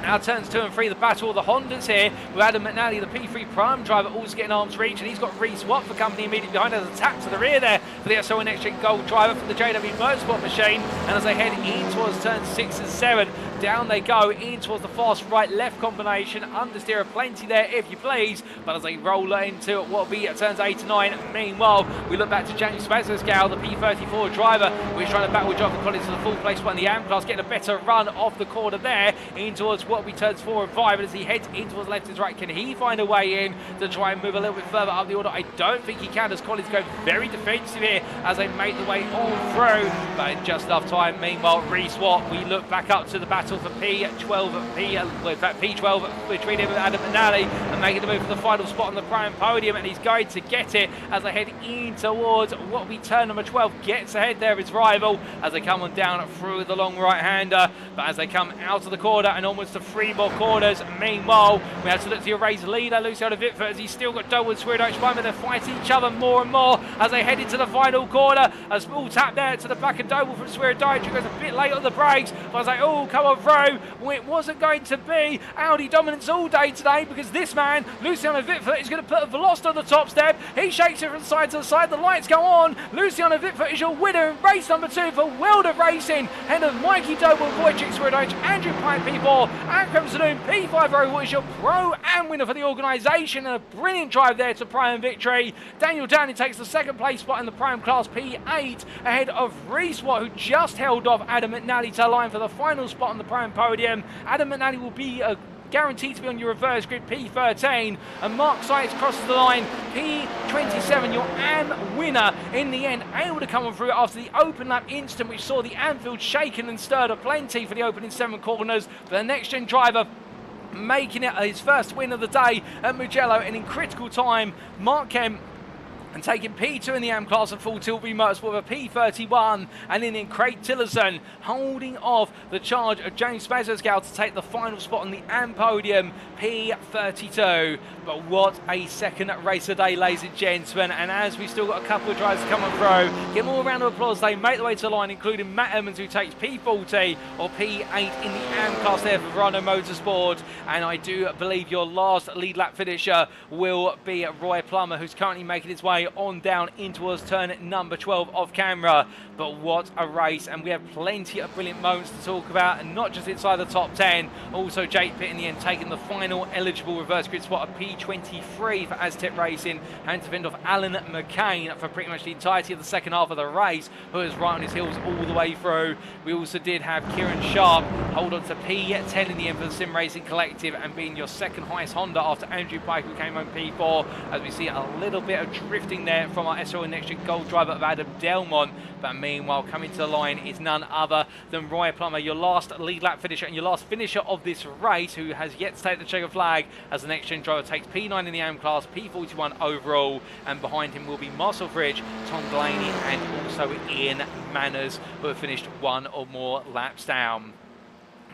Now turns 2 and 3, the battle of the Hondas here, with Adam McNally, the P3 Prime driver, also getting arm's reach, and he's got Reese Watt for company immediately behind as a tap to the rear there for the SO NXTGEN Gold driver from the JW Motorsport machine. And as they head in towards turns 6 and 7, down they go in towards the fast right-left combination. Understeer plenty there, if you please. But as they roll into what will be turns 8 and 9, meanwhile, we look back to James Spezescal, the P34 driver, who is trying to battle Jonathan Collins to the full place spot in the AM class, getting a better run off the corner there in towards what we turns 4 and 5. And as he heads in towards left and right, can he find a way in to try and move a little bit further up the order? I don't think he can, as Collins goes very defensive here as they make the way all through. But just enough time. Meanwhile, Reese Watt, we look back up to the battle for P12 between him and Adam McNally, and making the move for the final spot on the prime podium, and he's going to get it as they head in towards what we turn number 12. Gets ahead there of his rival as they come on down through the long right-hander. But as they come out of the corner and almost to 3 more corners, meanwhile, we have to look to your race leader, Luciano Witvoet, as he's still got Doble and Swirydowicz behind, but they're fighting each other more and more as they head into the final corner. A small tap there to the back of Doble from Swirydowicz, who goes a bit late on the brakes, but I was like, oh, come on through. Well, it wasn't going to be Audi dominance all day today, because this man, Luciano Witvoet, is going to put a velocity on the top step. He shakes it from side to side, the lights go on. Luciano Witvoet is your winner in race number 2 for World of Racing, ahead of Mikey Doble, Wojciech Swirydowicz, Andrew Pine P4, Akram Zanoon P5, who is your pro and winner for the organisation, and a brilliant drive there to prime victory. Daniel Downing takes the second place spot in the prime class, P8, ahead of Reese Watt, who just held off Adam McNally to line for the final spot on the prime podium. Adam McNally will be guaranteed to be on your reverse grid, P13, and Mark Sykes crosses the line, P27, your AM winner in the end, able to come on through after the open lap instant, which saw the Anfield shaken and stirred aplenty for the opening 7 corners. The next-gen driver making it his first win of the day at Mugello, and in critical time, Mark Kemp, and taking P2 in the AM class and full Tilbury Motorsport with a P31, and then in Craig Tillerson holding off the charge of James Spezescal to take the final spot on the AM podium, P32. But what a second race of the day, ladies and gentlemen, and as we've still got a couple of drivers to come and through, give them all a round of applause. They make the way to the line, including Matt Edmonds, who takes P40 or P8 in the AM class there for Verano Motorsport. And I do believe your last lead lap finisher will be Roy Plummer, who's currently making his way on down in towards turn number 12 off camera. But what a race, and we have plenty of brilliant moments to talk about, and not just inside the top 10, also Jake Pitt in the end taking the final eligible reverse grid spot of P23 for Aztec Racing, and to fend off Alan McCain for pretty much the entirety of the second half of the race, who was right on his heels all the way through. We also did have Kieran Sharp hold on to P10 in the end for the Sim Racing Collective, and being your second highest Honda after Andrew Pike, who came home P4, as we see a little bit of drifting there from our SRL NXTGEN Gold driver of Adam Delmont. But meanwhile, coming to the line is none other than Roy Plummer, your last lead lap finisher and your last finisher of this race, who has yet to take the checker flag, as the next gen driver takes P9 in the AM class, P41 overall, and behind him will be Marcel Fridge, Tom Blaney, and also Ian Manners, who have finished 1 or more laps down.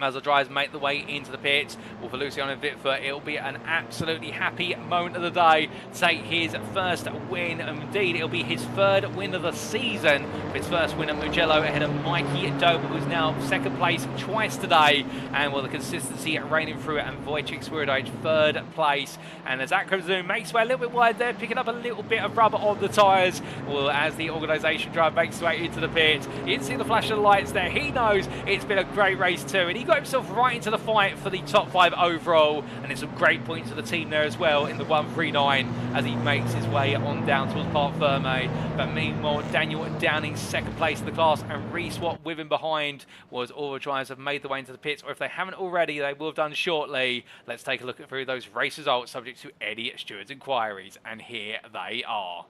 As the drivers make the way into the pits, well, for Luciano Witvoet, it'll be an absolutely happy moment of the day to take his first win, and indeed it'll be his third win of the season. His first win at Mugello ahead of Mikey Dober, who's now second place twice today, and well, the consistency reigning through it, and Wojciech Swirydowicz third place. And as that comes in, makes way a little bit wide there, picking up a little bit of rubber on the tyres. Well, as the organisation driver makes his way into the pits, you can see the flash of lights there. He knows it's been a great race too, and he got himself right into the fight for the top 5 overall, and it's some great points for the team there as well in the 139 as he makes his way on down towards Parc Ferme. But meanwhile, Daniel Downing second place in the class, and Reeswap with him behind. Was all the drivers have made the way into the pits, or if they haven't already, they will have done shortly. Let's take a look through those race results subject to Eddie Stewart's inquiries, and here they are.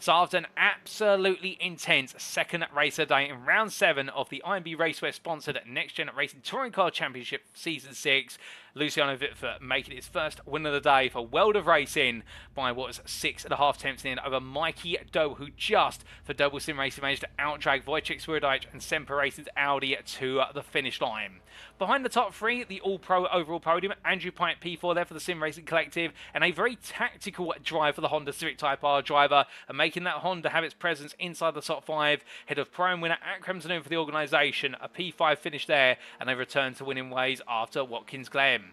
So after an absolutely intense second race of the day in round 7 of the IMB Racewear sponsored Next Gen Racing Touring Car Championship Season 6, Luciano Witvoet making his first win of the day for World of Racing by what was 6.5 tenths in over Mikey Doe, who just for Double Sim Racing managed to outdrag Wojciech Swirydowicz and Semper Racing's Audi to the finish line. Behind the top 3, the all-pro overall podium, Andrew Pike P4 there for the Sim Racing Collective, and a very tactical drive for the Honda Civic Type R driver, and making that Honda have its presence inside the top 5, head of Prime winner at Crimson for the organisation, a P5 finish there, and they return to winning ways after Watkins Glen.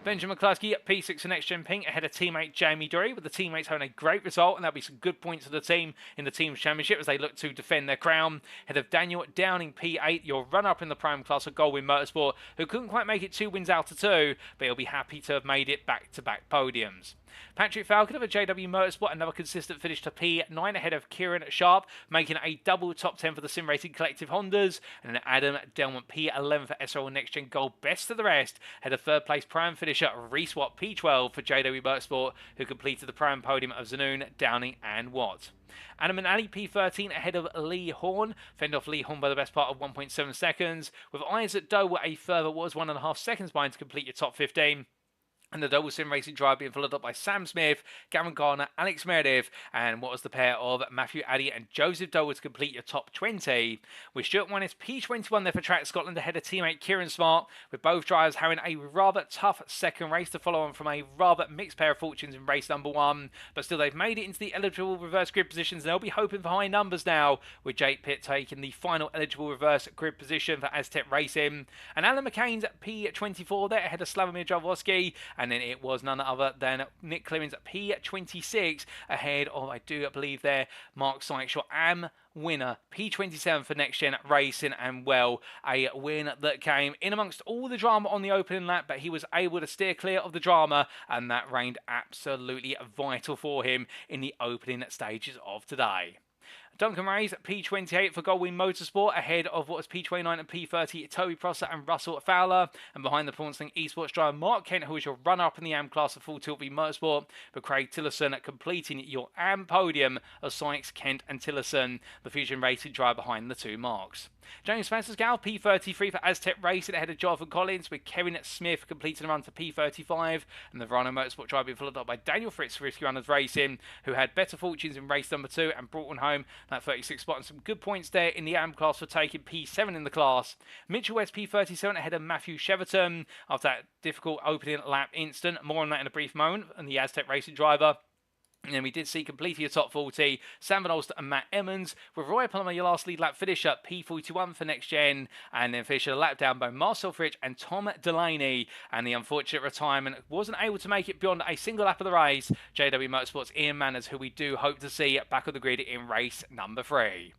Benjamin McCluskey at P6 for Next Gen Pink ahead of teammate Jamie Dury, with the teammates having a great result, and that'll be some good points for the team in the Teams Championship as they look to defend their crown. Head of Daniel Downing P8, your runner-up in the Prime class of Goldwyn Motorsport, who couldn't quite make it 2 wins out of 2, but he'll be happy to have made it back-to-back podiums. Patrick Falcon of a JW Motorsport, another consistent finish to P9 ahead of Kieran Sharp, making a double top 10 for the Sim Racing Collective Hondas, and then Adam Delmont P11 for SRL Next Gen Gold, best of the rest, head of third place Prime finisher Reeswap P12 for JW Motorsport, who completed the Prime podium of Zanoon, Downing and Watt. Adam and Ali P13 ahead of Lee Horn, fend off Lee Horn by the best part of 1.7 seconds, with Isaac Doe were a further 1.5 seconds behind to complete your top 15. And the double sim racing drive being followed up by Sam Smith, Gavin Garner, Alex Meredith, and what was the pair of Matthew Addy and Joseph Doe to complete your top 20. With Stuart Winnes P21 there for Track Scotland ahead of teammate Kieran Smart, with both drivers having a rather tough second race to follow on from a rather mixed pair of fortunes in race number 1. But still, they've made it into the eligible reverse grid positions, and they'll be hoping for high numbers now, with Jake Pitt taking the final eligible reverse grid position for Aztec Racing. And Alan McCain's P24 there ahead of Slavomir Jaworski, and then it was none other than Nick Clemens at P26 ahead of, I do believe there, Mark Sykes, your AM winner, P27 for Next Gen Racing, and well, a win that came in amongst all the drama on the opening lap, but he was able to steer clear of the drama, and that reigned absolutely vital for him in the opening stages of today. Duncan Ray's P28 for Goldwyn Motorsport ahead of what was P29 and P30 Toby Prosser and Russell Fowler, and behind the Pornsling Esports driver Mark Kent, who was your runner-up in the AM class of Full Tilt V Motorsport, but Craig Tillerson completing your AM podium of Sykes, Kent and Tillerson, the Fusion Racing driver behind the 2 marks. James Spencer's-Gal, P33 for Aztec Racing ahead of Jonathan Collins, with Kevin Smith completing a run for P35, and the Verano Motorsport driver being followed up by Daniel Fritz for Risky Runners Racing, who had better fortunes in race number 2 and brought on home that 36 spot, and some good points there in the AM class for taking P7 in the class. Mitchell West P37 ahead of Matthew Cheverton after that difficult opening lap incident. More on that in a brief moment, and the Aztec Racing driver. And then we did see completing your top 40, Sam Van Olster and Matt Emmons, with Roy Palmer, your last lead lap finisher, P41 for Next Gen, and then finished a lap down by Marcel Fritsch and Tom Delaney. And the unfortunate retirement wasn't able to make it beyond a single lap of the race, JW Motorsports' Ian Manners, who we do hope to see back on the grid in race number 3.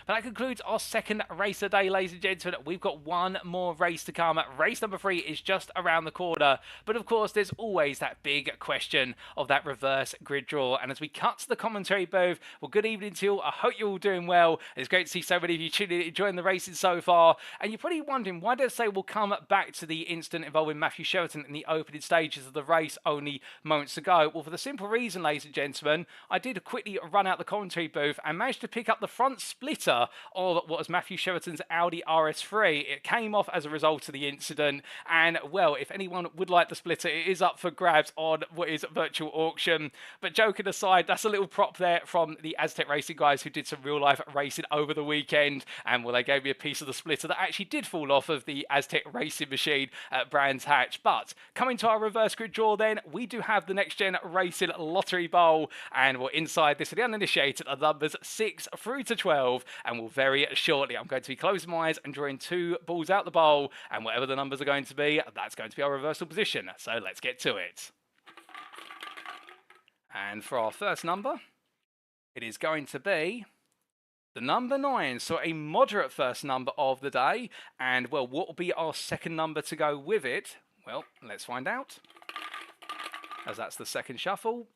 But that concludes our second race of the day, ladies and gentlemen. We've got one more race to come. Race number 3 is just around the corner. But of course, there's always that big question of that reverse grid draw. And as we cut to the commentary booth, well, good evening to you all. I hope you're all doing well. It's great to see so many of you tuning in, enjoying the racing so far. And you're probably wondering, why did I say we'll come back to the incident involving Matthew Sheraton in the opening stages of the race only moments ago? Well, for the simple reason, ladies and gentlemen, I did quickly run out the commentary booth and managed to pick up the front split splitter of what was Matthew Sheraton's Audi RS3. It came off as a result of the incident, and well, if anyone would like the splitter, it is up for grabs on what is virtual auction. But joking aside, that's a little prop there from the Aztec Racing guys who did some real life racing over the weekend, and well, they gave me a piece of the splitter that actually did fall off of the Aztec Racing machine at Brands Hatch. But coming to our reverse grid draw then, we do have the Next Gen Racing Lottery Bowl, and we're inside this for the uninitiated are numbers 6 through to 12, and we'll very shortly, I'm going to be closing my eyes and drawing 2 balls out the bowl, and whatever the numbers are going to be, that's going to be our reversal position. So let's get to it. And for our first number, it is going to be the number 9, so a moderate first number of the day. And well, what will be our second number to go with it? Well, let's find out, as that's the second shuffle.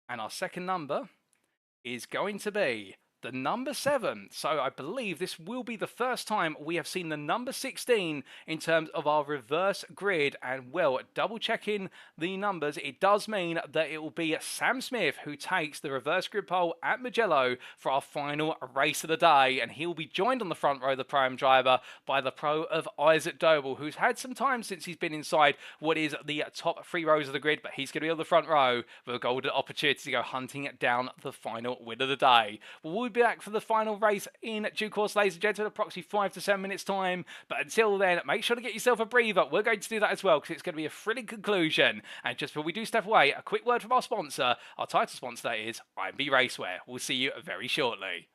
And our second number is going to be the number 7. So I believe this will be the first time we have seen the number 16 in terms of our reverse grid. And well, double checking the numbers, it does mean that it will be Sam Smith who takes the reverse grid pole at Mugello for our final race of the day. And he'll be joined on the front row, the Prime driver, by the pro of Isaac Doble, who's had some time since he's been inside what is the top 3 rows of the grid, but he's going to be on the front row with a golden opportunity to go hunting down the final win of the day. We'll be back for the final race in due course, ladies and gentlemen, approximately 5 to 7 minutes time. But until then, make sure to get yourself a breather. We're going to do that as well, because it's going to be a thrilling conclusion. And just before we do step away, a quick word from our sponsor. Our title sponsor is IMB Racewear. We'll see you very shortly.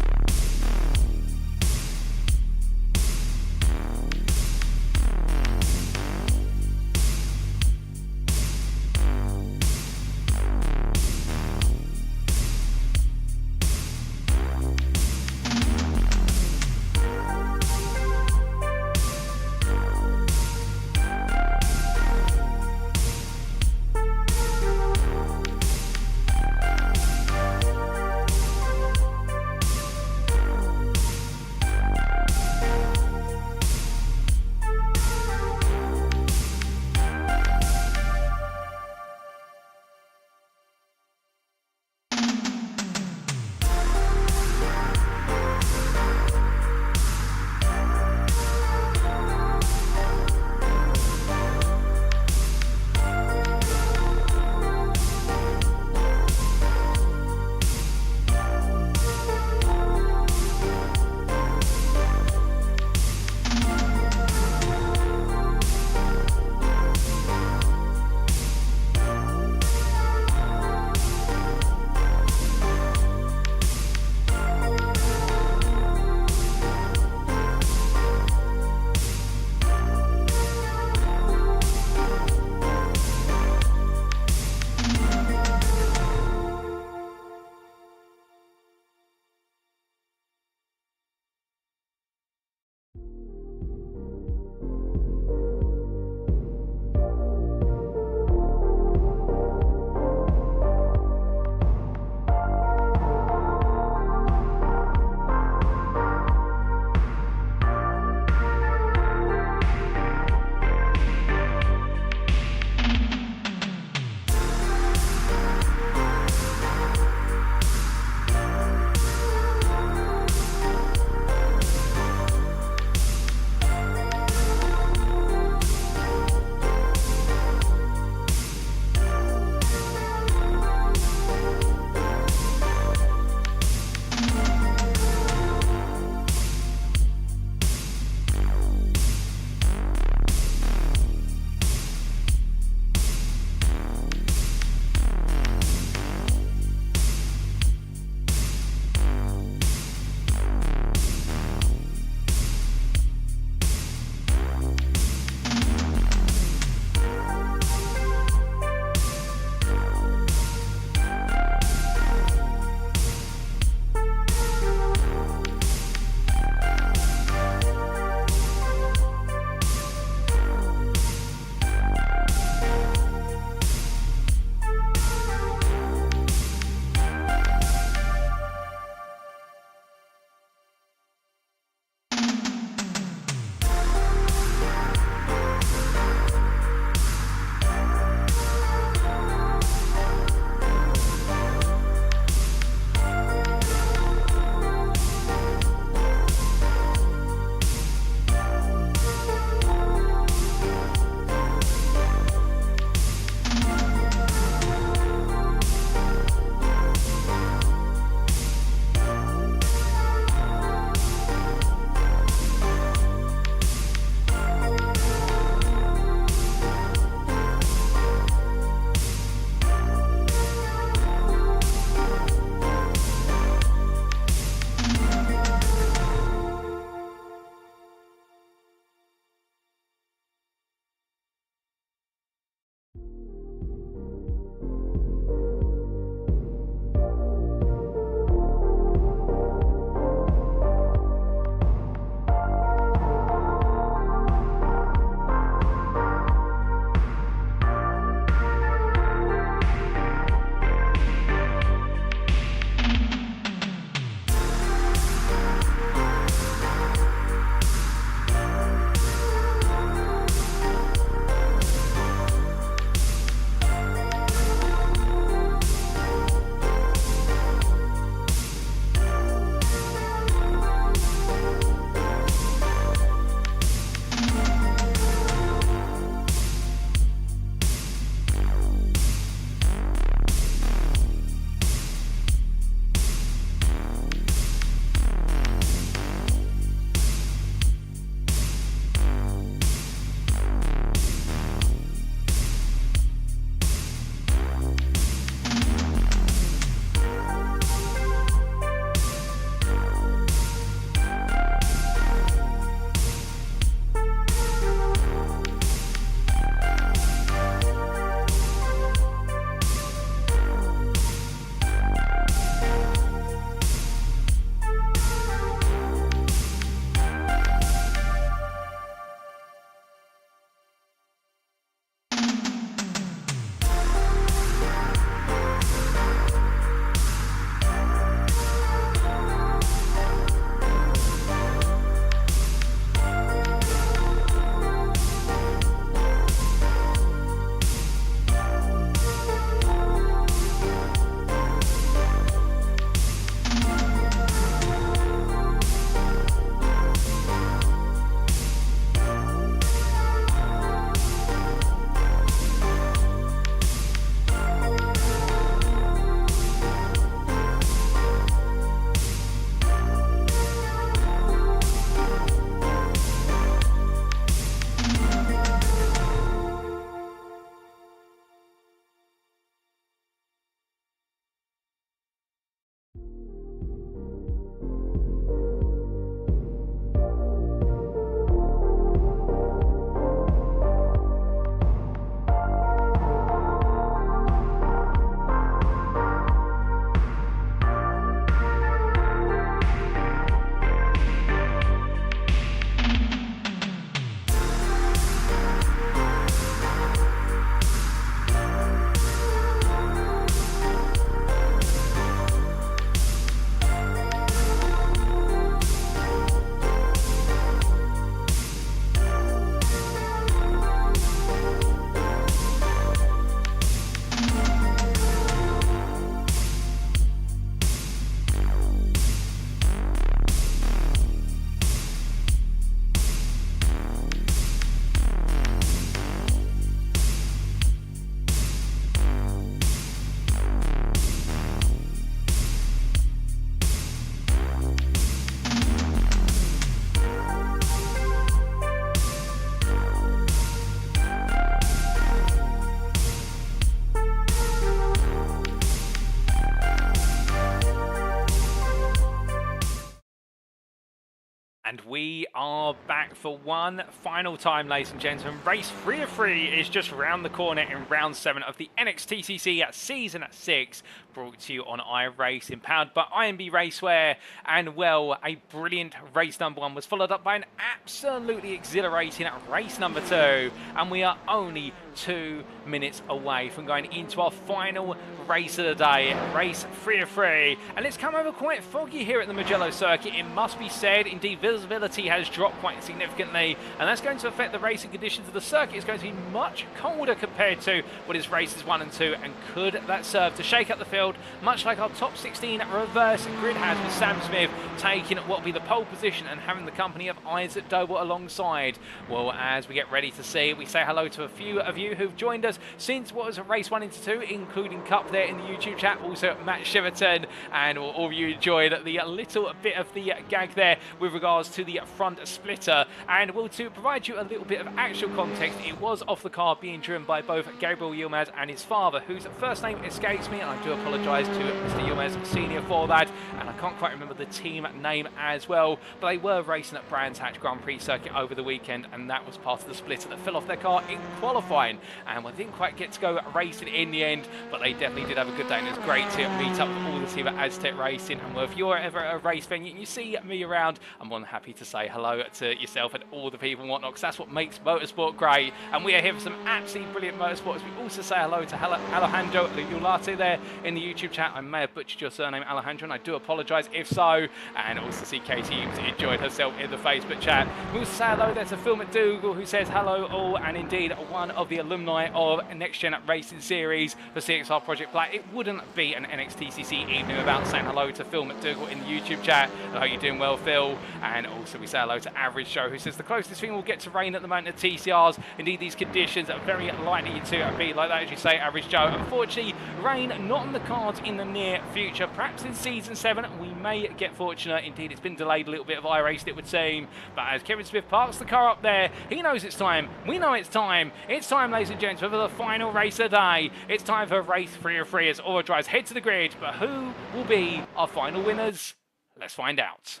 And we are back for one final time, ladies and gentlemen. Race 3 of 3 is just round the corner in round 7 of the NXTCC Season 6, brought to you on iRacing, powered by IMB Racewear. And well, a brilliant race number 1 was followed up by an absolutely exhilarating race number 2. And we are only 2 minutes away from going into our final race of the day, race 3 of 3. And it's come over quite foggy here at the Mugello circuit, it must be said. Indeed, visibility has dropped quite significantly, and that's going to affect the racing conditions of the circuit. It's going to be much colder compared to what is races 1 and 2, and could that serve to shake up the field, much like our top 16 reverse grid has, with Sam Smith taking what will be the pole position and having the company of Isaac Doble alongside. Well, as we get ready to see, we say hello to a few of you who've joined us since what was race 1 into 2, including Cup there in the YouTube chat, also Matt Shiverton, and all of you enjoyed the little bit of the gag there with regards to the front splitter. And well, to provide you a little bit of actual context, it was off the car being driven by both Gabriel Yilmaz and his father, whose first name escapes me, and I do apologise to Mr. Yilmaz Senior for that, and I can't quite remember the team name as well, but they were racing at Brands Hatch Grand Prix circuit over the weekend, and that was part of the splitter that fell off their car in qualifying, and we didn't quite get to go racing in the end, but they definitely did have a good day, and it was great to meet up with all the team at Aztec Racing. And well, if you're ever at a race venue and you see me around, I'm more than happy to say hello to yourself and all the people and whatnot, because that's what makes motorsport great. And we are here for some absolutely brilliant motorsports. We also say hello to Alejandro Ulate there in the YouTube chat. I may have butchered your surname, Alejandro, and I do apologise if so. And also see Katie, who's enjoyed herself in the Facebook chat. We also say hello there to Phil McDougall, who says hello all, and indeed one of the alumni of Next Gen Racing Series for CXR Project Black. It wouldn't be an NXTCC evening without saying hello to Phil McDougall in the YouTube chat. I hope you're doing well, Phil. And also we say hello to Average Show, who says the closest thing we'll get to rain at the moment at TCRs. Indeed, these conditions are very likely to be like that, as you say, Average Joe. Unfortunately, rain not on the cards in the near future. Perhaps in Season 7 we may get fortunate. Indeed, it's been delayed a little bit of iRacing, it would seem. But as Kevin Smith parks the car up there, he knows it's time. We know it's time. It's time, ladies and gents, for the final race of the day. It's time for race 3 of 3 as Aura drives head to the grid. But who will be our final winners? Let's find out.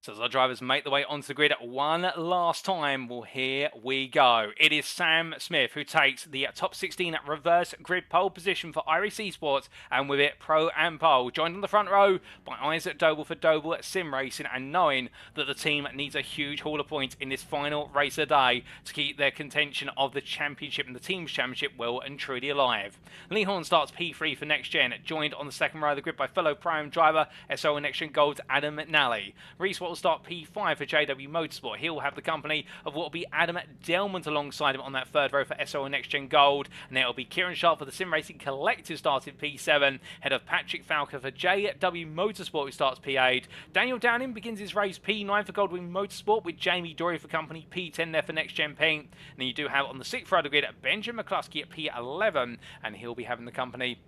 So as our drivers make the way onto the grid one last time, well, here we go. It is Sam Smith who takes the top 16 reverse grid pole position for iRacing Esports, and with it Pro and Pole, joined on the front row by Isaac Doble for Doble Sim Racing, and knowing that the team needs a huge haul of points in this final race of the day to keep their contention of the championship and the team's championship well and truly alive. Lee Horn starts P3 for Next Gen, joined on the second row of the grid by fellow Prime driver SO Next Gen Gold's Adam McNally. Reese will start P5 for JW Motorsport. He'll have the company of what will be Adam Delmont alongside him on that third row for SO Next Gen Gold. And it'll be Kieran Sharp for the Sim Racing Collective starting P7, head of Patrick Falker for JW Motorsport, who starts P8. Daniel Downing begins his race P9 for Goldwing Motorsport, with Jamie Dory for company P10 there for Next Gen Pink. And then you do have on the sixth row of the grid Benjamin McCluskey at P11, and he'll be having the company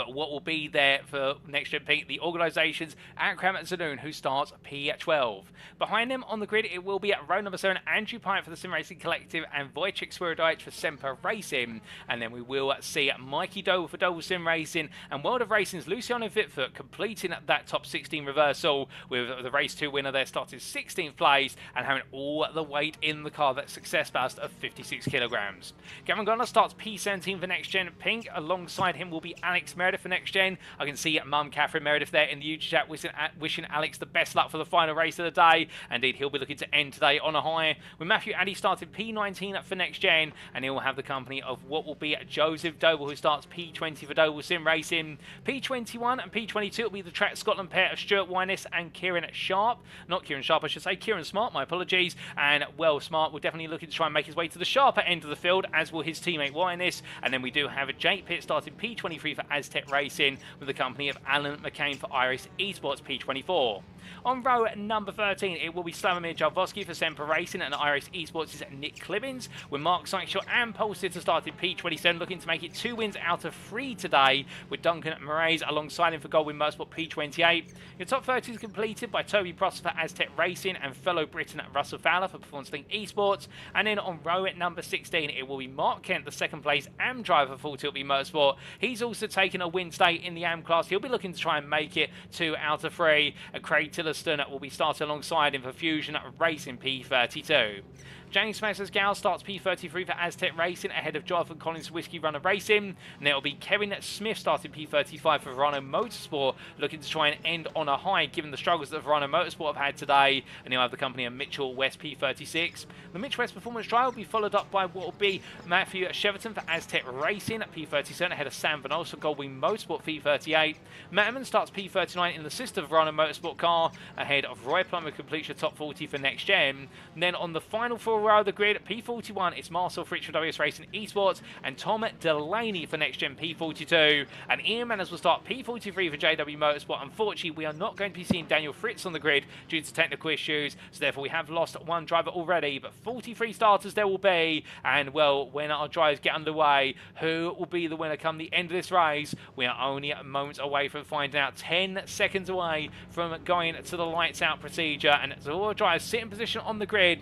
what will be there for Next Gen Pink, the organisation's Akram Zanoon, who starts P12. Behind him on the grid, it will be at row number 7, Andrew Pyatt for the Sim Racing Collective and Wojciech Swirydowicz for Semper Racing. And then we will see Mikey Doble for Doble Sim Racing and World of Racing's Luciano Witvoet completing that top 16 reversal, with the race 2 winner there starting 16th place and having all the weight in the car, that success ballast of 56 kilograms. Gavin Garner starts P17 for Next Gen Pink. Alongside him will be Alex Meredith for Next Gen. I can see Mum Catherine Meredith there in the YouTube chat wishing Alex the best luck for the final race of the day. Indeed, he'll be looking to end today on a high. With Matthew Addy started P19 for Next Gen, and he will have the company of what will be Joseph Doble, who starts P20 for Doble Sim Racing. P21 and P22 will be the Track Scotland pair of Stuart Wyness and Kieran Sharp. Not Kieran Sharp, I should say, Kieran Smart, my apologies. And, well, Smart will definitely looking to try and make his way to the sharper end of the field, as will his teammate Wyness. And then we do have Jake Pitt starting P23 for Aztec Racing, with the company of Alan McCain for Iris Esports P24. On row number 13, it will be Slavomir Jalvosky for Semper Racing, and iRacing Esports is Nick Clibbins, with Mark Sykeshaw and Paul Sitter started P27, looking to make it 2 wins out of 3 today, with Duncan Moraes alongside him for Goldwyn Motorsport P28. Your top 30 is completed by Toby Prosser for Aztec Racing and fellow Briton Russell Fowler for Performance Link Esports. And then on row at number 16, it will be Mark Kent, the second place AM driver for Tilby Motorsport. He's also taken a win today in the AM class. He'll be looking to try and make it 2 out of 3. And Craig Tillerston will be starting alongside him for Fusion Racing P32. James Messersgal starts P33 for Aztec Racing ahead of Jonathan Collins Whiskey Runner Racing. And it'll be Kevin Smith starting P35 for Verano Motorsport, looking to try and end on a high given the struggles that Verano Motorsport have had today. And he'll have the company of Mitchell West P36. The Mitchell West Performance Trial will be followed up by what will be Matthew Cheverton for Aztec Racing at P37 ahead of Sam Van Os for Goldwyn Motorsport P38. Matt Emmons starts P39 in the sister Verano Motorsport car ahead of Roy Plummer, completes your top 40 for Next Gen. And then on the final 4 row of the grid, P41, it's Marcel Fritsch for WS Racing Esports and Tom Delaney for Next Gen P42. And Ian Manners will start P43 for JW Motorsport. Unfortunately, we are not going to be seeing Daniel Fritz on the grid due to technical issues, so therefore we have lost 1 driver already, but 43 starters there will be. And well, when our drivers get underway, who will be the winner come the end of this race? We are only moments away from finding out, 10 seconds away from going to the lights out procedure, and so all our drivers sit in position on the grid.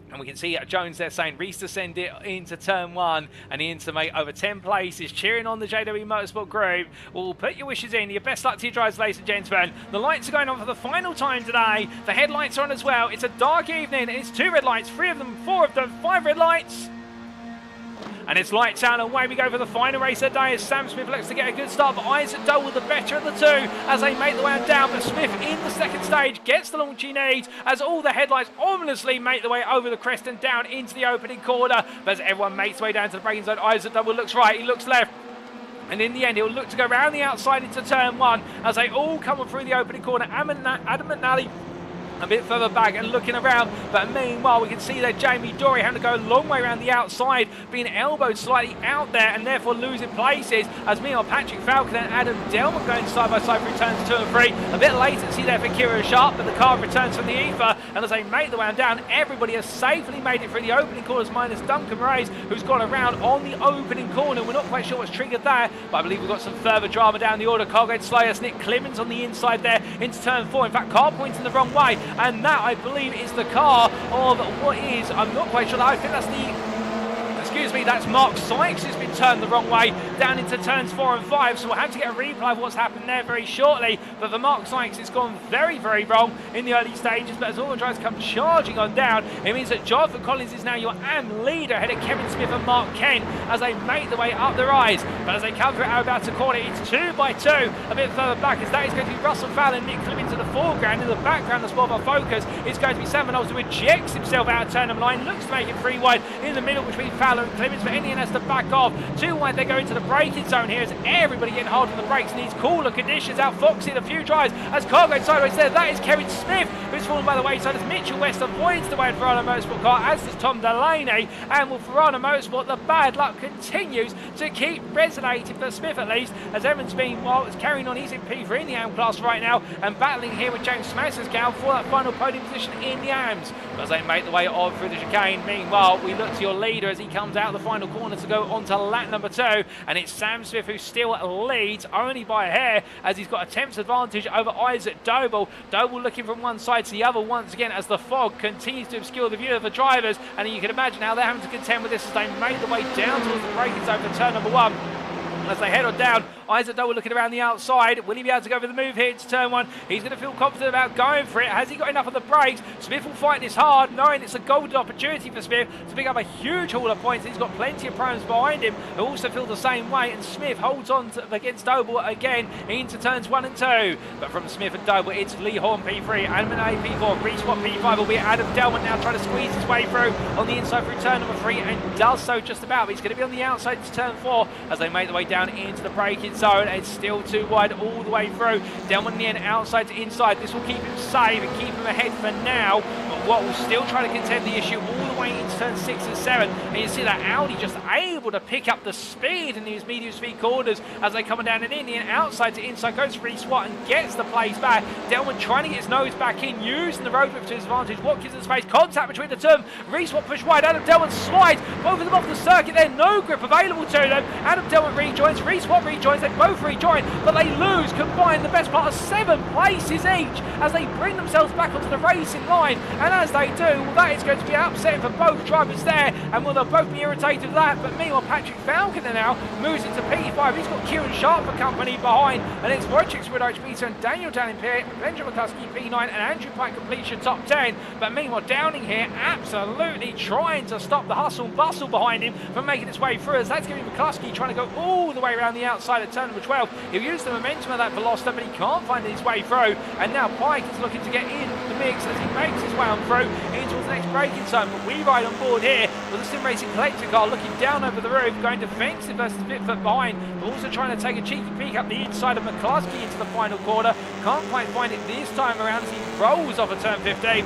And we can see Jones there saying Reese descended into turn 1 and Ian to make over 10 places, cheering on the JW Motorsport group. We'll put your wishes in. Your best luck to your drivers, ladies and gentlemen. The lights are going on for the final time today. The headlights are on as well. It's a dark evening. It's 2 red lights, 3 of them, 4 of them, 5 red lights. And it's lights out and away we go for the final race of the day as Sam Smith looks to get a good start, but Isaac Dole the better of the 2 as they make the way down. But Smith in the second stage gets the launch he needs as all the headlights ominously make the way over the crest and down into the opening corner. But as everyone makes their way down to the braking zone, Isaac Dole looks right, he looks left. And in the end, he'll look to go around the outside into turn 1 as they all come up through the opening corner. Adam McNally a bit further back and looking around, but meanwhile we can see that Jamie Dory having to go a long way around the outside, being elbowed slightly out there and therefore losing places, as meanwhile Patrick Falcon and Adam Delman going side by side through turns 2 and 3. A bit latency there for Kira Sharp, but the car returns from the ether, and as they make the way down, everybody has safely made it through the opening corners minus Duncan Moraes, who's gone around on the opening corner. We're not quite sure what's triggered that, but I believe we've got some further drama down the order. Car going slow as Nick Clemens on the inside there into turn 4. In fact, car pointing the wrong way, and that I believe is the car of what is, I'm not quite sure, I think that's that's Mark Sykes who's been turned the wrong way down into turns 4 and 5, so we'll have to get a replay of what's happened there very shortly. But for Mark Sykes, it's gone very, very wrong in the early stages, but as all the drivers come charging on down, it means that Jonathan Collins is now your AM leader ahead of Kevin Smith and Mark Kent as they make the way up the rise. But as they come through about to corner, it's 2 by 2 a bit further back, as that is going to be Russell Fowler and Nick Clemens to the foreground. In the background, the spot of our focus is going to be Sam Van Os, who ejects himself out of turn number 9, looks to make it 3 wide in the middle between Fowler and Clemens, but Indian has to back off. 2 wide, they go into the braking zone here as everybody getting hold of the brakes, needs cooler conditions. Out foxing a few drives as car goes sideways there. That is Kevin Smith who's fallen by the wayside as Mitchell West avoids the way of Verano Motorsport car, as does Tom Delaney. And with Verano Motorsport, the bad luck continues to keep resonating for Smith at least, as Evans meanwhile is carrying on. He's in P3 in the AM class right now and battling here with James Smassersgal for that final podium position in the AMs. But as they make the way on through the chicane, meanwhile we look to your leader as he comes out the final corner to go on to lap number 2, and it's Sam Smith who still leads only by a hair as he's got a tenth's advantage over Isaac Doble. Doble looking from one side to the other once again as the fog continues to obscure the view of the drivers, and you can imagine how they're having to contend with this as they make the way down towards the braking zone for turn number 1. As they head on down, Isaac Doble looking around the outside. Will he be able to go for the move here into turn 1? He's going to feel confident about going for it. Has he got enough of the brakes? Smith will fight this hard, knowing it's a golden opportunity for Smith to pick up a huge haul of points. He's got plenty of pros behind him who also feel the same way, and Smith holds on against Doble again into turns 1 and 2. But from Smith and Doble, it's Lee Horn P3, Adam P4, Reswap P5 will be Adam Delman now trying to squeeze his way through on the inside through turn number 3, and does so just about. But he's going to be on the outside to turn 4 as they make the way down into the braking zone. It's still too wide all the way through. Delman in the end, outside to inside. This will keep him safe and keep him ahead for now, but what will still try to contend the issue all the way way into turn 6 and 7. And you see that Audi just able to pick up the speed in these medium speed corners as they come down and in. And outside to inside goes Witvoet and gets the place back. Delman trying to get his nose back in, using the road whip to his advantage. Watkins' face, contact between the two. Witvoet pushed wide. Adam Delman slides. Both of them off the circuit there. No grip available to them. Adam Delman rejoins. Witvoet rejoins. They both rejoin, but they lose combined the best part of 7 places each as they bring themselves back onto the racing line. And as they do, well, that is going to be upsetting for both drivers there, and will they'll both be irritated with that. But meanwhile, Patrick Falconer now moves into P5. He's got Kieran Sharp for company behind, and it's Wojciech Swirydowicz, P7, and Daniel Downing, Benjamin McCluskey, P9, and Andrew Pike completion top 10. But meanwhile, Downing here absolutely trying to stop the hustle and bustle behind him from making its way through, as that's giving McCluskey trying to go all the way around the outside at turn number 12. He'll use the momentum of that velocity, but he can't find his way through. And now Pike is looking to get in the mix as he makes his way on through into the next braking zone. But we ride on board here with a Sim Racing collector car looking down over the roof, going defensive versus Witvoet behind, but also trying to take a cheeky peek up the inside of McCluskey into the final quarter. Can't quite find it this time around as he rolls off a turn 15.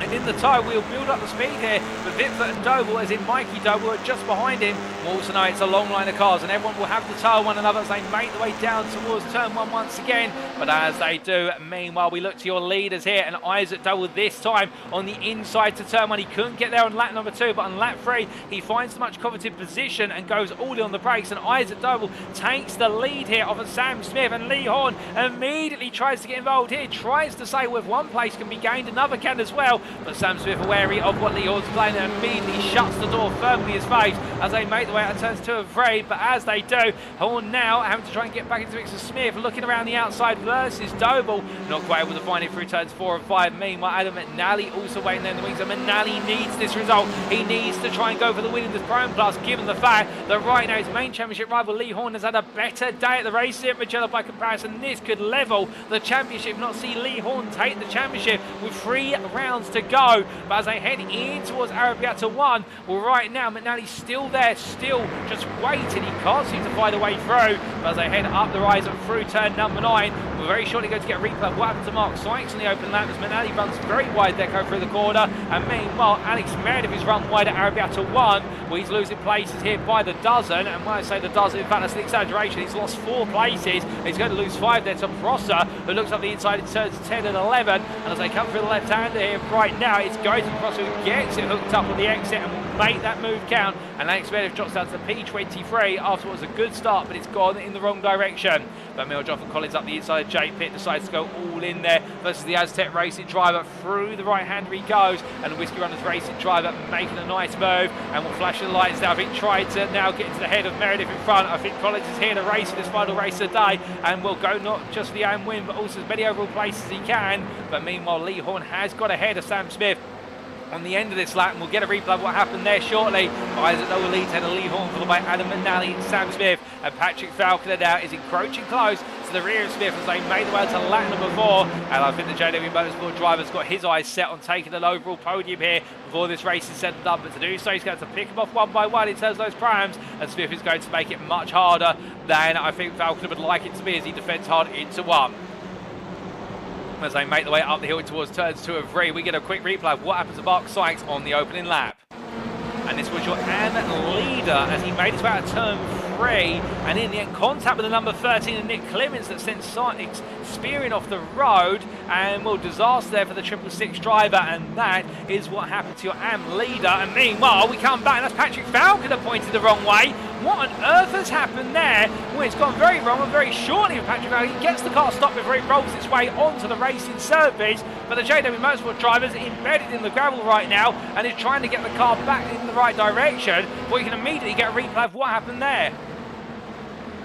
And in the tyre wheel, build up the speed here, but Witvoet and Doble, as in Mikey Doble, are just behind him. We'll also know it's a long line of cars, and everyone will have to tail one another as they make their way down towards turn 1 once again. But as they do, meanwhile, we look to your leaders here, and Isaac Doble this time on the inside to turn 1. He couldn't get there on lap number 2, but on lap 3, he finds the much coveted position and goes all in on the brakes, and Isaac Doble takes the lead here off of Sam Smith, and Lee Horn immediately tries to get involved here, tries to say with one place can be gained, another can as well. But Sam Smith, wary of what Lee Horn's playing, and immediately shuts the door firmly in his face as they make their way out of turns 2 and 3. But as they do, Horn now having to try and get back into the mix of Smith, looking around the outside versus Doble, not quite able to find it through turns 4 and 5. Meanwhile, Adam McNally also waiting there in the wings, and McNally needs this result. He needs to try and go for the win in this Prime Plus, given the fact that right now his main championship rival Lee Horn has had a better day at the races at Mugello by comparison. This could level the championship, not see Lee Horn take the championship with 3 rounds to go. But as they head in towards Arrabbiata 1, well, right now McNally's still there, still just waiting. He can't seem to find a way through. But as they head up the rise and through turn number 9, we're very shortly going to get a replay of what happened to Mark Sykes on the open lap as McNally runs very wide deco through the corner. And meanwhile, Alex Meredith is run wide at Arrabbiata 1, where he's losing places here by the dozen. And when I say the dozen, in fact, that's an exaggeration. He's lost 4 places. He's going to lose 5 there to Prosser, who looks up the inside in turns 10 and 11. And as they come through the left-hander here right now, it's going to Prosser who gets it hooked up on the exit and will make that move count. And Alex Meredith drops down to the P23 after what was a good start, but it's gone in the wrong direction. But Mil Jonathan Collins up the inside of J Pitt decides to go all in there versus the Aztec Racing driver. Through the right-hander he goes, and the Whiskey Runners Racing driver making a nice move and will flash the lights now. I think tried to now get into the head of Meredith in front. I think Collins is here to race in this final race of the day and will go not just for the AM win, but also as many overall places as he can. But meanwhile, Lee Horn has got ahead of Sam Smith on the end of this lap, and we'll get a replay of what happened there shortly. Isaac Doble leads ahead of Lee Horn, followed by Adam McNally and Sam Smith, and Patrick Falconer now is encroaching close to the rear of Smith as they made the way to lap number 4. And I think the JW Motorsport driver's got his eyes set on taking an overall podium here before this race is said and done. But to do so, he's going to pick them off one by one in terms of those prams, and Smith is going to make it much harder than I think Falconer would like it to be as he defends hard into 1. As they make the way up the hill towards turns 2 and 3, we get a quick replay of what happened to Mark Sykes on the opening lap. And this was your AM leader as he made his way out of turn 3, and in the end contact with the number 13 and Nick Clements that sent Sykes spearing off the road, and well, disaster there for the 666 driver, and that is what happened to your AM leader. And meanwhile, we come back and that's Patrick Falconer pointed the wrong way. What on earth has happened there? Well, it's gone very wrong and very shortly for Patrick Falconer. He gets the car stopped before it rolls its way onto the racing surface, but the JW Motorsport driver's embedded in the gravel right now and is trying to get the car back in the right direction, but you can immediately get a replay of what happened there.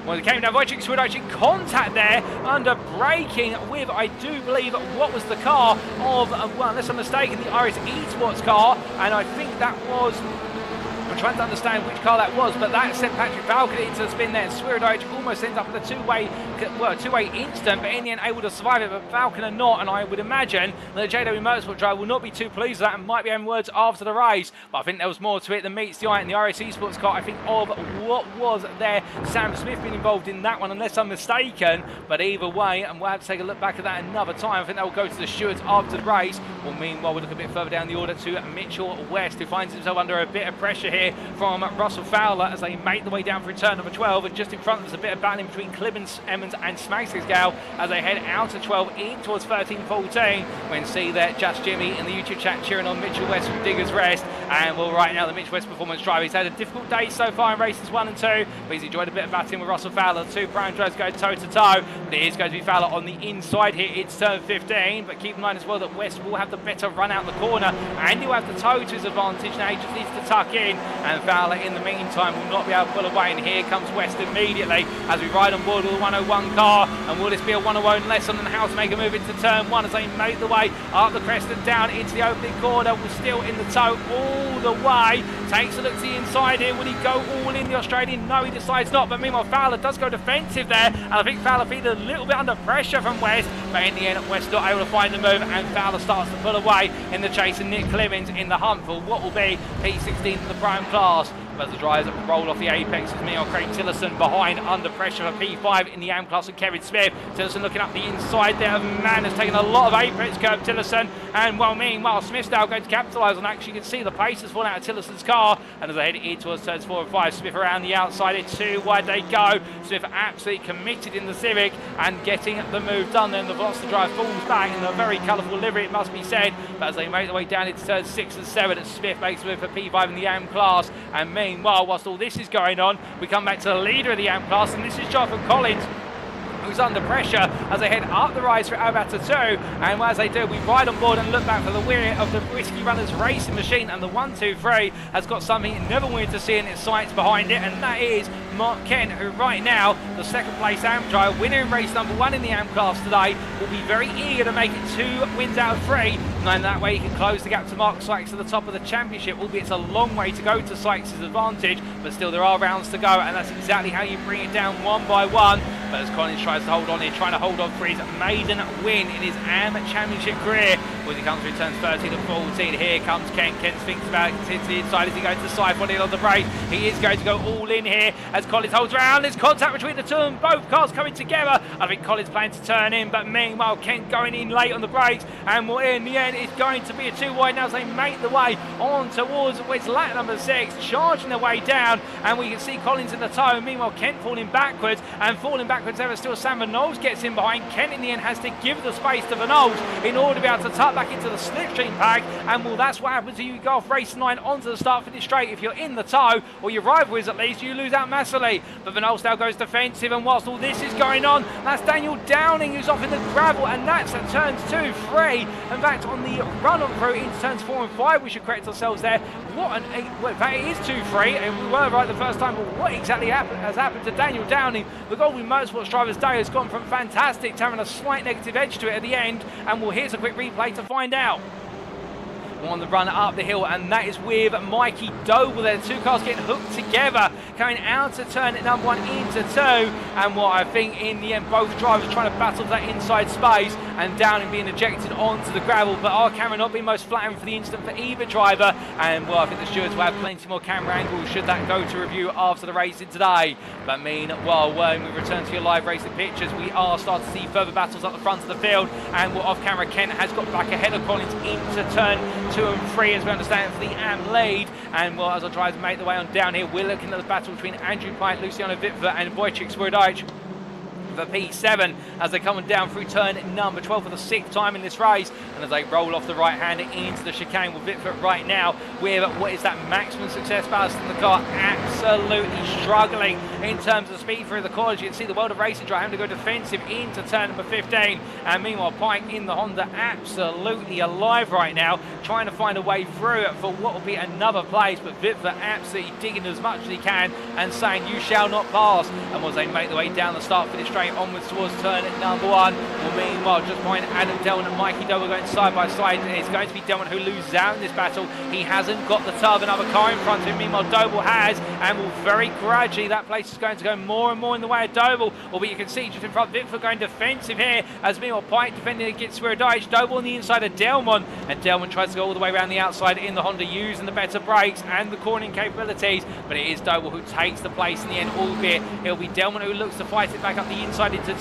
Well, it came down, Wojciech Swirydowicz in contact there under braking with, I do believe, what was the car of, well, unless I'm mistaken, the Iris Esports car, and I think that was I'm trying to understand which car that was, but that sent Patrick Falcon into the spin there. Swirydowicz almost ends up in a two-way incident, but in the end able to survive it, but Falcon are not, and I would imagine that the JW Motorsport driver will not be too pleased with that and might be having words after the race. But I think there was more to it than meets the eye in the iRacing Sports car. I think of what was there, Sam Smith being involved in that one, unless I'm mistaken. But either way, and we'll have to take a look back at that another time. I think that will go to the stewards after the race. Well, meanwhile, we'll look a bit further down the order to Mitchell West, who finds himself under a bit of pressure here from Russell Fowler as they make the way down through turn number 12. And just in front, there's a bit of battling between Clemens, Emmons and Smagsgale as they head out of 12 in towards 13-14. When see there, Just Jimmy in the YouTube chat cheering on Mitchell West from Diggers Rest. And well, right now, the Mitchell West performance driver, he's had a difficult day so far in races 1 and 2, but he's enjoyed a bit of battling with Russell Fowler. The two prime drivers go toe-to-toe, but it is going to be Fowler on the inside here. It's turn 15, but keep in mind as well that West will have the better run out the corner, and he'll have the toe to his advantage. Now he just needs to tuck in, and Fowler in the meantime will not be able to pull away, and here comes West immediately as we ride on board with the 101 car. And will this be a 101 lesson on how to make a move into turn 1 as they make the way up the crest and down into the opening corner? We're still in the toe all the way. Takes a look to the inside here. Will he go all in, the Australian? No, he decides not. But meanwhile, Fowler does go defensive there, and I think Fowler feels a little bit under pressure from West. But in the end, West not able to find the move, and Fowler starts to pull away in the chase, and Nick Clemens in the hunt for what will be P16 in the prime class. As the drivers roll off the apex, with me on Craig Tillerson behind under pressure for P5 in the AM class of Kevin Smith. Tillerson looking up the inside there. Man has taken a lot of apex curve, Tillerson. And well, meanwhile, Smith's now going to capitalise on actually. You can see the pace has fallen out of Tillerson's car. And as they head in towards turns 4 and 5, Smith around the outside. It's too wide they go. Smith absolutely committed in the Civic and getting the move done. Then the Veloster drive falls back in a very colourful livery, it must be said. But as they make their way down into turns 6 and 7, Smith makes the move for P5 in the AM class. And meanwhile, whilst all this is going on, we come back to the leader of the AM class, and this is Jonathan Collins, who's under pressure as they head up the rise for Albata 2. And as they do, we ride on board and look back for the rear of the Whiskey Runners racing machine, and the 1-2-3 has got something it never wanted to see in its sights behind it, and that is Mark Kent, who right now, the second place AM driver, winner in race number 1 in the AM class today, will be very eager to make it 2 wins out of 3, and that way he can close the gap to Mark Sykes at the top of the championship, albeit it's a long way to go to Sykes' advantage, but still there are rounds to go, and that's exactly how you bring it down one by one. But as Collins tries to hold on here, trying to hold on for his maiden win in his AM championship career, as he comes through turns 13 and 14, here comes Kent. Kent thinks about it to the inside as he goes to siphon in on the brake. He is going to go all in here as Collins holds around. There's contact between the two, and both cars coming together. I think Collins planning to turn in, but meanwhile Kent going in late on the brakes, and in the end it's going to be a 2 wide now as they make the way on towards its lap number 6, charging their way down, and we can see Collins in the toe. Meanwhile, Kent falling backwards ever still. Sam Van Knowles gets in behind. Kent in the end has to give the space to Van Knowles in order to be able to tuck back into the slipstream pack, and well, that's what happens when you go off race 9 onto the start finish straight. If you're in the toe, or your rival is at least, you lose out massively. But Van Knowles now goes defensive, and whilst all this is going on, that's Daniel Downing who's off in the gravel, and that's at turns 2, 3. In fact, on the run on through into turns 4 and 5, we should correct ourselves there. Well, in fact, it is 2-3, and we were right the first time, but what exactly has happened to Daniel Downing? The Goldwing Motorsports driver's day has gone from fantastic to having a slight negative edge to it at the end, and well, here's a quick replay to find out. On the run up the hill, and that is with Mikey Doble there. The two cars getting hooked together, coming out to turn number 1 into 2, and what I think in the end both drivers trying to battle for that inside space, and Downing being ejected onto the gravel, but our camera not being most flattering for the instant for either driver, and well, I think the stewards will have plenty more camera angles should that go to review after the racing today. But meanwhile, when we return to your live racing pictures, we are starting to see further battles at the front of the field, and well, off camera Kent has got back ahead of Collins into turn 2 and 3 as we understand for the AM lead, and well, as I try to make the way on down here, we're looking at the battle between Andrew Pike, Luciano Witvoet and Wojciech Swirydowicz for P7 as they're coming down through turn number 12 for the 6th time in this race, and as they roll off the right hander into the chicane with Witvoet right now with what is that maximum success ballast in the car, absolutely struggling in terms of speed through the corners. You can see the World of Racing drive having to go defensive into turn number 15, and meanwhile Pike in the Honda absolutely alive right now, trying to find a way through it for what will be another place, but Witvoet absolutely digging as much as he can and saying you shall not pass, and as they make the way down the start finish straight way onwards towards turn number 1. Well, meanwhile, just behind Adam Delman and Mikey Dover going side by side. It's going to be Delman who loses out in this battle. He hasn't got the tub, another car in front of him. Meanwhile, Doble has, and will very gradually, that place is going to go more and more in the way of Doble. Albeit you can see just in front, Witvoet going defensive here, as meanwhile Pike defending against Swirydowicz. Doble on the inside of Delman, and Delman tries to go all the way around the outside in the Honda, using the better brakes and the cornering capabilities, but it is Doble who takes the place in the end, albeit it'll be Delman who looks to fight it back up the inside into 2,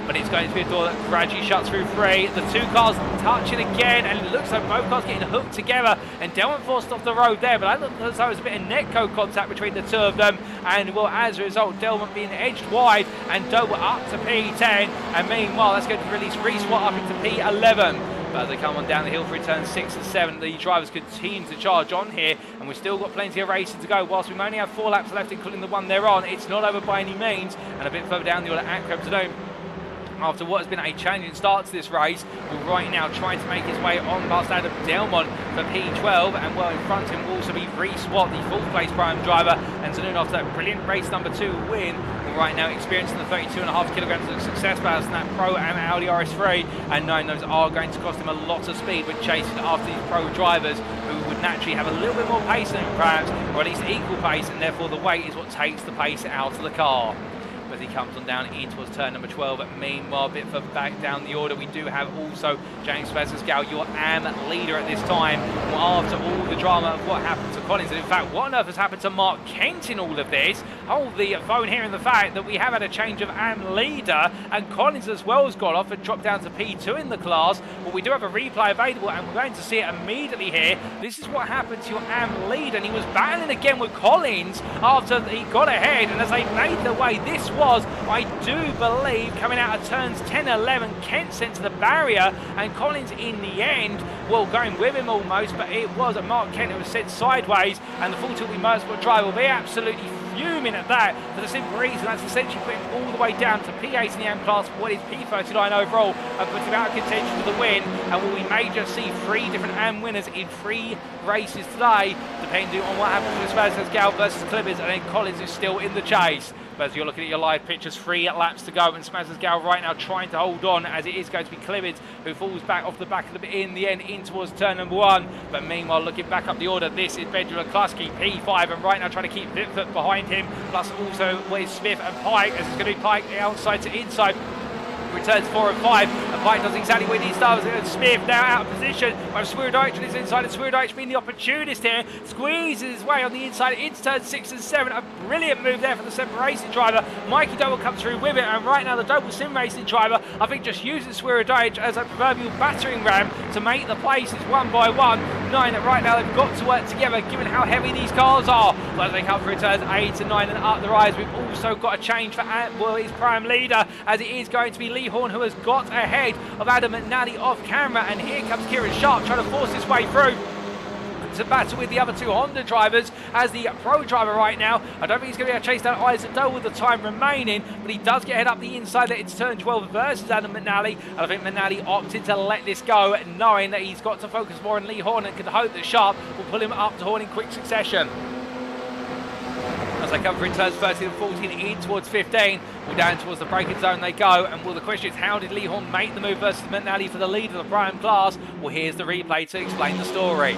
but it's going to be a door that gradually shuts through 3. The 2 cars touching again, and it looks like both cars getting hooked together, and Delman forced off the road there, but I looked as though there was a bit of netco contact between the 2 of them, and well, as a result, Delman being edged wide, and Doble up to P10, and meanwhile that's going to release Racewear up into P11. But as they come on down the hill through turns 6 and 7, the drivers continue to charge on here, and we've still got plenty of racing to go. Whilst we only have 4 laps left, including the one they're on, it's not over by any means. And a bit further down the order at Krebs-Dome, after what has been a challenging start to this race, will right now trying to make his way on past Adam Delmont for P12, and well in front of him will also be Reece Watt, the 4th place prime driver, and Zanoon after that brilliant race number 2 win, will right now experiencing the 32.5 kilograms of success balance in that Pro and Audi RS3, and knowing those are going to cost him a lot of speed when chasing after these Pro drivers who would naturally have a little bit more pace than him perhaps, or at least equal pace, and therefore the weight is what takes the pace out of the car. As he comes on down in towards turn number 12. Meanwhile, a bit further back down the order, we do have also James Vasquez, your AM leader at this time. Well, after all the drama of what happened to Collins, and in fact, what on earth has happened to Mark Kent in all of this? Hold the phone here in the fact that we have had a change of AM leader, and Collins as well has got off and dropped down to P2 in the class. But we do have a replay available, and we're going to see it immediately here. This is what happened to your AM leader, and he was battling again with Collins after he got ahead, and as they made their way, this was, I do believe, coming out of turns 10 and 11, Kent sent to the barrier, and Collins in the end, well, going with him almost, but it was Mark Kent who was sent sideways, and the full tilt motorsport driver will be absolutely fuming at that, for the simple reason that's essentially putting him all the way down to P8 in the AM class for what is P39 overall, and putting him out of contention for the win. And we may just see 3 different AM winners in 3 races today, depending on what happens with Vasquez versus Clippers, and then Collins is still in the chase. But as you're looking at your live pictures, 3 laps to go, and Smaz's Gal right now trying to hold on, as it is going to be Klibbins who falls back off the back of the in the end in towards turn number 1. But meanwhile, looking back up the order, this is Benjamin Klasky, P5, and right now trying to keep Witvoet behind him, plus also with Smith and Pike, as it's going to be Pike outside to inside. Returns 4 and 5, and Pike does exactly what he does. Smith now out of position, while Swirydowicz on his inside, and Swirydowicz being the opportunist here, squeezes his way on the inside into turn 6 and 7. A brilliant move there for the Semper Racing driver. Mikey Doble comes through with it, and right now the Doble Sim Racing driver, I think, just uses Swirydowicz as a proverbial battering ram to make the places one by one, knowing that right now they've got to work together given how heavy these cars are. But as they come through turns 8 and 9 and up the rise, we've also got a change for his prime leader, as it is going to be Lee Horn who has got ahead of Adam McNally off camera, and here comes Kieran Sharp trying to force his way through to battle with the other 2 Honda drivers as the Pro driver right now. I don't think he's going to be able to chase down Isaac Doe with the time remaining, but he does get head up the inside. That it's turn 12 versus Adam McNally, and I think McNally opted to let this go, knowing that he's got to focus more on Lee Horn and can hope that Sharp will pull him up to Horn in quick succession. As they come through turns 13 and 14 in towards 15, well, down towards the braking zone they go, and well, the question is, how did Lee Horn make the move versus McNally for the lead of the prime class? Well, here's the replay to explain the story.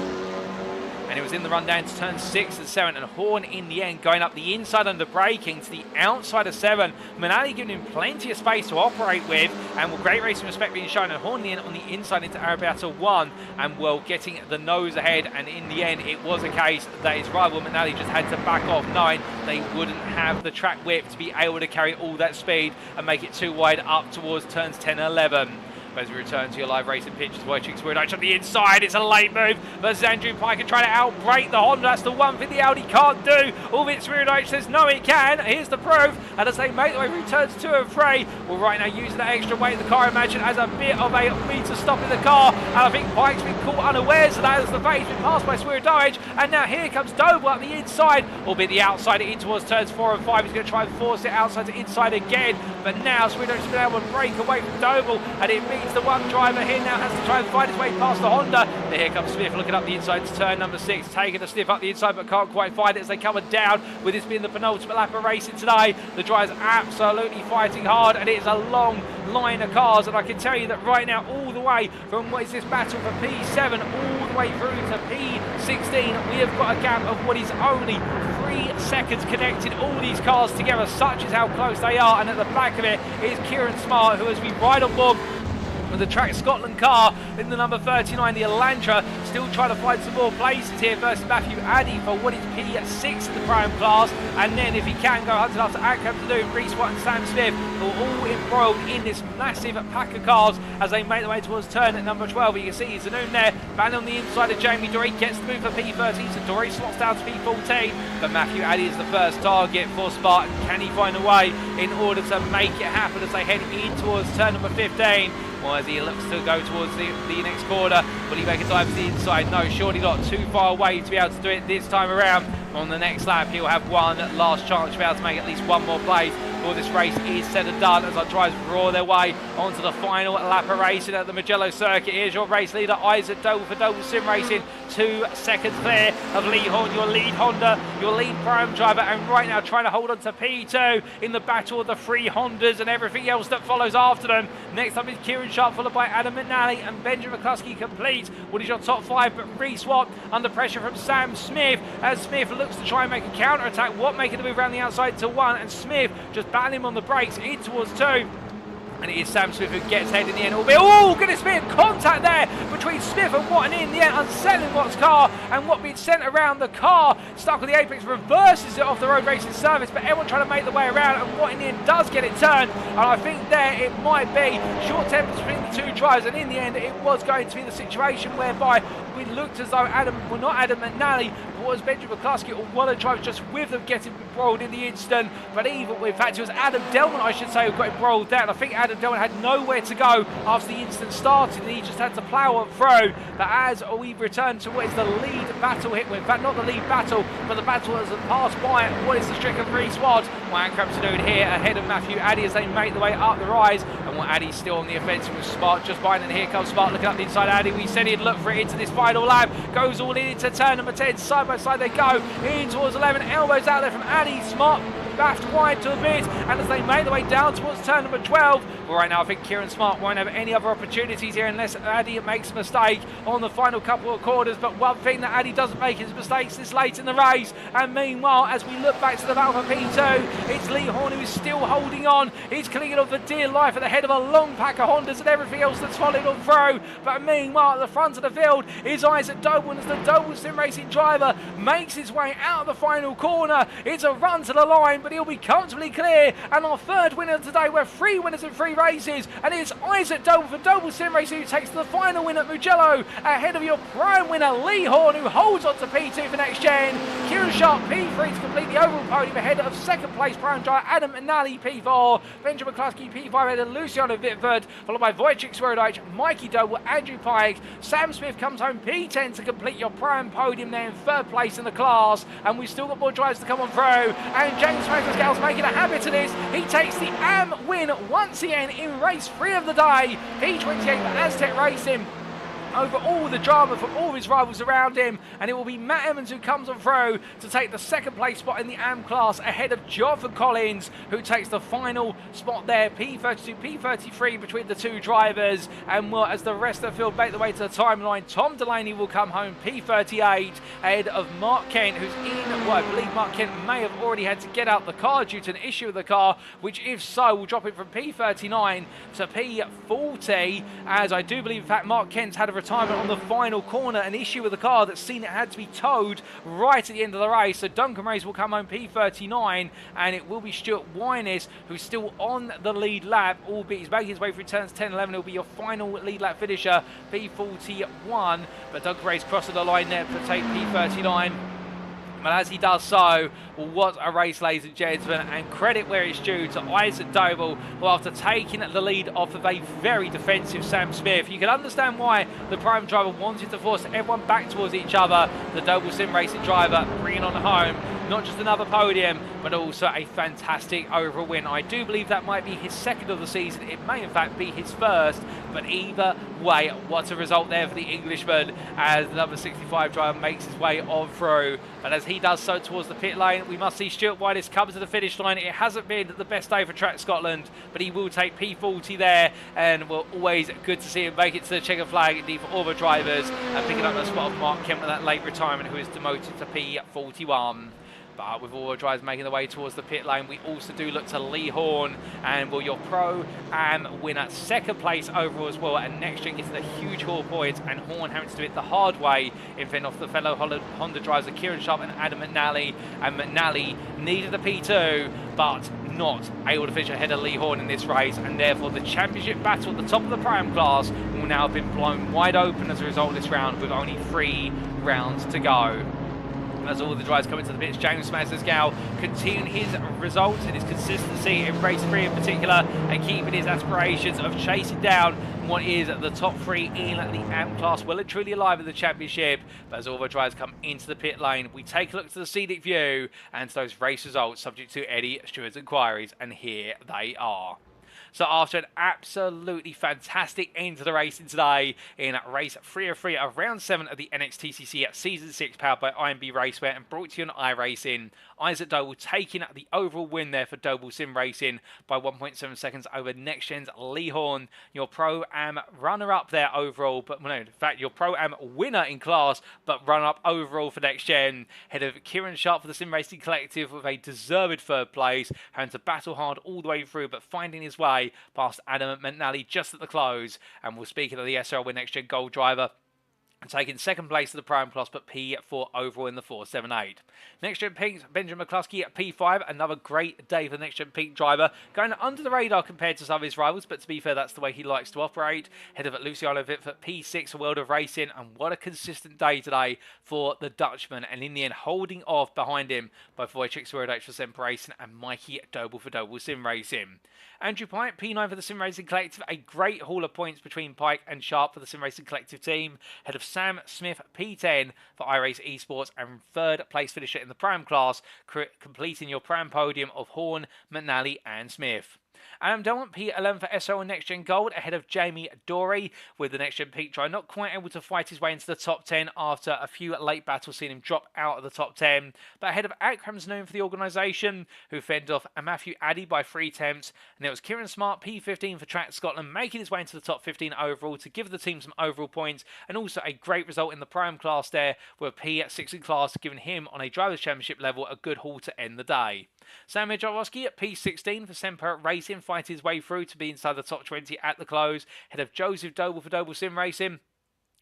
And it was in the run down to turn 6 and 7, and Horn in the end going up the inside under braking to the outside of 7. McNally giving him plenty of space to operate with, and well, great racing respect being shown, and Horn in the end on the inside into Arabata 1, and well, getting the nose ahead, and in the end it was a case that his rival McNally just had to back off, knowing they wouldn't have the track width to be able to carry all that speed and make it too wide up towards turns 10 and 11. As we return to your live racing pitches, Wojciech Swirydowicz on the inside. It's a late move versus Andrew Pike and trying to outbrake the Honda. That's the one thing the Audi can't do. Albeit Swirydowicz says no, it can. Here's the proof. And as they make their way through turns 2 and 3, well, right now using that extra weight in the car, I imagine, as a bit of a meter stop in the car. And I think Pike's been caught unawares of that as the pace has been passed by Swirydowicz. And now here comes Doble up the inside, albeit the outside in towards turns 4 and 5. He's going to try and force it outside to inside again. But now Swirydowicz has been able to break away from Doble, and it means the one driver here now has to try and find his way past the Honda. Here comes Smith looking up the inside to turn number 6, taking a sniff up the inside but can't quite find it as they come down. With this being the penultimate lap of racing today, the drivers absolutely fighting hard, and it is a long line of cars, and I can tell you that right now, all the way from what is this battle for P7 all the way through to P16, we have got a gap of what is only 3 seconds connecting all these cars together. Such is how close they are, and at the back of it is Kieran Smart, who has been right on board with the Track Scotland car in the number 39, the Elantra, still trying to find some more places here versus Matthew Addy for what is P6 in the Prime class, and then if he can go hunting after Akram to do, Reeswatt and Sam Smith are all embroiled in this massive pack of cars as they make their way towards turn at number 12. You can see Zanoon there, man on the inside of Jamie Dory, gets the move for P13, so Dory slots down to P14, but Matthew Addy is the first target for Spartan. Can he find a way in order to make it happen as they head in towards turn number 15? Or as he looks to go towards the next corner, will he make a dive to the inside? No, surely not. Too far away to be able to do it this time around. On the next lap, he'll have one last chance to be able to make at least one more place before this race is said and done, as our drivers roar their way onto the final lap of racing at the Mugello circuit. Here's your race leader, Isaac Doble for Doble Sim Racing, 2 seconds clear of Lee Horn, your lead Honda, your lead Prime driver, and right now trying to hold on to P2 in the battle of the 3 Hondas and everything else that follows after them. Next up is Kieran Sharp, followed by Adam McNally and Benjamin McCluskey complete what is your top 5, but Reeswatt under pressure from Sam Smith as Smith looks to try and make a counter attack. Watt making the move around the outside to 1, and Smith just battling him on the brakes in towards 2. And it is Sam Smith who gets ahead in the end. Oh, goodness me, contact there between Smith and Watt, and in the end unsettling Watt's car, and Watt being sent around the car, stuck with the apex, reverses it off the road racing surface, but everyone trying to make the way around, and Watt in the end does get it turned, and I think there it might be short tempers between the 2 drivers, and in the end it was going to be the situation whereby we looked as though not Adam McNally, but was Benjamin McCluskey or one of the drivers just with them getting embroiled in the instant, but even, in fact it was Adam Delman, I should say, who got embroiled there, and I think Adam Delman had nowhere to go after the instant started, and he just had to plough on through. But as we return to what is the lead battle hit, in fact not the lead battle, but the battle has passed by what is the Stricken 3 squad. Wayne Crampton here ahead of Matthew Addy as they make their way up the rise, and what Addy's still on the offensive with Smart just behind, and here comes Smart looking up the inside. Addy, we said he'd look for it into this final lap, goes all in into turn number 10, side by side they go, in towards 11, elbows out there from Addy. Smart backed wide to a bit, and as they make their way down towards turn number 12, well, right now I think Kieran Smart won't have any other opportunities here unless Addy makes a mistake on the final couple of corners, but one thing that Addy doesn't make is mistakes this late in the race. And meanwhile, as we look back to the battle for P2, it's Lee Horn who is still holding on. He's clinging on for dear life at the head of a long pack of Hondas and everything else that's followed on through, but meanwhile at the front of the field is Isaac Doble as the Doble Sim Racing driver makes his way out of the final corner. It's a run to the line, but he'll be comfortably clear, and our 3rd winner today, we're 3 winners in 3 races, and it's Isaac Doble for Doble Sim Racing who takes the final win at Mugello ahead of your Prime winner Lee Horn, who holds on to P2 for NXTGEN. Kieran Sharp P3 to complete the overall podium ahead of 2nd place Prime driver Adam McNally P4, Benjamin McCluskey P5 ahead of Luciano Witvoet, followed by Wojciech Swirydowicz, Mikey Doble, Andrew Pike. Sam Smith comes home P10 to complete your Prime podium there in 3rd place in the class, and we've still got more drives to come on through, and James Mackle's making a habit of this. He takes the AM win once again in race 3 of the day, P28 for Aztec Racing, over all the drama from all his rivals around him, and it will be Matt Evans who comes on through to take the 2nd place spot in the AM class ahead of Jonathan Collins, who takes the final spot there, P32, P33 between the 2 drivers. And well, as the rest of the field make their way to the timeline, Tom Delaney will come home P38 ahead of Mark Kent, who's in, well, I believe Mark Kent may have already had to get out the car due to an issue with the car, which if so will drop it from P39 to P40, as I do believe in fact Mark Kent's had a retirement on the final corner, an issue with the car that's seen it had to be towed right at the end of the race. So Duncan Race will come home P39, and it will be Stuart Wyness who's still on the lead lap, albeit he's making his way through turns 10 11. It'll be your final lead lap finisher, P41, but Duncan Race crossing the line there to take P39. But as he does so, well, what a race, ladies and gentlemen, and credit where it's due to Isaac Doble, who after taking the lead off of a very defensive Sam Smith, you can understand why the Prime driver wanted to force everyone back towards each other. The Doble Sim Racing driver bringing on home not just another podium, but also a fantastic overall win. I do believe that might be his second of the season. It may in fact be his first, but either way, what a result there for the Englishman as the number 65 driver makes his way on through. But as he does so towards the pit lane, we must see Stuart White's come to the finish line. It hasn't been the best day for Track Scotland, but he will take P40 there, and we're always good to see him make it to the checker flag, indeed, for all the drivers, and picking up the spot of Mark Kemp with that late retirement, who is demoted to P41. But with all the drivers making their way towards the pit lane, we also do look to Lee Horn, and will your Pro-Am winner, second place overall as well, and NXTGEN getting a huge haul points, and Horn having to do it the hard way in fending off the fellow Honda drivers, Kieran Sharp and Adam McNally, and McNally needed a P2, but not able to finish ahead of Lee Horn in this race, and therefore the championship battle at the top of the Pro-Am class will now have been blown wide open as a result of this round, with only 3 rounds to go. As all the drivers come into the pits, James Mazesgal continuing his results and his consistency in race 3 in particular, and keeping his aspirations of chasing down what is the top 3 in the AM class well and truly alive in the championship. But as all the drivers come into the pit lane, we take a look to the scenic view and to those race results subject to Eddie Stewart's inquiries, and here they are. So after an absolutely fantastic end to the racing today in race 303 of round 7 of the NXTCC Season 6, powered by IMB Racewear and brought to you on iRacing, Isaac Doble taking the overall win there for Doble Sim Racing by 1.7 seconds over NXTGEN's Lee Horn, your Pro-Am runner-up there overall, but no, in fact, your Pro-Am winner in class, but runner-up overall for NXTGEN, head of Kieran Sharp for the Sim Racing Collective with a deserved 3rd place, having to battle hard all the way through, but finding his way past Adam McNally just at the close. And we'll speak of the SRL with NXTGEN Gold driver, taking 2nd place of the Pro-Am class, but P4 overall in the 478. NXTGEN Pink's Benjamin McCluskey at P5, another great day for the NXTGEN Pink driver, going under the radar compared to some of his rivals, but to be fair, that's the way he likes to operate. Head of Luciano Witvoet, P6 for World of Racing, and what a consistent day today for the Dutchman, and in the end holding off behind him by Wojciech Swirydowicz for Semper Racing and Mikey Doble for Doble Sim Racing. Andrew Pike, P9 for the Sim Racing Collective, a great haul of points between Pike and Sharp for the Sim Racing Collective team. Head of Sam Smith, P10 for iRace Esports, and 3rd place finisher in the Pro-Am class, completing your Pro-Am podium of Horn, McNally and Smith. Adam Delmont, P11 for SRL and NXTGEN Gold, ahead of Jamie Dorey, with the NXTGEN Peak driver not quite able to fight his way into the top 10 after a few late battles, seeing him drop out of the top 10. But ahead of Akram's known for the organisation, who fended off a Matthew Addy by 3 attempts. And it was Kieran Smart, P15 for Track Scotland, making his way into the top 15 overall to give the team some overall points, and also a great result in the Pro-Am class there, with P6 in class, giving him on a Drivers' Championship level a good haul to end the day. Sam Jarowski at P16 for Semper Racing, fighting his way through to be inside the top 20 at the close, head of Joseph Doble for Doble Sim Racing.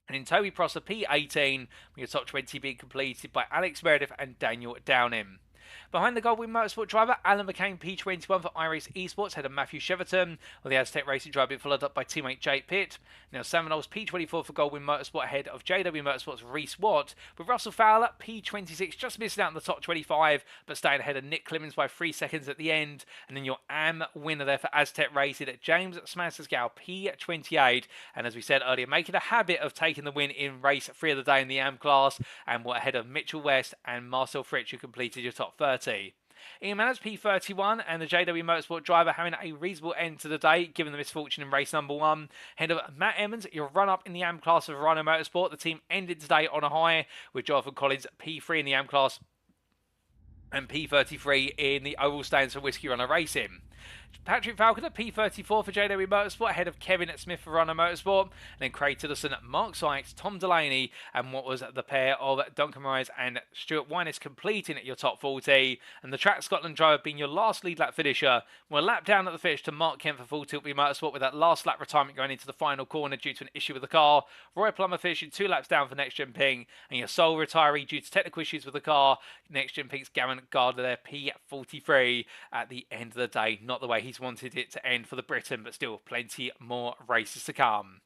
And in Toby Prosser, P18, with your top 20 being completed by Alex Meredith and Daniel Downing. Behind the Goldwyn Motorsport driver, Alan McCain, P21 for iRace Esports, head of Matthew Cheverton, with the Aztec Racing driver being followed up by teammate Jake Pitt. Now Sam Knowles, P24 for Goldwyn Motorsport, ahead of JW Motorsport's Reese Watt, with Russell Fowler, P26, just missing out in the top 25, but staying ahead of Nick Clemens by 3 seconds at the end. And then your AM winner there for Aztec Racing, James Smansesgal, P28, and as we said earlier, making a habit of taking the win in race 3 of the day in the AM class, and we're ahead of Mitchell West and Marcel Fritsch, who completed your top 30. Ian Manners, P31, and the JW Motorsport driver having a reasonable end to the day, given the misfortune in race number 1. Head of Matt Emmons, your run-up in the AM class of Rhino Motorsport. The team ended today on a high, with Jonathan Collins, P3 in the AM class, and P33 in the overall stands for Whiskey Runner Racing. Patrick Falconer, P34 for JW Motorsport, ahead of Kevin Smith for Runner Motorsport, and then Craig Tillotson, Mark Sykes, Tom Delaney, and what was the pair of Duncan Moraes and Stuart Winus completing at your top 40, and the Track Scotland driver being your last lead lap finisher. We're lap down at the finish to Mark Kemp for Full Tilt Motorsport, with that last lap retirement going into the final corner due to an issue with the car. Roy Plummer finishing 2 laps down for NXTGEN Ping, and your sole retiree due to technical issues with the car, NXTGEN Ping's Gavin Gardner there, P43 at the end of the day. Not the way he's wanted it to end for the Britain, but still plenty more races to come.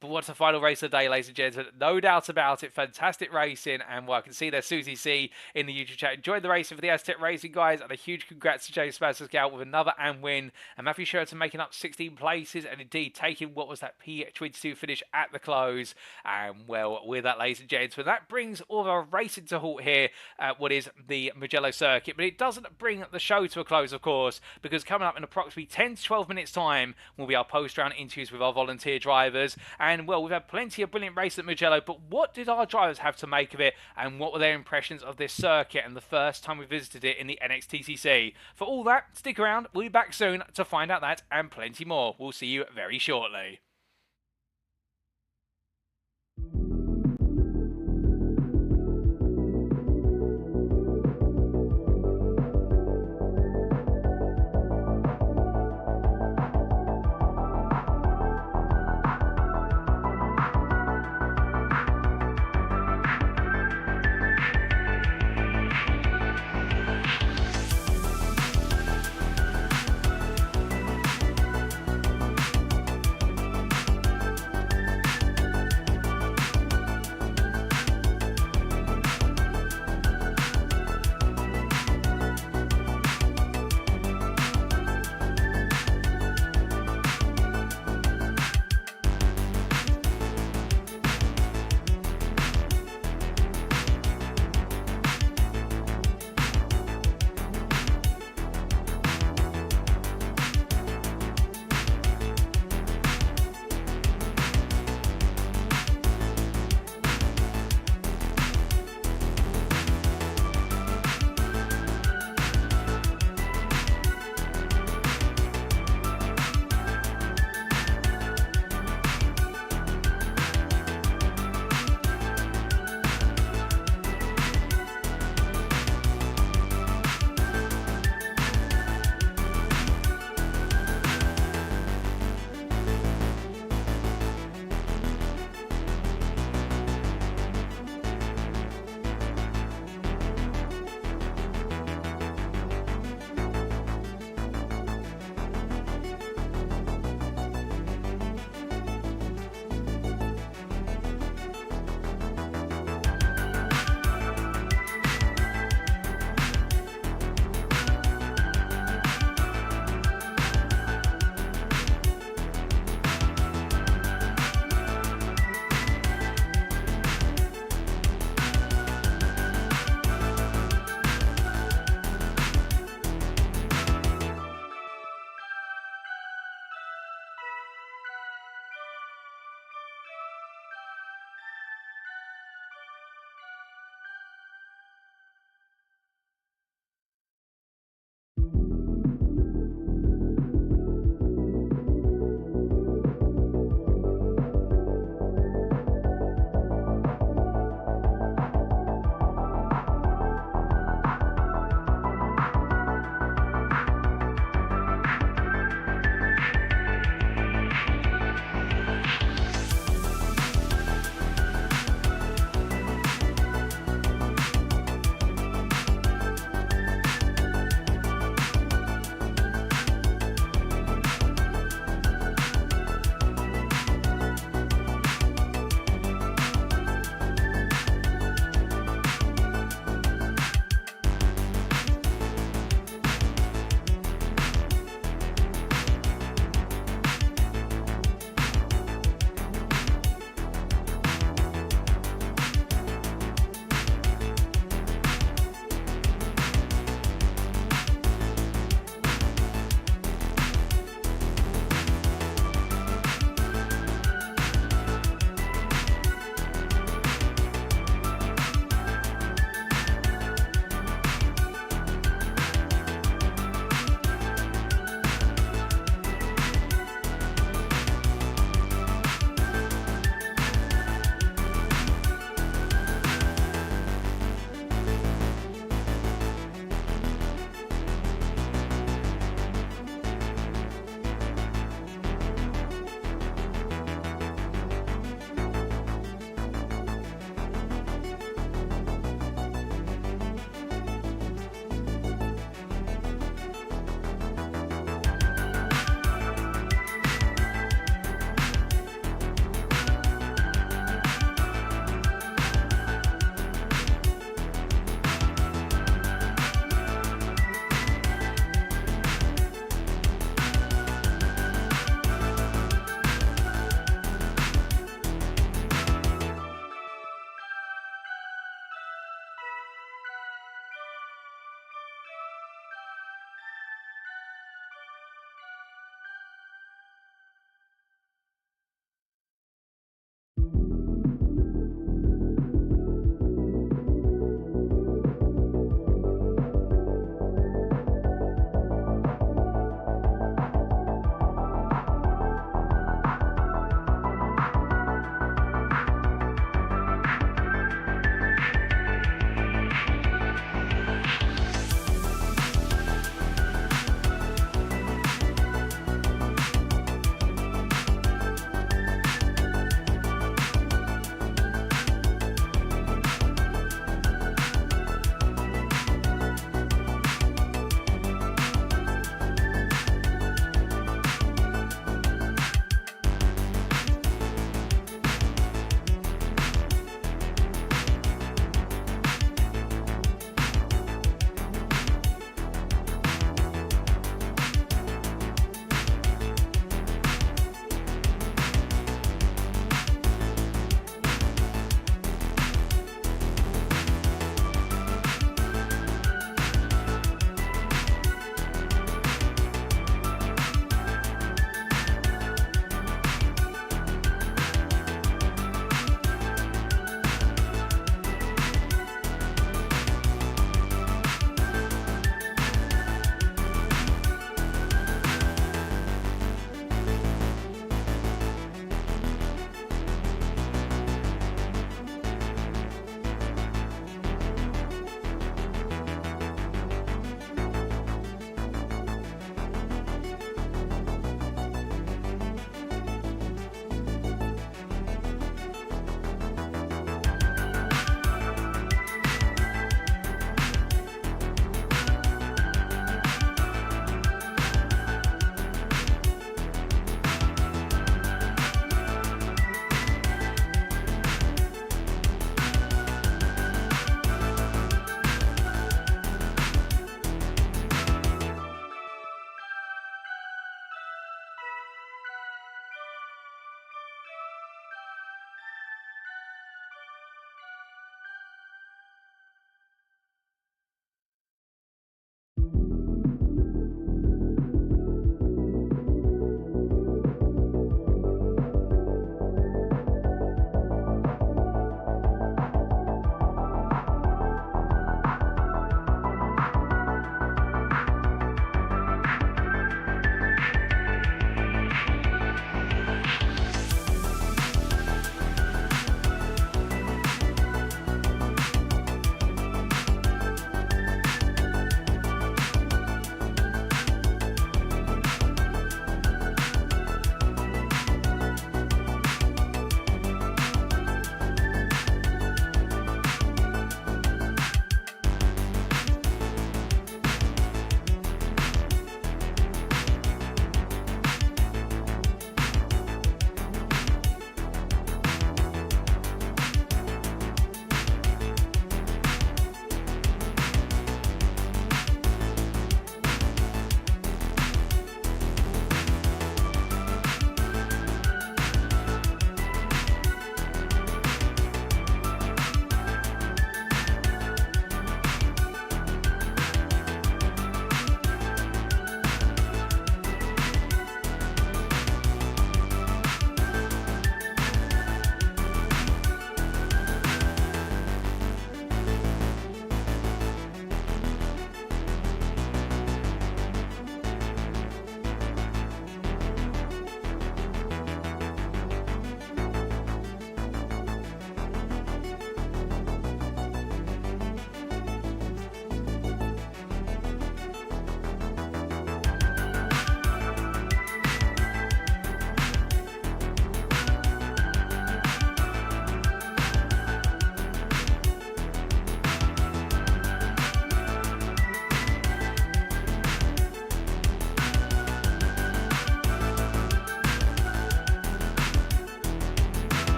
But what's the final race of the day, ladies and gentlemen? No doubt about it. Fantastic racing. And well, I can see there's Susie C in the YouTube chat. Enjoyed the racing for the Aztec Racing guys. And a huge congrats to James Pascal with another and win. And Matthew Sheraton making up 16 places. And indeed taking what was that P22 finish at the close. And well, with that, ladies and gentlemen, that brings all of our racing to halt here at what is the Mugello circuit. But it doesn't bring the show to a close, of course, because coming up in approximately 10 to 12 minutes time will be our post-round interviews with our volunteer drivers. And well, we've had plenty of brilliant races at Mugello, but what did our drivers have to make of it, and what were their impressions of this circuit and the first time we visited it in the NXTCC? For all that, stick around, we'll be back soon to find out that and plenty more. We'll see you very shortly.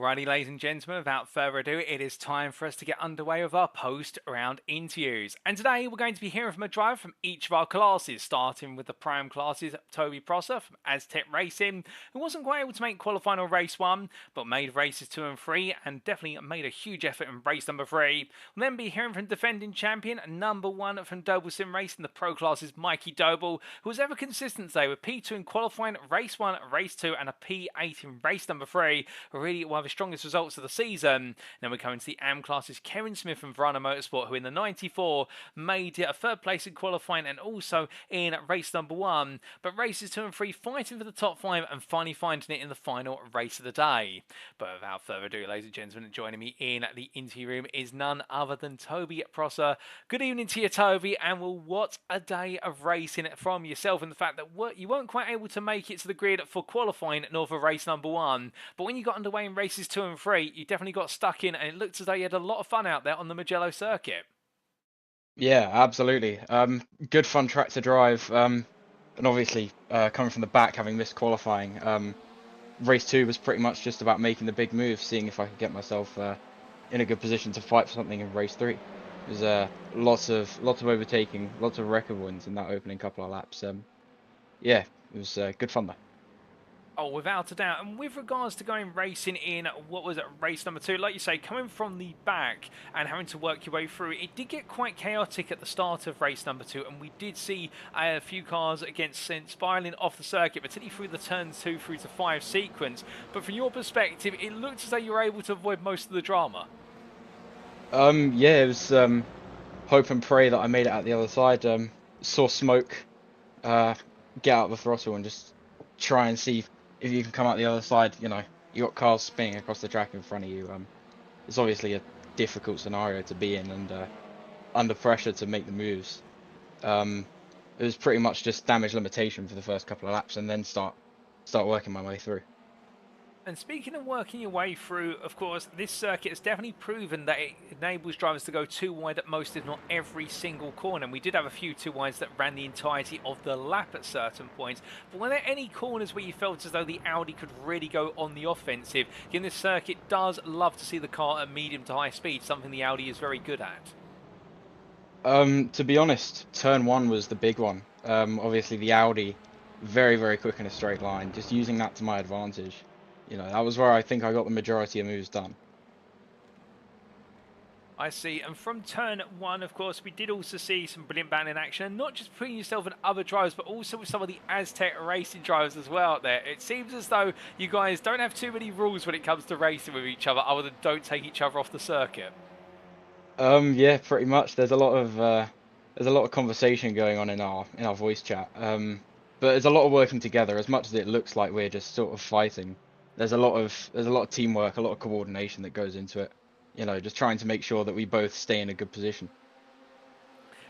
Alrighty, ladies and gentlemen, without further ado, it is time for us to get underway with our post-round interviews. And today we're going to be hearing from a driver from each of our classes, starting with the Prime classes, Toby Prosser from Aztec Racing, who wasn't quite able to make qualifying on race 1, but made races 2 and 3, and definitely made a huge effort in race number 3. We'll then be hearing from defending champion, number 1 from Doble Sim Racing, the Pro classes, Mikey Doble, who was ever consistent today with P2 in qualifying, race 1, race 2, and a P8 in race number 3. Really one of the strongest results of the season. Then we come into the AM classes, Kevin Smith from Verana Motorsport, who in the 94 made it a 3rd place in qualifying and also in race number 1. But races 2 and 3 fighting for the top 5 and finally finding it in the final race of the day. But without further ado, ladies and gentlemen, joining me in the interview room is none other than Toby Prosser. Good evening to you, Toby, and well, what a day of racing from yourself, and the fact that you weren't quite able to make it to the grid for qualifying nor for race number 1. But when you got underway in races 2 and 3, you definitely got stuck in, and it looked as though you had a lot of fun out there on the Mugello circuit. Yeah, absolutely. Good fun track to drive. And obviously, coming from the back, having missed qualifying, race 2 was pretty much just about making the big move, seeing if I could get myself in a good position to fight for something in race 3. It was lots of overtaking, lots of record wins in that opening couple of laps. Yeah, it was good fun though. Oh, without a doubt. And with regards to going racing in, what was it, race number 2, like you say, coming from the back and having to work your way through, it did get quite chaotic at the start of race number 2, and we did see a few cars spiraling off the circuit, particularly through the turn 2 through to 5 sequence. But from your perspective, it looked as though you were able to avoid most of the drama. Yeah, it was hope and pray that I made it out the other side. Saw smoke, get out the throttle and just try and see if you can come out the other side. You know, you got cars spinning across the track in front of you. It's obviously a difficult scenario to be in, and under pressure to make the moves. It was pretty much just damage limitation for the first couple of laps, and then start working my way through. And speaking of working your way through, of course, this circuit has definitely proven that it enables drivers to go too wide at most, if not every single corner. And we did have a few too wides that ran the entirety of the lap at certain points. But were there any corners where you felt as though the Audi could really go on the offensive? Again, this circuit does love to see the car at medium to high speed, something the Audi is very good at. To be honest, turn 1 was the big one. Obviously the Audi, very, very quick in a straight line, just using that to my advantage. You know, that was where I think I got the majority of moves done. I see, and from turn 1, of course, we did also see some brilliant battling action, and not just putting yourself in other drivers, but also with some of the Aztec Racing drivers as well out there. It seems as though you guys don't have too many rules when it comes to racing with each other, other than don't take each other off the circuit. Yeah, pretty much. There's a lot of conversation going on in our voice chat. But there's a lot of working together. As much as it looks like we're just sort of fighting, there's a lot of teamwork, a lot of coordination that goes into it. You know, just trying to make sure that we both stay in a good position.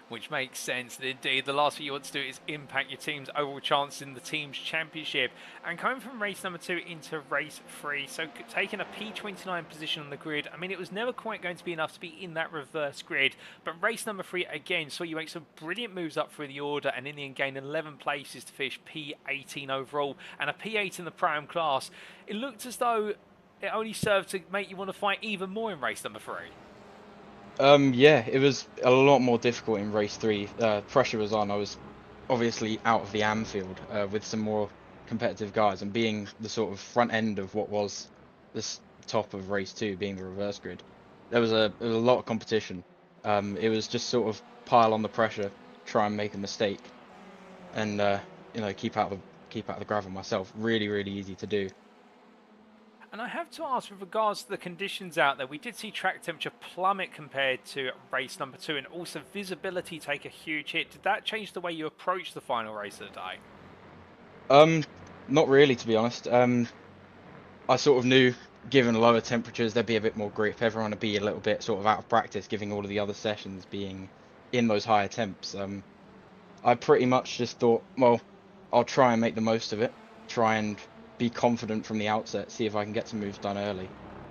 Which makes sense. Indeed, the last thing you want to do is impact your team's overall chances in the team's championship. And coming from race number 2 into race 3, so taking a P29 position on the grid, I mean, it was never quite going to be enough to be in that reverse grid. But race number 3, again, saw you make some brilliant moves up through the order, and in the end gain 11 places to finish P18 overall, and a P8 in the Prime class. It looked as though it only served to make you want to fight even more in race number 3. Yeah, it was a lot more difficult in race 3. Pressure was on. I was obviously out of the AM field with some more competitive guys, and being the sort of front end of what was this top of race 2, being the reverse grid, there was a lot of competition. It was just sort of pile on the pressure, try and make a mistake, and you know, keep out the gravel myself. Really, really easy to do. And I have to ask, with regards to the conditions out there, we did see track temperature plummet compared to race number 2, and also visibility take a huge hit. Did that change the way you approach the final race of the day? Not really, to be honest. I sort of knew, given lower temperatures, there'd be a bit more grip. Everyone would be a little bit sort of out of practice, giving all of the other sessions being in those higher temps. I pretty much just thought, well, I'll try and make the most of it, try and be confident from the outset, see if I can get some moves done early.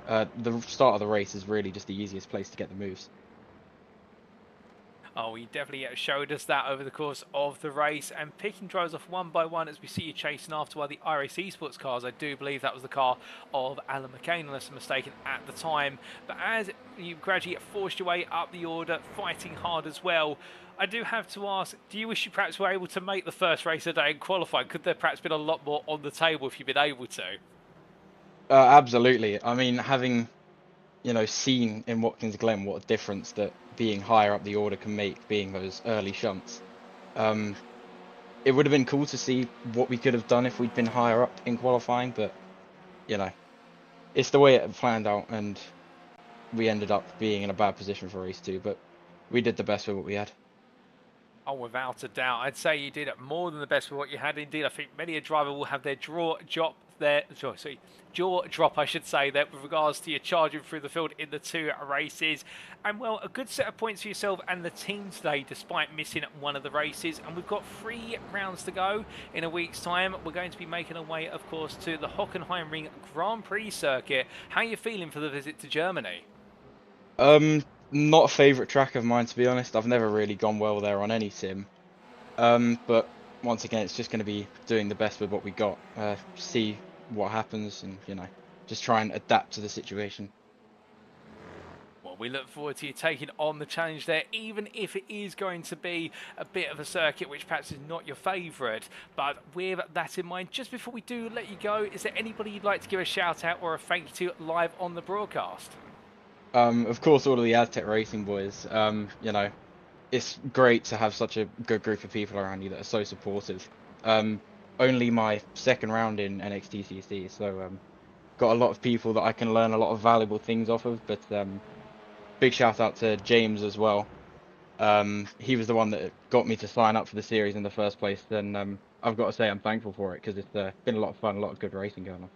The start of the race is really just the easiest place to get the moves. Oh, you definitely showed us that over the course of the race, and picking drivers off one by one as we see you chasing after one of the iRacing Esports cars. I do believe that was the car of Alan McCain, unless I'm mistaken, at the time. But as you gradually forced your way up the order, fighting hard as well, I do have to ask, do you wish you perhaps were able to make the first race of the day and qualify? Could there perhaps been a lot more on the table if you'd been able to? Absolutely. I mean, having seen in Watkins Glen what a difference that being higher up the order can make, being those early shunts. It would have been cool to see what we could have done if we'd been higher up in qualifying, but it's the way it planned out, and we ended up being in a bad position for race 2, but we did the best with what we had. Oh, without a doubt. I'd say you did more than the best with what you had. Indeed, I think many a driver will have their jaw drop, I should say, there with regards to your charging through the field in the 2 races. And, well, a good set of points for yourself and the team today, despite missing one of the races. And we've got 3 rounds to go in a week's time. We're going to be making our way, of course, to the Hockenheimring Grand Prix circuit. How are you feeling for the visit to Germany? Not a favourite track of mine, to be honest. I've never really gone well there on any sim. But once again, it's just going to be doing the best with what we got. See what happens, and just try and adapt to the situation. Well, we look forward to you taking on the challenge there, even if it is going to be a bit of a circuit which perhaps is not your favourite. But with that in mind, just before we do let you go, is there anybody you'd like to give a shout out or a thank you to live on the broadcast? Of course, all of the Aztec Racing boys. It's great to have such a good group of people around you that are so supportive. Only my second round in NXTCC, so got a lot of people that I can learn a lot of valuable things off of. But big shout out to James as well. He was the one that got me to sign up for the series in the first place, and I've got to say I'm thankful for it, because it's been a lot of fun, a lot of good racing going on.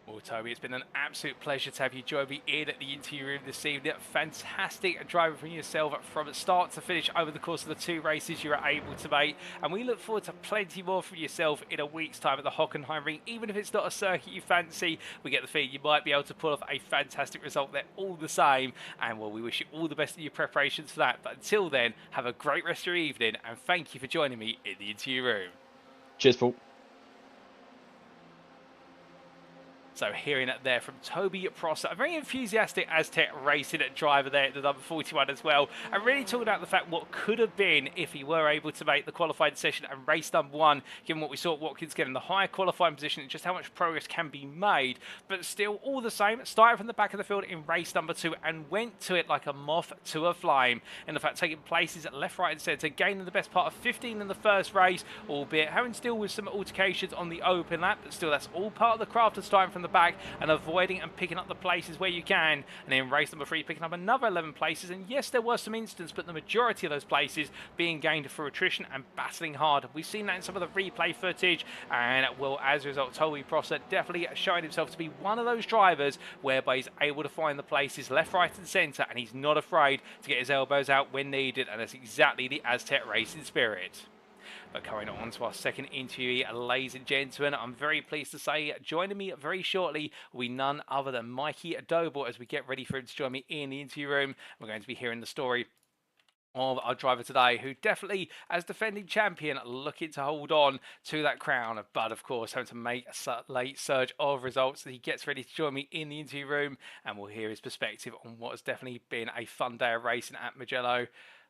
Well, Toby, it's been an absolute pleasure to have you join me in at the interview room this evening. Fantastic driving from yourself from start to finish over the course of the 2 races you were able to make. And we look forward to plenty more from yourself in a week's time at the Hockenheimring. Even if it's not a circuit you fancy, we get the feeling you might be able to pull off a fantastic result there all the same. And, well, we wish you all the best in your preparations for that. But until then, have a great rest of your evening, and thank you for joining me in the interview room. Cheers, Paul. So hearing it there from Toby Prosser, a very enthusiastic Aztec Racing driver there at the number 41 as well, and really talking about the fact what could have been if he were able to make the qualifying session and race number 1, given what we saw at Watkins getting the higher qualifying position and just how much progress can be made. But still, all the same, started from the back of the field in race number 2 and went to it like a moth to a flame. In fact, taking places at left, right and centre, gaining the best part of 15 in the first race, albeit having still with some altercations on the open lap, but still that's all part of the craft of starting from the back and avoiding and picking up the places where you can. And in race number 3, picking up another 11 places. And yes, there were some instances, but the majority of those places being gained through attrition and battling hard. We've seen that in some of the replay footage. And, well, as a result, Toby Prosser definitely showing himself to be one of those drivers whereby he's able to find the places left, right and centre, and he's not afraid to get his elbows out when needed. And that's exactly the Aztec Racing spirit. But coming on to our second interview, ladies and gentlemen, I'm very pleased to say joining me very shortly will be none other than Mikey Doble as we get ready for him to join me in the interview room. We're going to be hearing the story of our driver today, who definitely, as defending champion, looking to hold on to that crown, but of course having to make a late surge of results. He gets ready to join me in the interview room, and we'll hear his perspective on what has definitely been a fun day of racing at Mugello.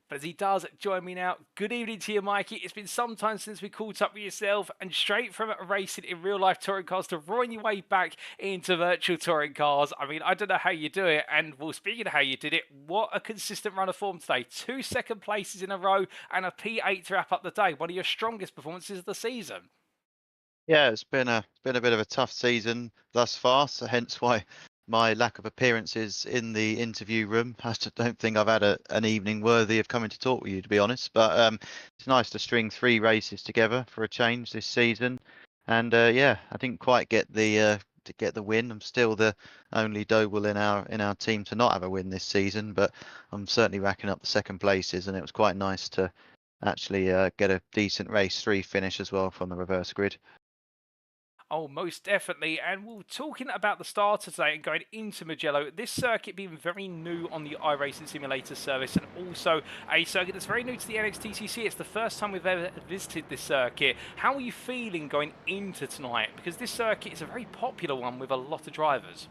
But as he does join me now, good evening to you, Mikey. It's been some time since we caught up with yourself, and straight from racing in real-life touring cars to roaring your way back into virtual touring cars. I mean, I don't know how you do it, and, well, speaking of how you did it, what a consistent run of form today. 2 second places in a row and a P8 to wrap up the day. One of your strongest performances of the season. Yeah, it's been a bit of a tough season thus far, so hence why my lack of appearances in the interview room. I don't think I've had an evening worthy of coming to talk with you, to be honest. But it's nice to string 3 races together for a change this season. And yeah, I didn't quite get the win. I'm still the only Doble in our team to not have a win this season, but I'm certainly racking up the second places, and it was quite nice to actually get a decent race 3 finish as well from the reverse grid. Oh, most definitely. And we're talking about the starter today and going into Mugello. This circuit being very new on the iRacing simulator service, and also a circuit that's very new to the NXTCC. It's the first time we've ever visited this circuit. How are you feeling going into tonight? Because this circuit is a very popular one with a lot of drivers.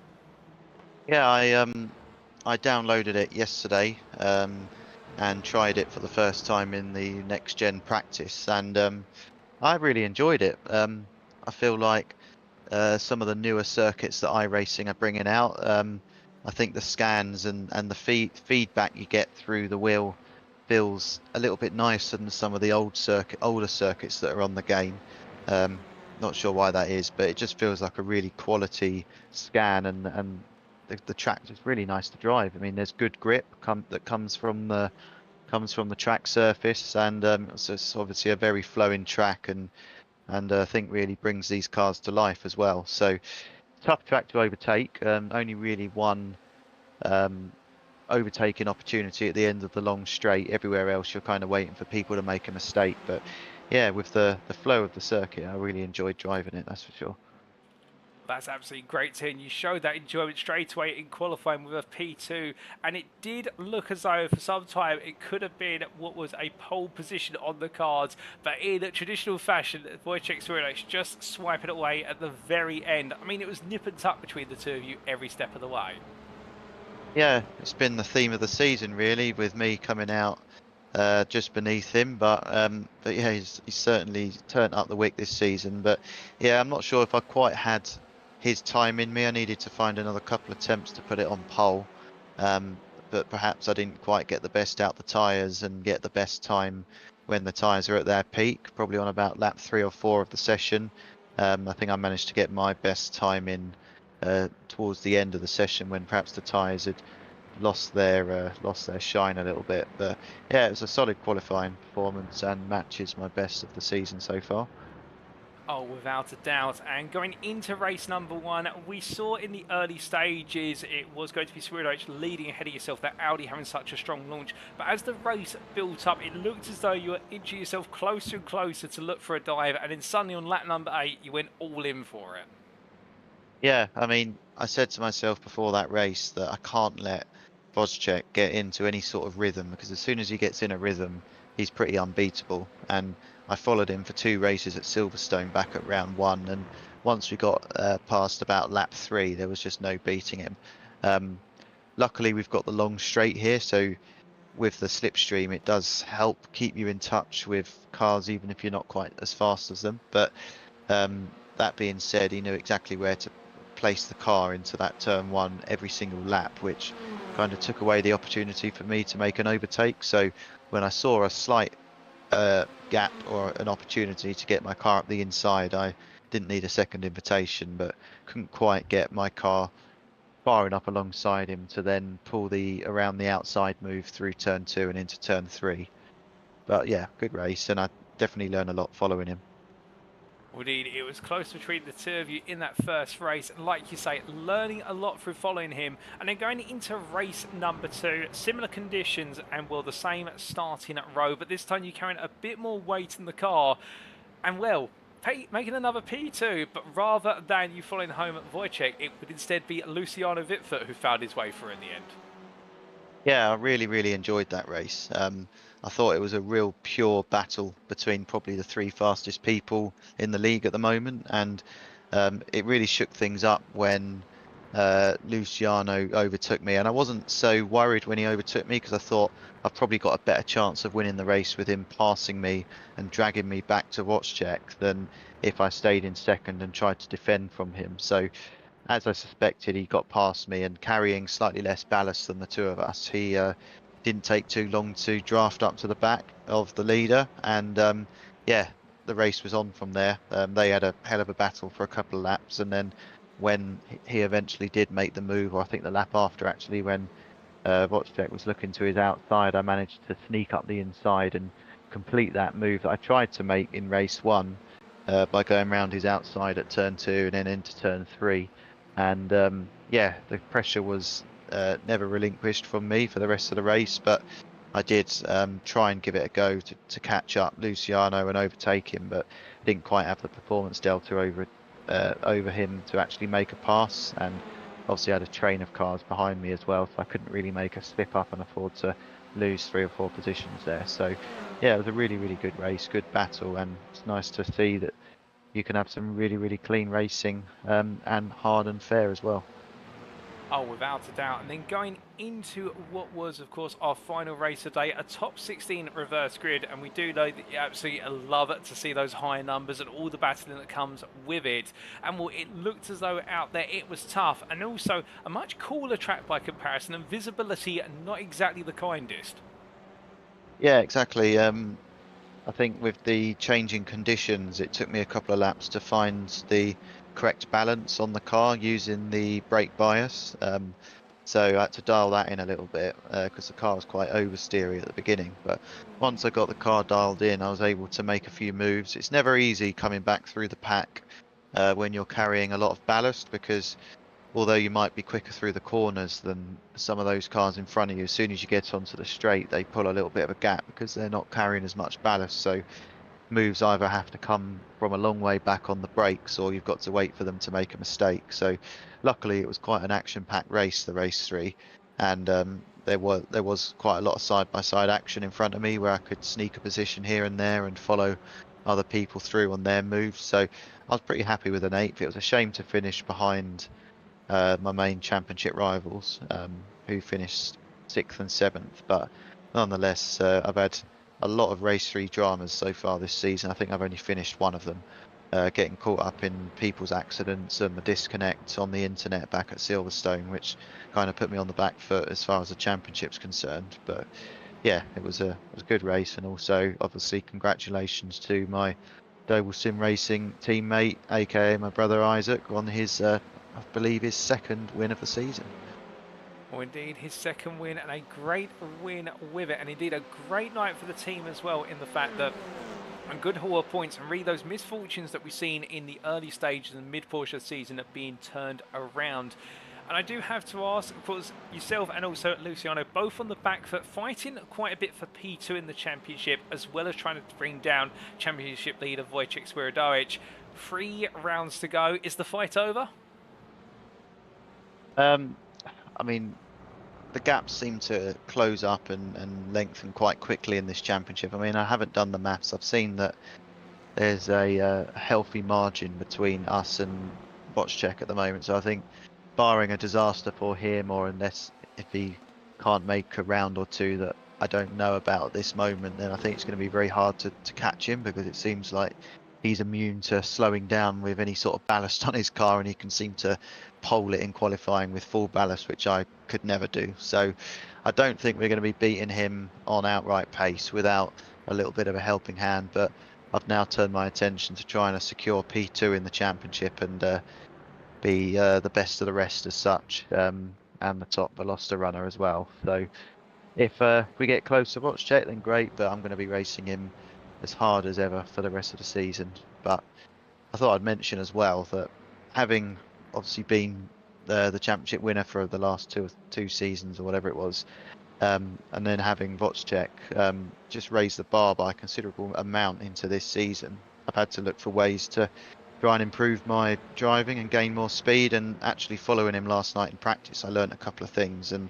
Yeah, I downloaded it yesterday and tried it for the first time in the next gen practice, and I really enjoyed it. I feel like some of the newer circuits that iRacing are bringing out, I think the scans and the feedback you get through the wheel feels a little bit nicer than some of the older circuits that are on the game. Not sure why that is, but it just feels like a really quality scan, and the track is really nice to drive. I mean, there's good grip that comes from the track surface, and so it's obviously a very flowing track, and I think really brings these cars to life as well. So tough track to overtake. Only really one overtaking opportunity at the end of the long straight. Everywhere else, you're kind of waiting for people to make a mistake. But yeah, with the flow of the circuit, I really enjoyed driving it. That's for sure. That's absolutely great to hear. And you showed that enjoyment straight away in qualifying with a P2, and it did look as though for some time it could have been what was a pole position on the cards, but in traditional fashion, Wojciech Swirydowicz just swiping it away at the very end. I mean, it was nip and tuck between the two of you every step of the way. Yeah, it's been the theme of the season really, with me coming out just beneath him, but yeah, he's certainly turned up the wick this season. But yeah, I'm not sure if I quite had his time in me. I needed to find another couple of attempts to put it on pole, but perhaps I didn't quite get the best out the tyres and get the best time when the tyres are at their peak, probably on about lap 3 or 4 of the session. I think I managed to get my best time in towards the end of the session, when perhaps the tyres had lost their shine a little bit. But yeah, it was a solid qualifying performance, and matches my best of the season so far. Oh, without a doubt. And going into race number 1, we saw in the early stages it was going to be Swirydowicz leading ahead of yourself, that Audi having such a strong launch. But as the race built up, it looked as though you were inching yourself closer and closer to look for a dive, and then suddenly on lap number 8, you went all in for it. Yeah, I mean, I said to myself before that race that I can't let Wojciech get into any sort of rhythm, because as soon as he gets in a rhythm, he's pretty unbeatable. And I followed him for 2 races at Silverstone back at round 1, and once we got past about lap 3, there was just no beating him. Luckily, we've got the long straight here, so with the slipstream, it does help keep you in touch with cars, even if you're not quite as fast as them. But that being said, he knew exactly where to place the car into that turn 1 every single lap, which kind of took away the opportunity for me to make an overtake. So when I saw a slight gap or an opportunity to get my car up the inside, I didn't need a second invitation, but couldn't quite get my car far enough alongside him to then pull around the outside move through turn 2 and into turn 3. But yeah, good race, and I definitely learned a lot following him. Indeed, it was close between the two of you in that first race. Like you say, learning a lot through following him. And then going into race number 2, similar conditions and, well, the same starting row, but this time you're carrying a bit more weight in the car. And, well, making another P2, but rather than you following home at Wojciech, it would instead be Luciano Witvoet who found his way through in the end. Yeah, I really enjoyed that race. I thought it was a real pure battle between probably the 3 fastest people in the league at the moment, and it really shook things up when Luciano overtook me. And I wasn't so worried when he overtook me, because I thought I've probably got a better chance of winning the race with him passing me and dragging me back to Wojciech than if I stayed in second and tried to defend from him. So as I suspected, he got past me, and carrying slightly less ballast than the 2 of us, he didn't take too long to draft up to the back of the leader. And yeah, the race was on from there. They had a hell of a battle for a couple of laps, and then when he eventually did make the move, or I think the lap after actually, when Wojciech was looking to his outside, I managed to sneak up the inside and complete that move that I tried to make in race 1 by going around his outside at turn 2 and then into turn 3. And yeah, the pressure was never relinquished from me for the rest of the race, but I did try and give it a go to catch up Luciano and overtake him, but didn't quite have the performance delta over over him to actually make a pass, and obviously I had a train of cars behind me as well, so I couldn't really make a slip up and afford to lose 3 or 4 positions there. So yeah, it was a really, really good race, good battle, and it's nice to see that you can have some really, really clean racing and hard and fair as well. Oh, without a doubt. And then going into what was, of course, our final race today, a top 16 reverse grid. And we do know that you absolutely love it to see those high numbers and all the battling that comes with it. And well, it looked as though out there it was tough. And also a much cooler track by comparison, and visibility not exactly the kindest. Yeah, exactly. I think with the changing conditions, it took me a couple of laps to find the correct balance on the car using the brake bias. So I had to dial that in a little bit because the car was quite oversteery at the beginning. But once I got the car dialed in, I was able to make a few moves. It's never easy coming back through the pack when you're carrying a lot of ballast, because although you might be quicker through the corners than some of those cars in front of you, as soon as you get onto the straight, they pull a little bit of a gap because they're not carrying as much ballast. So moves either have to come from a long way back on the brakes, or you've got to wait for them to make a mistake. So luckily it was quite an action-packed race, the race 3, and there was quite a lot of side-by-side action in front of me where I could sneak a position here and there and follow other people through on their moves. So I was pretty happy with an 8th. It was a shame to finish behind my main championship rivals, who finished 6th and 7th, but nonetheless, I've had a lot of race 3 dramas so far this season. I think I've only finished one of them, getting caught up in people's accidents and the disconnect on the internet back at Silverstone, which kind of put me on the back foot as far as the championship's concerned. But yeah, it was a good race, and also obviously congratulations to my Global Sim Racing teammate, aka my brother Isaac, on his I believe his 2nd win of the season. Well, indeed, his 2nd win, and a great win with it, and indeed a great night for the team as well, in the fact that a good haul of points, and really those misfortunes that we've seen in the early stages and mid-portion of the season are being turned around. And I do have to ask, of course, yourself and also Luciano, both on the back foot, fighting quite a bit for P2 in the championship, as well as trying to bring down championship leader Wojciech Swirydowicz. 3 rounds to go. Is the fight over? I mean, the gaps seem to close up and lengthen quite quickly in this championship. I mean, I haven't done the maths. I've seen that there's a healthy margin between us and Wojciech at the moment. So I think, barring a disaster for him, or unless if he can't make a round or 2 that I don't know about at this moment, then I think it's going to be very hard to catch him, because it seems like he's immune to slowing down with any sort of ballast on his car, and he can seem to pole it in qualifying with full ballast, which I could never do. So I don't think we're going to be beating him on outright pace without a little bit of a helping hand, but I've now turned my attention to trying to secure P2 in the championship and be the best of the rest as such, and the top Veloster runner as well. So if we get close to Wojciech, then great, but I'm going to be racing him as hard as ever for the rest of the season. But I thought I'd mention as well that, having obviously been the championship winner for the last two seasons or whatever it was, and then having Wojciech just raise the bar by a considerable amount into this season, I've had to look for ways to try and improve my driving and gain more speed. And actually following him last night in practice, I learned a couple of things, and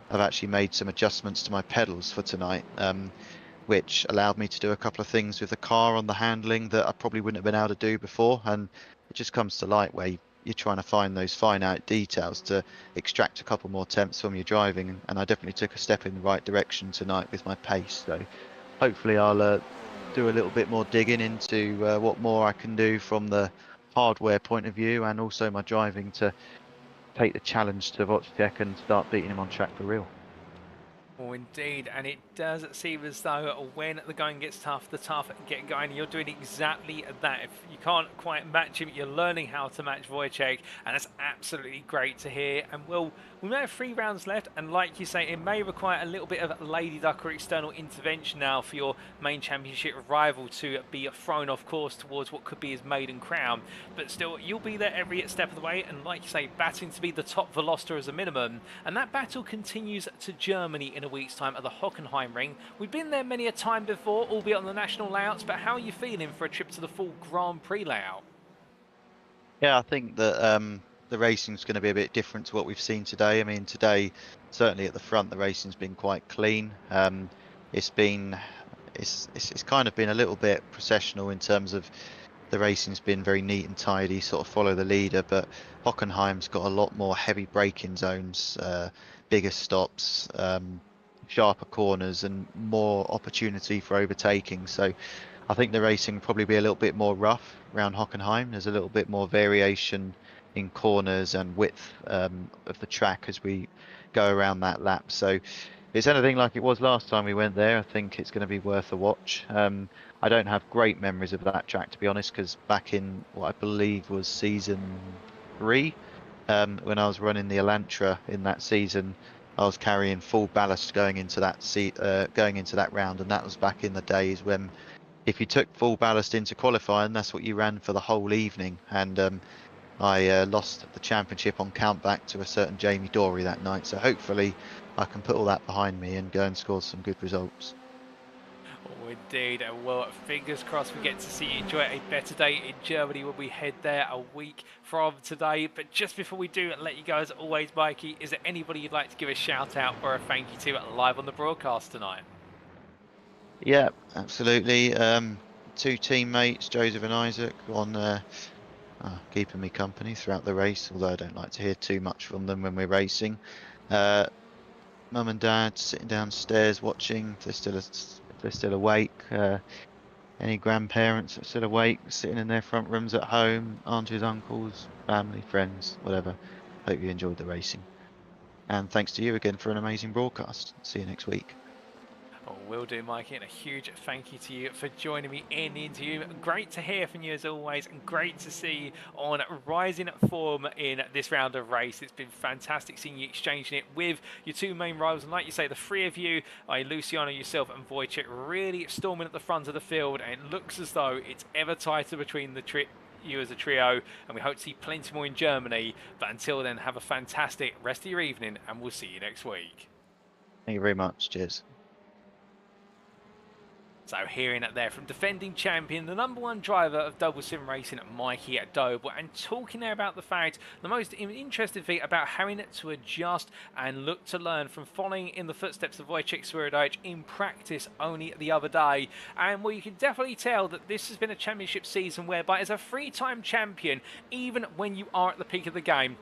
I've actually made some adjustments to my pedals for tonight, which allowed me to do a couple of things with the car on the handling that I probably wouldn't have been able to do before. And it just comes to light where you're trying to find those finite details to extract a couple more temps from your driving, and I definitely took a step in the right direction tonight with my pace. So hopefully I'll do a little bit more digging into what more I can do from the hardware point of view, and also my driving, to take the challenge to Wojciech and start beating him on track for real. Oh, indeed, and it does seem as though when the going gets tough, the tough get going. You're doing exactly that. If you can't quite match him, you're learning how to match Wojciech, and that's absolutely great to hear. And well, we may have 3 rounds left, and like you say, it may require a little bit of lady duck or external intervention now for your main championship rival to be thrown off course towards what could be his maiden crown. But still, you'll be there every step of the way, and like you say, battling to be the top Veloster as a minimum. And that battle continues to Germany in a week's time at the Hockenheim Ring. We've been there many a time before, albeit on the national layouts, but how are you feeling for a trip to the full Grand Prix layout? Yeah, I think that the racing's going to be a bit different to what we've seen today. I mean, today, certainly at the front, the racing's been quite clean. It's kind of been a little bit processional in terms of the racing's been very neat and tidy, sort of follow the leader, but Hockenheim's got a lot more heavy braking zones, bigger stops, sharper corners, and more opportunity for overtaking. So I think the racing will probably be a little bit more rough around Hockenheim. There's a little bit more variation in corners and width of the track as we go around that lap. So if it's anything like it was last time we went there, I think it's going to be worth a watch. I don't have great memories of that track, to be honest, because back in what I believe was season 3, when I was running the Elantra in that season, I was carrying full ballast going into that round, and that was back in the days when if you took full ballast into qualifying, that's what you ran for the whole evening. And I lost the championship on countback to a certain Jamie Dory that night. So hopefully I can put all that behind me and go and score some good results. Oh, indeed. Well, fingers crossed we get to see you enjoy a better day in Germany when we head there a week from today. But just before we do let you go, as always, Mikey, is there anybody you'd like to give a shout out or a thank you to live on the broadcast tonight? Yeah, absolutely. 2 teammates, Joseph and Isaac, on keeping me company throughout the race, although I don't like to hear too much from them when we're racing. Mum and Dad sitting downstairs watching, if they're still awake. Any grandparents that are still awake, sitting in their front rooms at home, aunties, uncles, family, friends, whatever. Hope you enjoyed the racing. And thanks to you again for an amazing broadcast. See you next week. Oh, will do, Mikey, and a huge thank you to you for joining me in the interview. Great to hear from you as always, and great to see you on rising form in this round of race. It's been fantastic seeing you exchanging it with your 2 main rivals, and like you say, the 3 of you, Luciano, yourself, and Wojciech, really storming at the front of the field, and it looks as though it's ever tighter between you as a trio, and we hope to see plenty more in Germany. But until then, have a fantastic rest of your evening, and we'll see you next week. Thank you very much. Cheers. So hearing it there from defending champion, the #1 driver of double sim racing, Mikey Doble, and talking there about the fact, the most interesting thing about having to adjust and look to learn from following in the footsteps of Wojciech Swirydowicz in practice only the other day. And well, you can definitely tell that this has been a championship season whereby as a 3-time champion, even when you are at the peak of the game,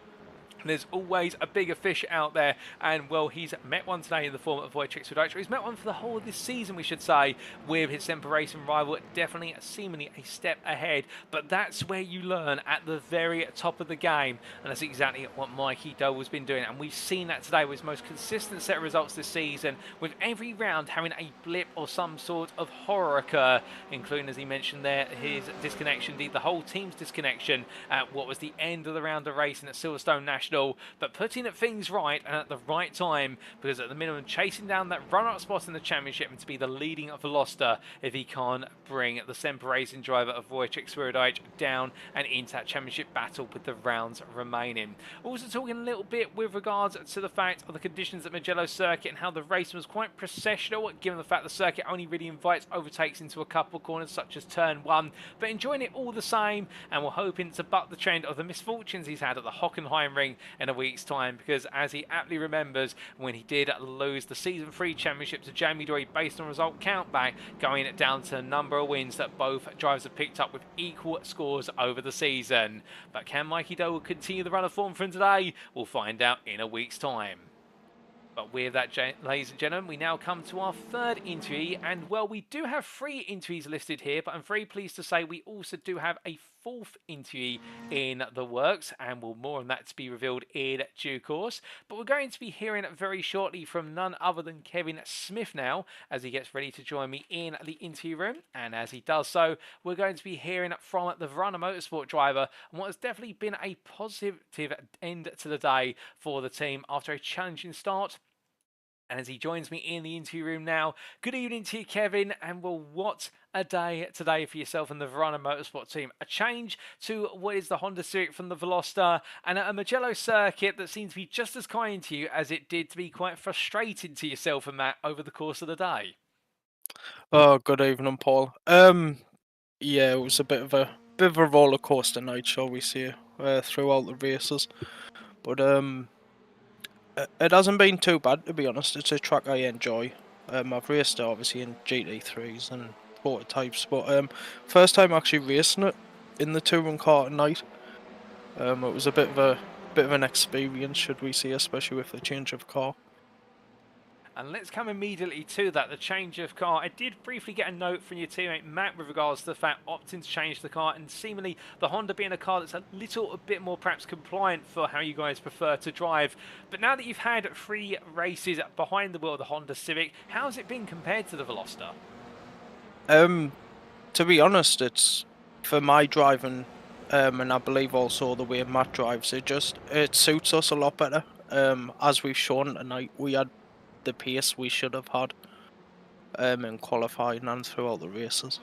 there's always a bigger fish out there, and well, he's met one today in the form of Wojciech Swirydowicz. He's met one for the whole of this season, we should say, with his Semper Racing rival. Definitely, seemingly a step ahead, but that's where you learn at the very top of the game, and that's exactly what Mikey Doble's been doing, and we've seen that today with his most consistent set of results this season, with every round having a blip or some sort of horror occur, including, as he mentioned there, his disconnection, indeed the whole team's disconnection at what was the end of the round of racing at Silverstone National. But putting things right and at the right time, because at the minimum chasing down that runner-up spot in the championship and to be the leading velociter if he can't bring the Semper Racing driver of Wojciech Swirydowicz down and into that championship battle with the rounds remaining. Also talking a little bit with regards to the fact of the conditions at Mugello circuit and how the race was quite processional, given the fact the circuit only really invites overtakes into a couple of corners such as turn 1, but enjoying it all the same, and we're hoping to buck the trend of the misfortunes he's had at the Hockenheim ring in a week's time, because as he aptly remembers, when he did lose the season 3 championship to Jamie Dory based on result countback, going down to a number of wins that both drivers have picked up with equal scores over the season. But can Mikey Doble continue the run of form from today? We'll find out in a week's time. But with that, ladies and gentlemen, we now come to our 3rd interview, and well, we do have 3 interviews listed here, but I'm very pleased to say we also do have a 4th interview in the works, and we'll more on that to be revealed in due course. But we're going to be hearing very shortly from none other than Kevin Smith now, as he gets ready to join me in the interview room, and as he does so, we're going to be hearing from the Verona Motorsport driver, and what has definitely been a positive end to the day for the team after a challenging start. And as he joins me in the interview room now, good evening to you, Kevin. And well, what a day today for yourself and the Verona Motorsport team. A change to what is the Honda Civic from the Veloster, and a Mugello circuit that seems to be just as kind to you as it did to be quite frustrating to yourself and Matt over the course of the day. Oh, good evening, Paul. Yeah, it was a bit of a roller coaster night, shall we say? throughout the races. But it hasn't been too bad, to be honest. It's a track I enjoy. I've raced it obviously in GT3s and prototypes, but first time actually racing it in the touring car at night. It was a bit of an experience, should we say, especially with the change of car. And let's come immediately to that, the change of car. I did briefly get a note from your teammate Matt with regards to the fact opting to change the car, and seemingly the Honda being a car that's a bit more perhaps compliant for how you guys prefer to drive. But now that you've had 3 races behind the wheel of the Honda Civic, how's it been compared to the Veloster? To be honest, it's for my driving, and I believe also the way Matt drives, it suits us a lot better. As we've shown tonight, we had the pace we should have had in qualifying and throughout the races.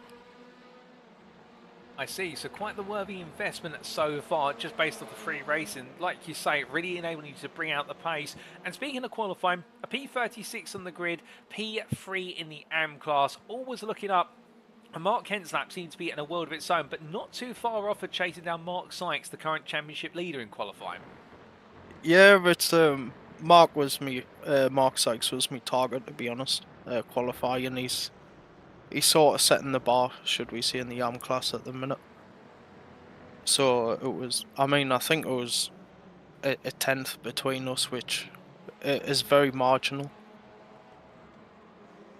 I see, so quite the worthy investment so far, just based off the free racing. Like you say, really enabling you to bring out the pace. And speaking of qualifying, a P36 on the grid, P3 in the AM class, always looking up. And Mark Kent's lap seems to be in a world of its own, but not too far off of chasing down Mark Sykes, the current championship leader in qualifying. Yeah, it's Mark Sykes was my target, to be honest. Qualifying, he's sort of setting the bar, should we say, in the AM class at the minute. So it was, I think it was a 10th between us, which is very marginal.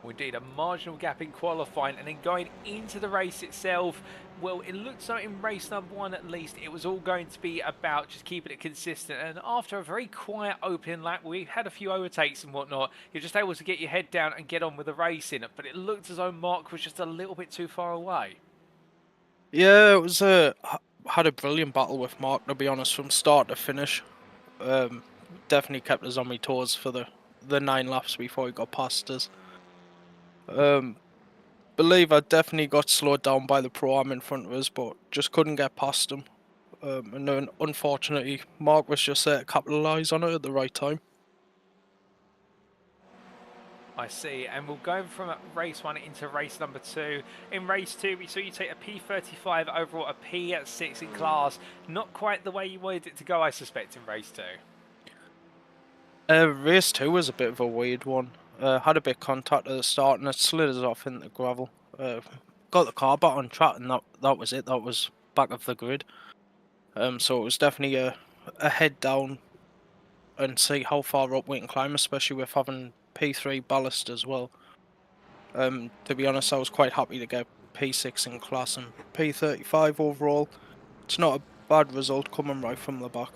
Indeed, a marginal gap in qualifying, and then going into the race itself, well, it looked so in race number 1 at least, it was all going to be about just keeping it consistent. And after a very quiet opening lap, we had a few overtakes and whatnot, you're just able to get your head down and get on with the racing. But it looked as though Mark was just a little bit too far away. Yeah, it was had a brilliant battle with Mark, to be honest, from start to finish. Definitely kept us on my toes for the 9 laps before he got past us. Believe I definitely got slowed down by the Pro-Am in front of us, but just couldn't get past him. And then unfortunately, Mark was just there to capitalise on it at the right time. I see, and we'll go from race 1 into race number 2. In race 2, we saw you take a P35 overall, a P6 in class. Not quite the way you wanted it to go, I suspect, in race 2. Race 2 was a bit of a weird one. Had a bit of contact at the start and it slid us off into the gravel. Got the car back on track and that was it. That was back of the grid. So it was definitely a head down and see how far up we can climb, especially with having P3 ballast as well. To be honest, I was quite happy to get P6 in class and P35 overall. It's not a bad result coming right from the back.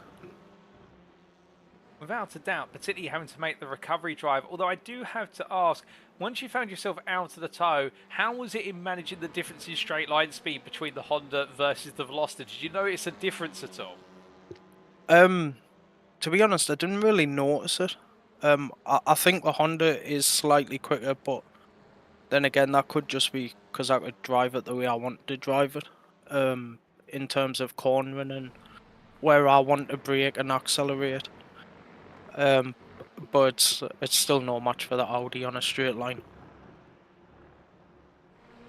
Without a doubt, particularly having to make the recovery drive. Although I do have to ask, once you found yourself out of the tow, how was it in managing the difference in straight line speed between the Honda versus the Veloster? Did you notice a difference at all? To be honest, I didn't really notice it. I think the Honda is slightly quicker, but then again, that could just be because I could drive it the way I wanted to drive it. In terms of cornering and where I want to brake and accelerate. But it's still no match for the Audi on a straight line.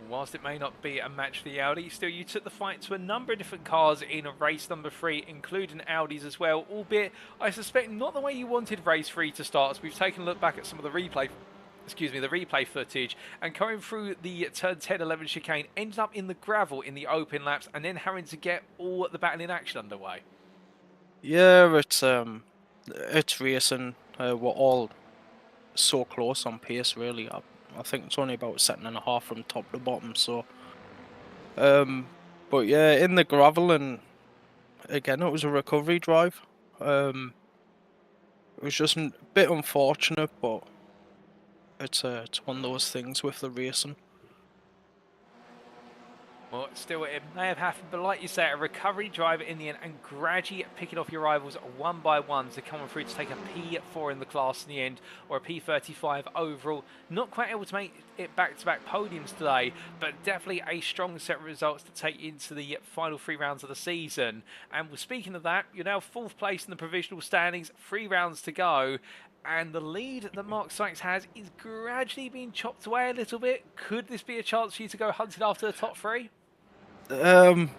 Whilst it may not be a match for the Audi, still you took the fight to a number of different cars in race number 3, including Audis as well, albeit I suspect not the way you wanted race 3 to start. So we've taken a look back at some of the replay footage, and going through the turn 10-11 chicane, ended up in the gravel in the open laps, and then having to get all the battle in action underway. Yeah, it's racing. We're all so close on pace, really. I think it's only about a second and a half from top to bottom. So, but yeah, in the gravel, and again, it was a recovery drive. It was just a bit unfortunate, but it's one of those things with the racing. Well, still, it may have happened, but like you say, a recovery drive in the end, and gradually picking off your rivals one by one to come through to take a P4 in the class in the end, or a P35 overall. Not quite able to make it back-to-back podiums today, but definitely a strong set of results to take into the final 3 rounds of the season. And speaking of that, you're now 4th place in the provisional standings, 3 rounds to go. And the lead that Mark Sykes has is gradually being chopped away a little bit. Could this be a chance for you to go hunting after the top 3? I'm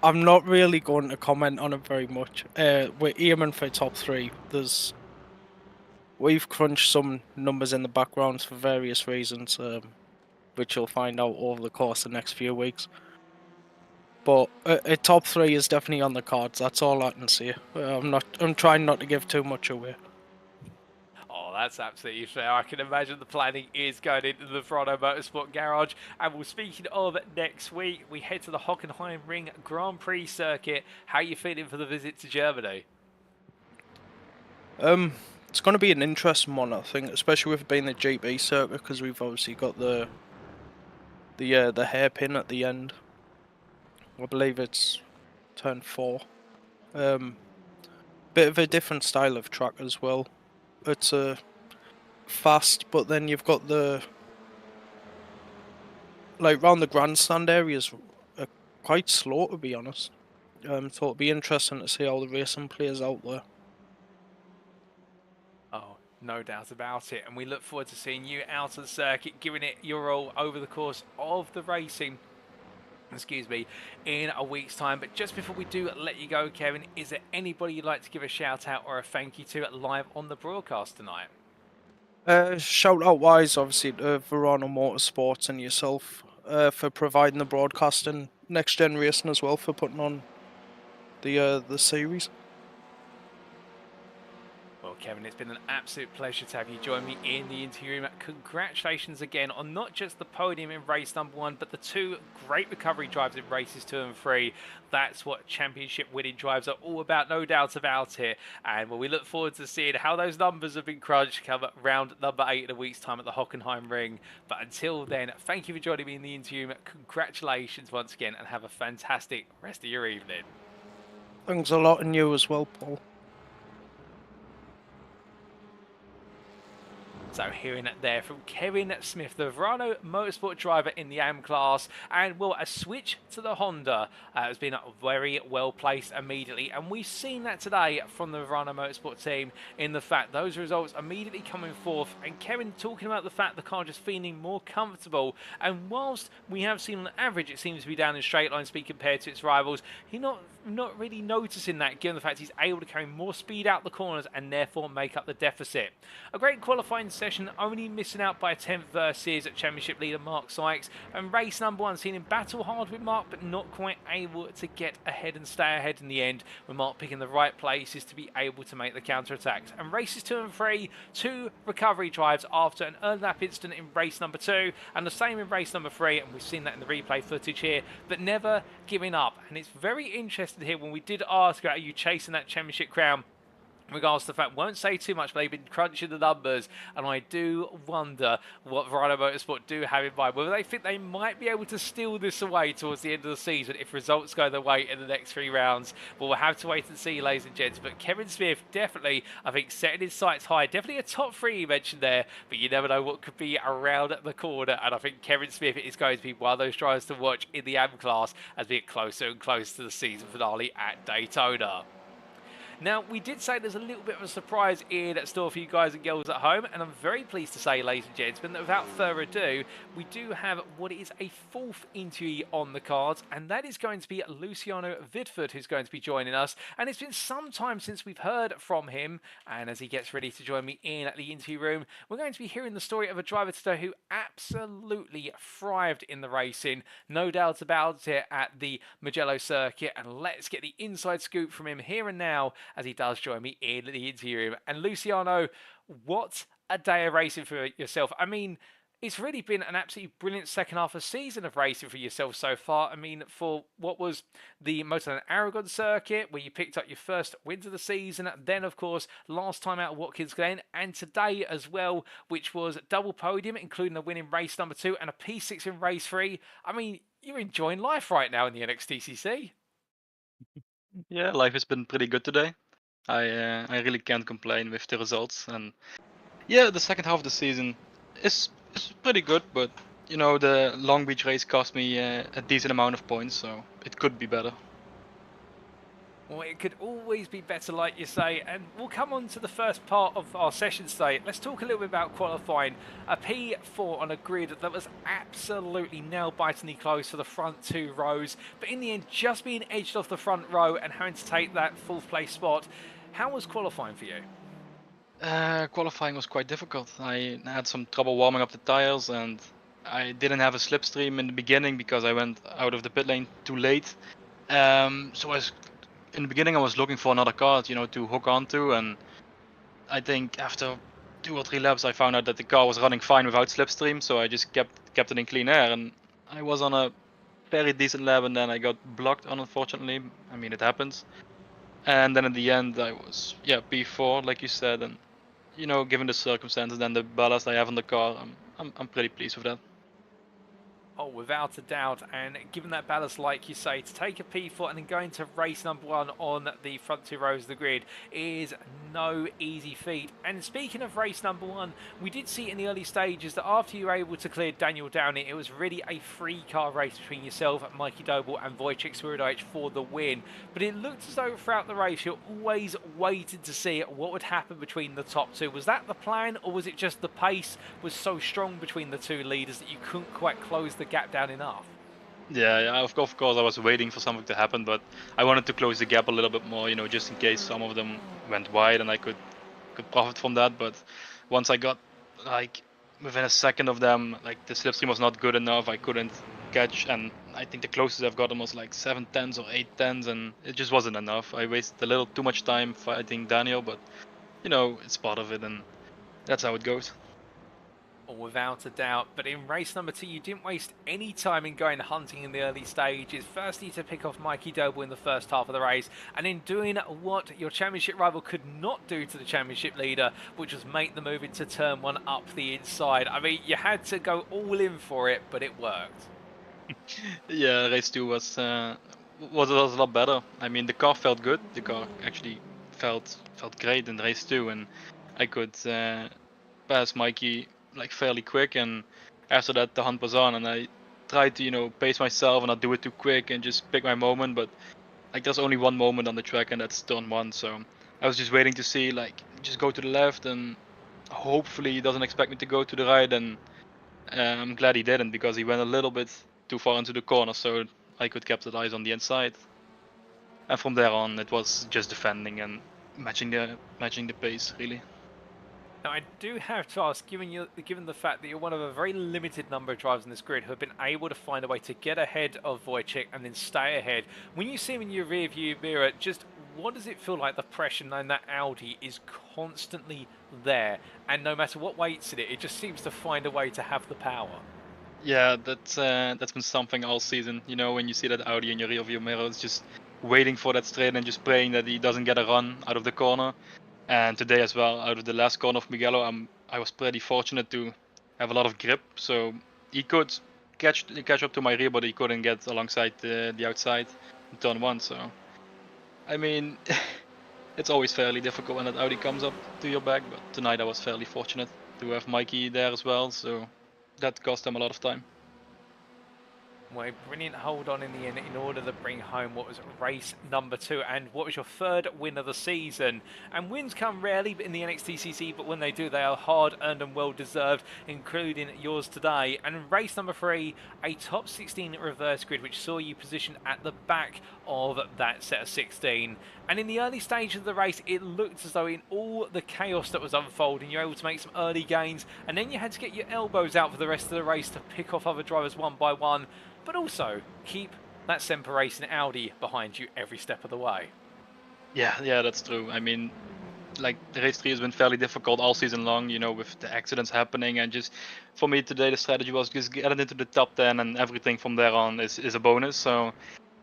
I'm not really going to comment on it very much. We're aiming for top 3. We've crunched some numbers in the background for various reasons, which you'll find out over the course of the next few weeks. But a top 3 is definitely on the cards. That's all I can say. I'm trying not to give too much away. Oh, that's absolutely fair. I can imagine the planning is going into the Toronto Motorsport Garage. And well, speaking of next week, we head to the Hockenheim Ring Grand Prix circuit. How are you feeling for the visit to Germany? It's going to be an interesting one, I think, especially with it being the GP circuit, because we've obviously got the hairpin at the end. I believe it's turn 4. Bit of a different style of track as well. It's fast, but then you've got round the grandstand areas are quite slow, to be honest. So it'll be interesting to see how the racing plays out there. Oh, no doubt about it. And we look forward to seeing you out on the circuit, giving it your all over the course of the racing. Excuse me, in a week's time. But just before we do let you go, Kevin, is there anybody you'd like to give a shout out or a thank you to live on the broadcast tonight? Shout out wise, obviously, to Verona Motorsports and yourself for providing the broadcast, and Next Gen Racing as well for putting on the series. Well, Kevin, it's been an absolute pleasure to have you join me in the interview room. Congratulations again on not just the podium in race number 1, but the 2 great recovery drives in races 2 and 3. That's what championship winning drives are all about, no doubt about it. And well, we look forward to seeing how those numbers have been crunched come round number 8 in a week's time at the Hockenheim Ring. But until then, thank you for joining me in the interview room. Congratulations once again, and have a fantastic rest of your evening. Thanks a lot, and you as well, Paul. So hearing it there from Kevin Smith, the Verano Motorsport driver in the AM class, and well, a switch to the Honda has been very well placed immediately, and we've seen that today from the Verano Motorsport team in the fact those results immediately coming forth, and Kevin talking about the fact the car just feeling more comfortable, and whilst we have seen on average it seems to be down in straight line speed compared to its rivals, he's not really noticing that given the fact he's able to carry more speed out the corners and therefore make up the deficit. A great qualifying session, only missing out by a 10th versus championship leader Mark Sykes, and race number 1 seen him battle hard with Mark but not quite able to get ahead and stay ahead in the end, with Mark picking the right places to be able to make the counter attacks. And races 2 and 3, 2 recovery drives after an early lap incident in race number 2, and the same in race number 3, and we've seen that in the replay footage here, but never giving up. And it's very interesting here when we did ask, are you chasing that championship crown? In regards to the fact, won't say too much, but they've been crunching the numbers, and I do wonder what Verano Motorsport do have in mind. Whether they think they might be able to steal this away towards the end of the season if results go their way in the next 3 rounds. But we'll have to wait and see, ladies and gents. But Kevin Smith definitely, I think, setting his sights high. Definitely a top 3 you mentioned there, but you never know what could be around the corner. And I think Kevin Smith is going to be one of those drivers to watch in the AM class as we get closer and closer to the season finale at Daytona. Now, we did say there's a little bit of a surprise in store for you guys and girls at home, and I'm very pleased to say, ladies and gentlemen, that without further ado, we do have what is a 4th interview on the cards, and that is going to be Luciano Witvoet, who's going to be joining us. And it's been some time since we've heard from him, and as he gets ready to join me in at the interview room, we're going to be hearing the story of a driver today who absolutely thrived in the racing, no doubt about it, at the Mugello circuit. And let's get the inside scoop from him here and now, as he does join me in the interview room. And Luciano, what a day of racing for yourself. I mean, it's really been an absolutely brilliant second half of season of racing for yourself so far. I mean, for what was the Motorland Aragon circuit, where you picked up your first wins of the season, then of course last time out at Watkins Glen, and today as well, which was double podium, including a win in race number 2 and a P6 in race 3. I mean, you're enjoying life right now in the NXTCC. Yeah, life has been pretty good today. I really can't complain with the results, and yeah, the second half of the season is pretty good, but you know, the Long Beach race cost me a decent amount of points, so it could be better. Well, it could always be better, like you say, and we'll come on to the first part of our session today. Let's talk a little bit about qualifying. A P4 on a grid that was absolutely nail-bitingly close for the front 2 rows, but in the end just being edged off the front row and having to take that 4th place spot. How was qualifying for you? Qualifying was quite difficult. I had some trouble warming up the tires, and I didn't have a slipstream in the beginning because I went out of the pit lane too late. So in the beginning I was looking for another car, to hook onto, and I think after 2 or 3 laps I found out that the car was running fine without slipstream, so I just kept it in clean air, and I was on a very decent lap, and then I got blocked, unfortunately. I mean, it happens. And then in the end I was P4, like you said, and given the circumstances and the ballast I have on the car, I'm pretty pleased with that. Oh, without a doubt, and given that ballast, like you say, to take a P4 and then go into race number 1 on the front 2 rows of the grid is no easy feat. And speaking of race number 1, we did see in the early stages that after you were able to clear Daniel Downey, it was really a 3-car race between yourself, Mikey Doble and Wojciech Swirydowicz for the win. But it looked as though throughout the race you always waited to see what would happen between the top 2. Was that the plan, or was it just the pace was so strong between the 2 leaders that you couldn't quite close the gap down enough? Yeah, of course I was waiting for something to happen, but I wanted to close the gap a little bit more, just in case some of them went wide and I could profit from that. But once I got like within a second of them, like the slipstream was not good enough, I couldn't catch, and I think the closest I've gotten was like 7/10 or 8/10, and it just wasn't enough. I wasted a little too much time fighting Daniel, but it's part of it, and that's how it goes. Without a doubt, but in race number 2 you didn't waste any time in going hunting in the early stages. Firstly, to pick off Mikey Doble in the first half of the race, and in doing what your championship rival could not do to the championship leader, which was make the move into turn 1 up the inside. I mean, you had to go all in for it, but it worked. Yeah, race 2 was a lot better. I mean, the car felt good. The car actually felt great in race 2, and I could pass Mikey like fairly quick, and after that the hunt was on, and I tried to pace myself and not do it too quick and just pick my moment, but like there's only one moment on the track, and that's turn 1, so I was just waiting to see, like, just go to the left, and hopefully he doesn't expect me to go to the right, and I'm glad he didn't, because he went a little bit too far into the corner, so I could capitalize on the inside, and from there on it was just defending and matching the pace, really. Now, I do have to ask, given the fact that you're one of a very limited number of drivers in this grid who have been able to find a way to get ahead of Wojciech and then stay ahead, when you see him in your rear view mirror, just what does it feel like, the pressure knowing that Audi is constantly there, and no matter what way it's in it, it just seems to find a way to have the power? Yeah, that's been something all season. When you see that Audi in your rear view mirror, it's just waiting for that straight and just praying that he doesn't get a run out of the corner. And today as well, out of the last corner of Mugello, I was pretty fortunate to have a lot of grip, so he could catch up to my rear, but he couldn't get alongside the outside in turn 1. So, I mean, it's always fairly difficult when that Audi comes up to your back, but tonight I was fairly fortunate to have Mikey there as well, so that cost him a lot of time. Well, a brilliant hold on in the end in order to bring home what was race number 2 and what was your 3rd win of the season. And wins come rarely in the NXTCC, but when they do, they are hard earned and well deserved, including yours today. And race number 3, a top 16 reverse grid, which saw you positioned at the back of that set of 16. And in the early stage of the race, it looked as though in all the chaos that was unfolding, you were able to make some early gains, and then you had to get your elbows out for the rest of the race to pick off other drivers one by one, but also keep that Semper Racing Audi behind you every step of the way. Yeah, that's true. I mean, like, the race 3 has been fairly difficult all season long, with the accidents happening, and just for me today the strategy was just get it into the top 10, and everything from there on is a bonus. So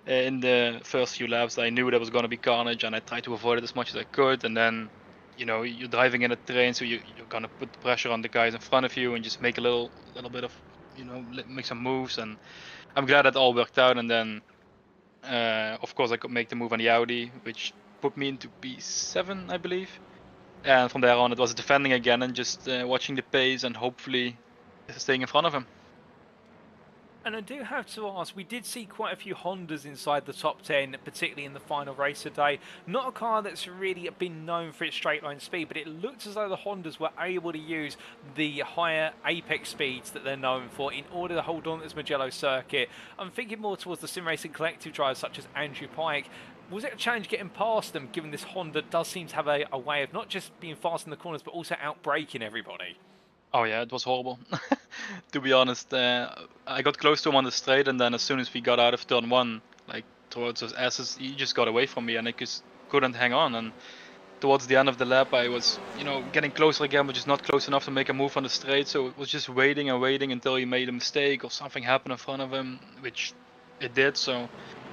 in the first few laps I knew there was going to be carnage, and I tried to avoid it as much as I could, and then you're driving in a train, so you're going to put pressure on the guys in front of you and just make a little bit of make some moves, and I'm glad that all worked out. And then of course I could make the move on the Audi, which put me into P7, I believe, and from there on it was defending again and just watching the pace and hopefully staying in front of him. And I do have to ask, we did see quite a few Hondas inside the top 10, particularly in the final race today. Not a car that's really been known for its straight line speed, but it looked as though the Hondas were able to use the higher apex speeds that they're known for in order to hold on to this Mugello circuit. I'm thinking more towards the Sim Racing Collective drivers such as Andrew Pike. Was it a challenge getting past them, given this Honda does seem to have a way of not just being fast in the corners, but also outbraking everybody? Oh yeah, it was horrible. To be honest, I got close to him on the straight, and then as soon as we got out of turn one, like towards those S's, he just got away from me, and I just couldn't hang on. And towards the end of the lap, I was, getting closer again, but just not close enough to make a move on the straight. So it was just waiting and waiting until he made a mistake or something happened in front of him, which it did. So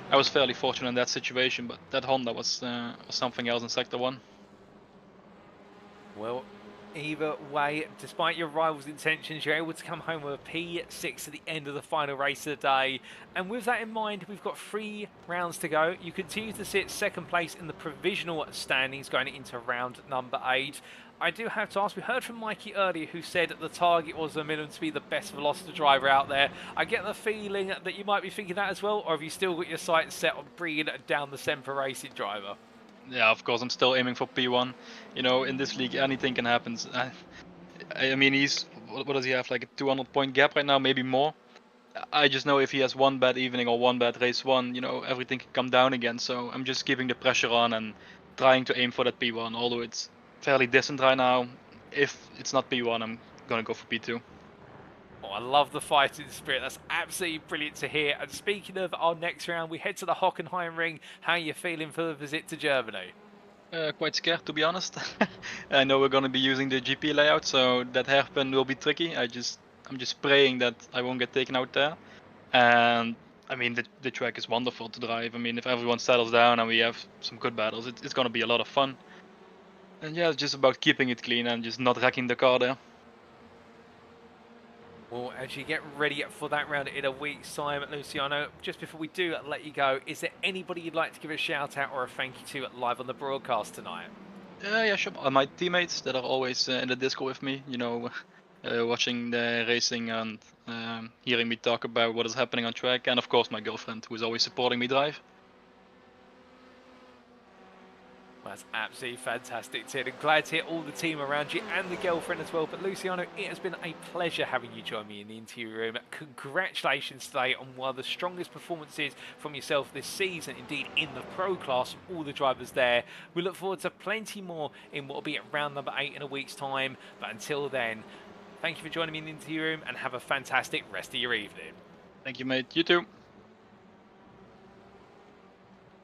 I was fairly fortunate in that situation, but that Honda was something else in Sector 1. Well, either way, despite your rival's intentions, you're able to come home with a P6 at the end of the final race of the day. And with that in mind, we've got 3 rounds to go. You continue to sit second place in the provisional standings going into round number 8. I do have to ask, we heard from Mikey earlier who said that the target was a minimum to be the best velocity driver out there. I get the feeling that you might be thinking that as well, or have you still got your sights set on bringing down the Semper Racing driver? Yeah, of course, I'm still aiming for P1. In this league, anything can happen. I mean, what does he have, like a 200-point gap right now, maybe more? I just know if he has one bad evening or one bad race one, everything can come down again. So I'm just keeping the pressure on and trying to aim for that P1, although it's fairly distant right now. If it's not P1, I'm going to go for P2. Oh, I love the fighting spirit. That's absolutely brilliant to hear. And speaking of our next round, we head to the Hockenheim ring. How are you feeling for the visit to Germany? Quite scared, to be honest. I know we're going to be using the GP layout, so that hairpin will be tricky. I'm just praying that I won't get taken out there. And I mean, the track is wonderful to drive. I mean, if everyone settles down and we have some good battles, it's going to be a lot of fun. And yeah, it's just about keeping it clean and just not wrecking the car there. Well, as you get ready for that round in a week's time, Luciano, just before we do let you go, is there anybody you'd like to give a shout out or a thank you to live on the broadcast tonight? Yeah, sure. My teammates that are always in the Discord with me, watching the racing and hearing me talk about what is happening on track, and of course my girlfriend, who is always supporting me drive. That's absolutely fantastic, Ted. And glad to hear all the team around you and the girlfriend as well. But Luciano, it has been a pleasure having you join me in the interview room. Congratulations today on one of the strongest performances from yourself this season, indeed in the pro class from all the drivers there. We look forward to plenty more in what will be at round number 8 in a week's time. But until then, thank you for joining me in the interview room and have a fantastic rest of your evening. Thank you, mate. You too.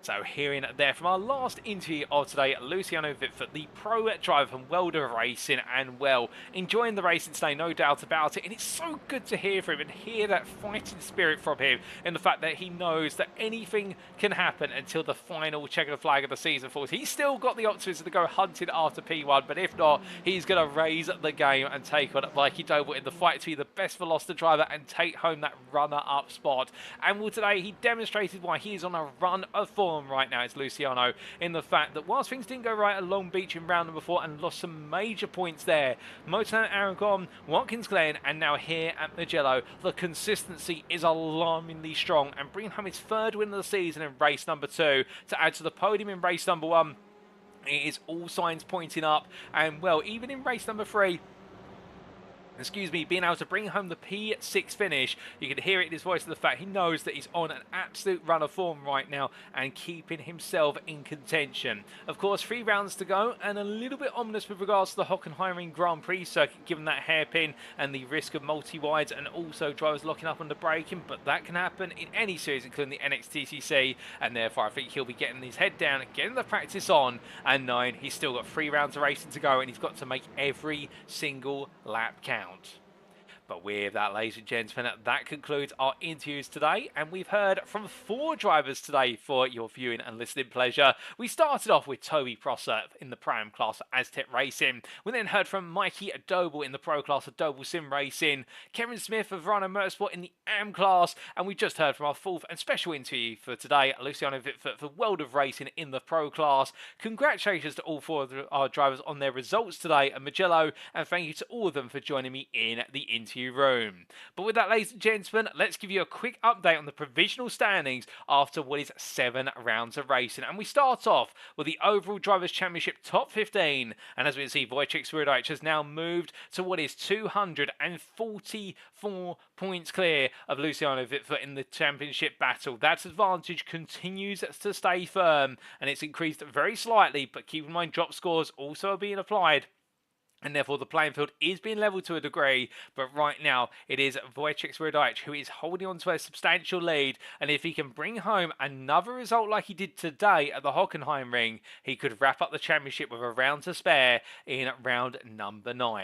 So hearing there from our last interview of today, Luciano Witvoet, the pro driver from World of Racing, and well, enjoying the racing today, no doubt about it. And it's so good to hear from him and hear that fighting spirit from him, and the fact that he knows that anything can happen until the final checkered flag of the season falls. He's still got the optimism to go hunting after P1, but if not, he's going to raise the game and take on Mikey Doble in the fight to be the best velocity driver and take home that runner-up spot. And well, today he demonstrated why he is on a run of form right now. It's Luciano, in the fact that whilst things didn't go right at Long Beach in round number 4 and lost some major points there, Motown, Aragon, Watkins Glen, and now here at Mugello, the consistency is alarmingly strong, and bringing home his 3rd win of the season in race number 2 to add to the podium in race number 1. It is all signs pointing up, and well, even in race number 3, being able to bring home the P6 finish, you can hear it in his voice, the fact he knows that he's on an absolute run of form right now and keeping himself in contention. Of course, 3 rounds to go, and a little bit ominous with regards to the Hockenheim Grand Prix circuit, given that hairpin and the risk of multi-wides and also drivers locking up on the braking, but that can happen in any series, including the NXTCC, and therefore I think he'll be getting his head down, getting the practice on, and knowing he's still got 3 rounds of racing to go, and he's got to make every single lap count. But with that, ladies and gentlemen, that concludes our interviews today. And we've heard from 4 drivers today for your viewing and listening pleasure. We started off with Toby Prosser in the Pro-Am class of Aztec Racing. We then heard from Mikey Doble in the Pro class of Doble Sim Racing. Kevin Smith of Verano Motorsport in the AM class. And we just heard from our 4th and special interview for today, Luciano Witvoet for World of Racing in the Pro class. Congratulations to all 4 of our drivers on their results today at Mugello. And thank you to all of them for joining me in the interview interview room. But with that, ladies and gentlemen, let's give you a quick update on the provisional standings after what is 7 rounds of racing. And we start off with the overall Drivers' Championship top 15. And as we can see, Wojciech Swirydowicz has now moved to what is 244 points clear of Luciano Witvoet in the championship battle. That advantage continues to stay firm, and it's increased very slightly, but keep in mind drop scores also are being applied, and therefore the playing field is being leveled to a degree. But right now it is Wojciech Swirydowicz who is holding on to a substantial lead, and if he can bring home another result like he did today at the Hockenheim ring, he could wrap up the championship with a round to spare in round number 9.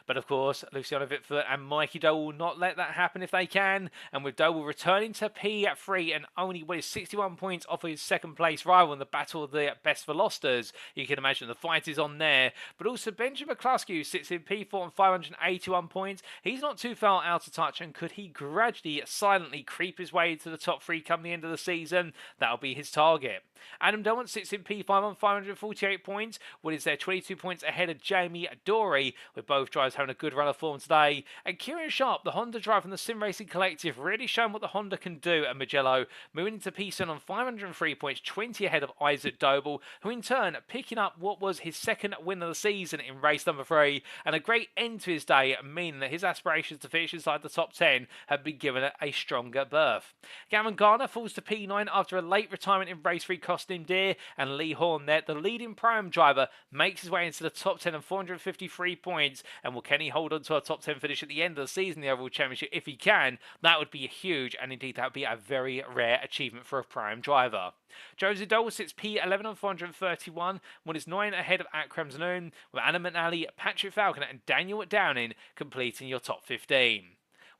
But of course, Luciano Witvoet and Mikey Doe will not let that happen if they can, and with Doe returning to P3 and only what is 61 points off his second place rival in the battle of the best velocitors, you can imagine the fight is on there. But also Benjamin McCluskey sits in P4 on 581 points. He's not too far out of touch, and could he gradually, silently creep his way into the top 3 come the end of the season, that'll be his target. Adam Delmont sits in P5 on 548 points. What is there, 22 points ahead of Jamie Dory, with both drivers having a good run of form today. And Kieran Sharp, the Honda driver from the Sim Racing Collective, really showing what the Honda can do at Mugello, moving into P7 on 503 points, 20 ahead of Isaac Doble, who in turn picking up what was his second win of the season in race number 3, and a great end to his day, meaning that his aspirations to finish inside the top 10 have been given a stronger berth. Gavin Garner falls to P9 after a late retirement in race 3 cost him dear, and Lee Horn there, the leading Pro-Am driver, makes his way into the top 10 on 453 points, and will Kenny hold on to a top 10 finish at the end of the season, the overall championship? If he can, that would be huge, and indeed that would be a very rare achievement for a Pro-Am driver. Josie Dole sits P11 on 431, what is 9 ahead of Akram Zanoon, with Anna McNally, Patrick Falconer and Daniel Downing completing your top 15.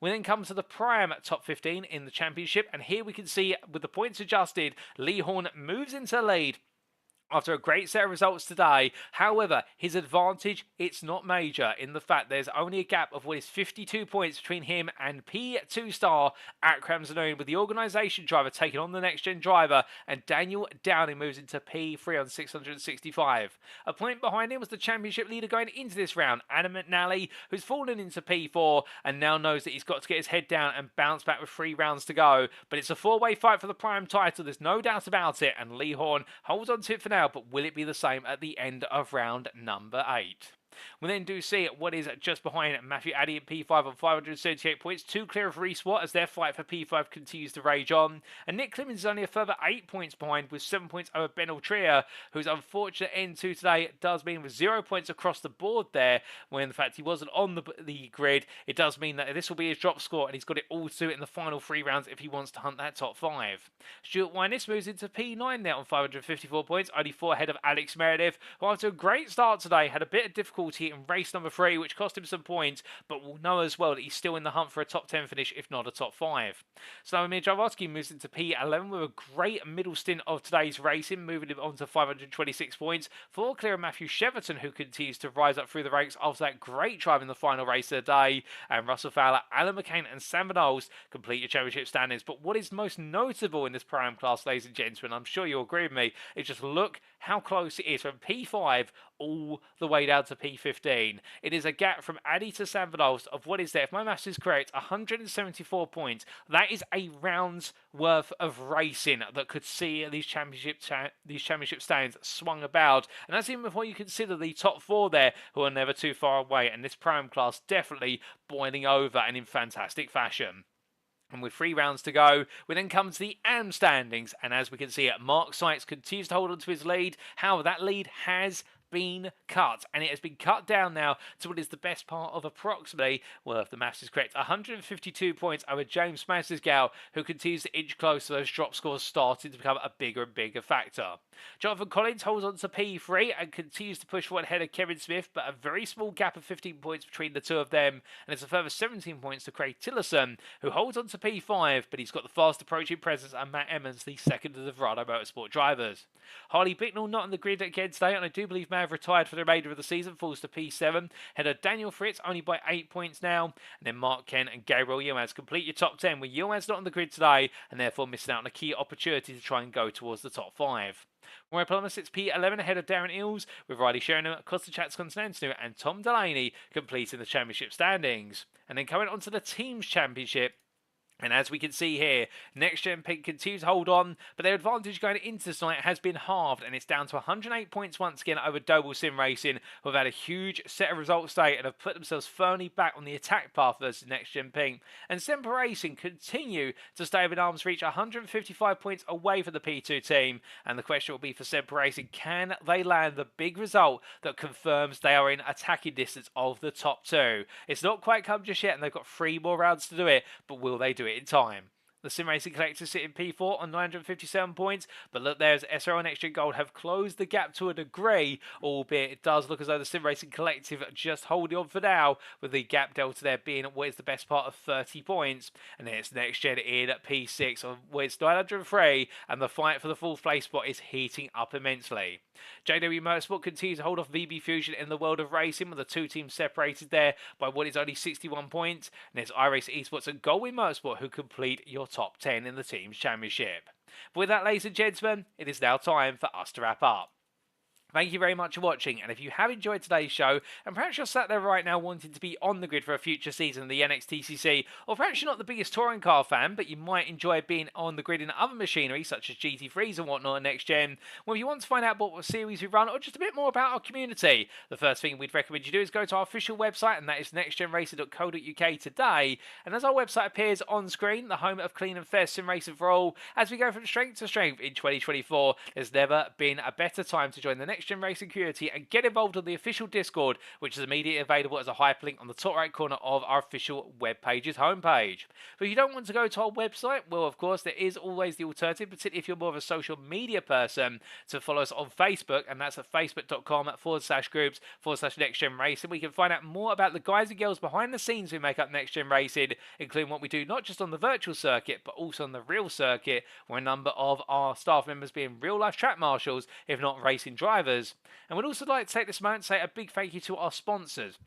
We then come to the Pro-Am top 15 in the championship, and here we can see, with the points adjusted, Lee Horn moves into the lead after a great set of results today. However, his advantage, it's not major, in the fact there's only a gap of what is 52 points between him and P2 star Akram Zanoon, with the organisation driver taking on the next-gen driver, and Daniel Downing moves into P3 on 665. A point behind him was the championship leader going into this round, Adam McNally, who's fallen into P4 and now knows that he's got to get his head down and bounce back with 3 rounds to go. But it's a 4-way fight for the Pro-Am title, there's no doubt about it, and Lee Horn holds on to it for now, but will it be the same at the end of round number 8? We then do see what is just behind Matthew Addy at P5 on 578 points, 2 clear of Reese Watt as their fight for P5 continues to rage on. And Nick Clemens is only a further 8 points behind, with 7 points over Ben Altria, whose unfortunate end to today does mean with 0 points across the board there, when in fact he wasn't on the grid. It does mean that this will be his drop score, and he's got it all to do it in the final 3 rounds if he wants to hunt that top 5. Stuart Winus moves into P9 there on 554 points, only 4 ahead of Alex Meredith, who after a great start today had a bit of difficulty in race number 3, which cost him some points, but we'll know as well that he's still in the hunt for a top 10 finish, if not a top 5. Slavomir Javorsky moves into P11 with a great middle stint of today's racing, moving him on to 526 points, 4 clear of Matthew Cheverton, who continues to rise up through the ranks after that great drive in the final race of the day. And Russell Fowler, Alan McCain and Sam Van Olst complete your championship standings. But what is most notable in this Pro-Am class, ladies and gentlemen, I'm sure you'll agree with me, is just look how close it is from P5 all the way down to P15. It is a gap from Addy to Sam Van Olst of what is there, if my maths is correct, 174 points. That is a round's worth of racing that could see these championship standings swung about. And that's even before you consider the top 4 there, who are never too far away. And this Pro-Am class definitely boiling over and in fantastic fashion. And with 3 rounds to go, we then come to the AM standings. And as we can see, Mark Sykes continues to hold on to his lead. However, that lead has been cut, and it has been cut down now to what is the best part of approximately, well, if the maths is correct, 152 points over James Mansisgow, who continues to inch closer. Those drop scores starting to become a bigger and bigger factor. Jonathan Collins holds on to P3 and continues to push forward ahead of Kevin Smith, but a very small gap of 15 points between the two of them, and it's a further 17 points to Craig Tillerson, who holds on to P5, but he's got the fast approaching presence, and Matt Emmons, the second of the Verado Motorsport drivers. Harley Bicknell not on the grid again today, and I do believe may have retired for the remainder of the season, falls to P7. Header Daniel Fritz only by 8 points now, and then Mark Kent and Gabriel Yilmaz complete your top 10, with Yilmaz not on the grid today, and therefore missing out on a key opportunity to try and go towards the top 5. Roy Palmer sits P11 ahead of Darren Eels, with Riley Sheringham, Costa Chatsconstantinou and Tom Delaney completing the championship standings. And then coming on to the Teams Championship, and as we can see here, Next Gen Pink continues to hold on, but their advantage going into tonight has been halved, and it's down to 108 points once again over Doble Sim Racing, who have had a huge set of results today and have put themselves firmly back on the attack path versus Next Gen Pink. And Semper Racing continue to stay within arm's reach, 155 points away from the P2 team. And the question will be for Semper Racing, can they land the big result that confirms they are in attacking distance of the top 2? It's not quite come just yet, and they've got 3 more rounds to do it, but will they do it in time? The Sim Racing Collective sit in P4 on 957 points, but look, there's SRO and Extra Gold have closed the gap to a degree, albeit it does look as though the Sim Racing Collective are just holding on for now, with the gap delta there being what is the best part of 30 points. And then it's Next Gen in at P6, where it's 903, and the fight for the 4th place spot is heating up immensely. JW Motorsport continues to hold off VB Fusion in the world of racing, with the 2 teams separated there by what is only 61 points. And it's iRacing Esports and Goldwyn Motorsport who complete your top 10 in the Teams Championship. But with that, ladies and gentlemen, it is now time for us to wrap up. Thank you very much for watching, and if you have enjoyed today's show, and perhaps you're sat there right now wanting to be on the grid for a future season of the NXTCC, or perhaps you're not the biggest touring car fan, but you might enjoy being on the grid in other machinery, such as GT3s and whatnot at Next Gen, well, if you want to find out what series we run, or just a bit more about our community, the first thing we'd recommend you do is go to our official website, and that is nextgenracing.co.uk today, and as our website appears on screen, the home of clean and fair sim racing for all, as we go from strength to strength in 2024, there's never been a better time to join the Next Gen Racing community and get involved on the official Discord, which is immediately available as a hyperlink on the top right corner of our official web page's homepage. But if you don't want to go to our website, well, of course, there is always the alternative, particularly if you're more of a social media person, to follow us on Facebook, and that's at facebook.com/groups/Next Gen Racing. We can find out more about the guys and girls behind the scenes who make up Next Gen Racing, including what we do not just on the virtual circuit, but also on the real circuit, where a number of our staff members being real-life track marshals, if not racing drivers. And we'd also like to take this moment to say a big thank you to our sponsors,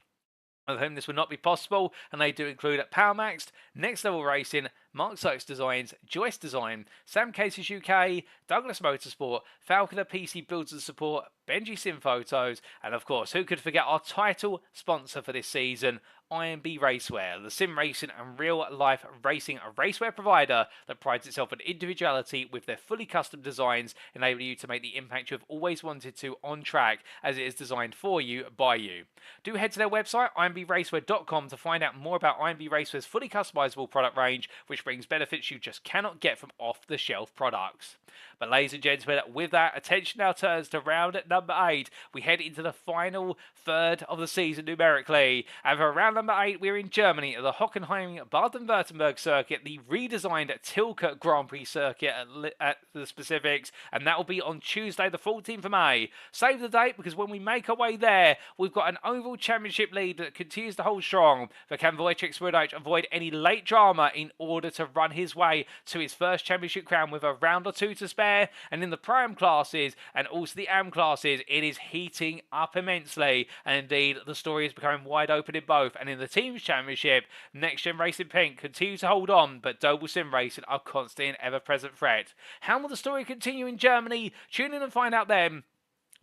with whom this would not be possible, and they do include PowerMax, Next Level Racing, Mark Sykes Designs, Joyce Design, Sam Cases UK, Douglas Motorsport, Falconer PC Builds and Support, Benji Sim Photos, and of course, who could forget our title sponsor for this season, IMB Racewear, the sim racing and real-life racing racewear provider that prides itself on individuality with their fully custom designs, enabling you to make the impact you have always wanted to on track, as it is designed for you by you. Do head to their website, imbracewear.com, to find out more about IMB Racewear's fully customizable product range, which brings benefits you just cannot get from off-the-shelf products. But ladies and gentlemen, with that, attention now turns to round number 8. We head into the final third of the season numerically, and for round number 8, we're in Germany at the Hockenheim Baden-Württemberg circuit, the redesigned Tilke Grand Prix circuit at the specifics, and that will be on Tuesday the 14th of May. Save the date, because when we make our way there, we've got an overall championship lead that continues to hold strong. But can Wojciech Swirydowicz avoid any late drama in order to run his way to his first championship crown with a round or 2 to spare? And in the Prime classes and also the AM classes, it is heating up immensely, and indeed the story is becoming wide open in both. And in the Teams Championship, Next Gen Racing Pink continues to hold on, but Doble Sim Racing are constant and ever-present threat. How will the story continue in Germany? Tune in and find out then.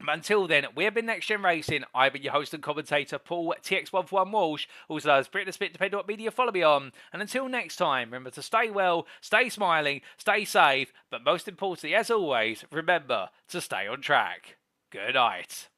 But until then, we have been Next Gen Racing. I've been your host and commentator, Paul TX141 Walsh, also known as Brit the Spit, depending on what media you follow me on. And until next time, remember to stay well, stay smiling, stay safe, but most importantly, as always, remember to stay on track. Good night.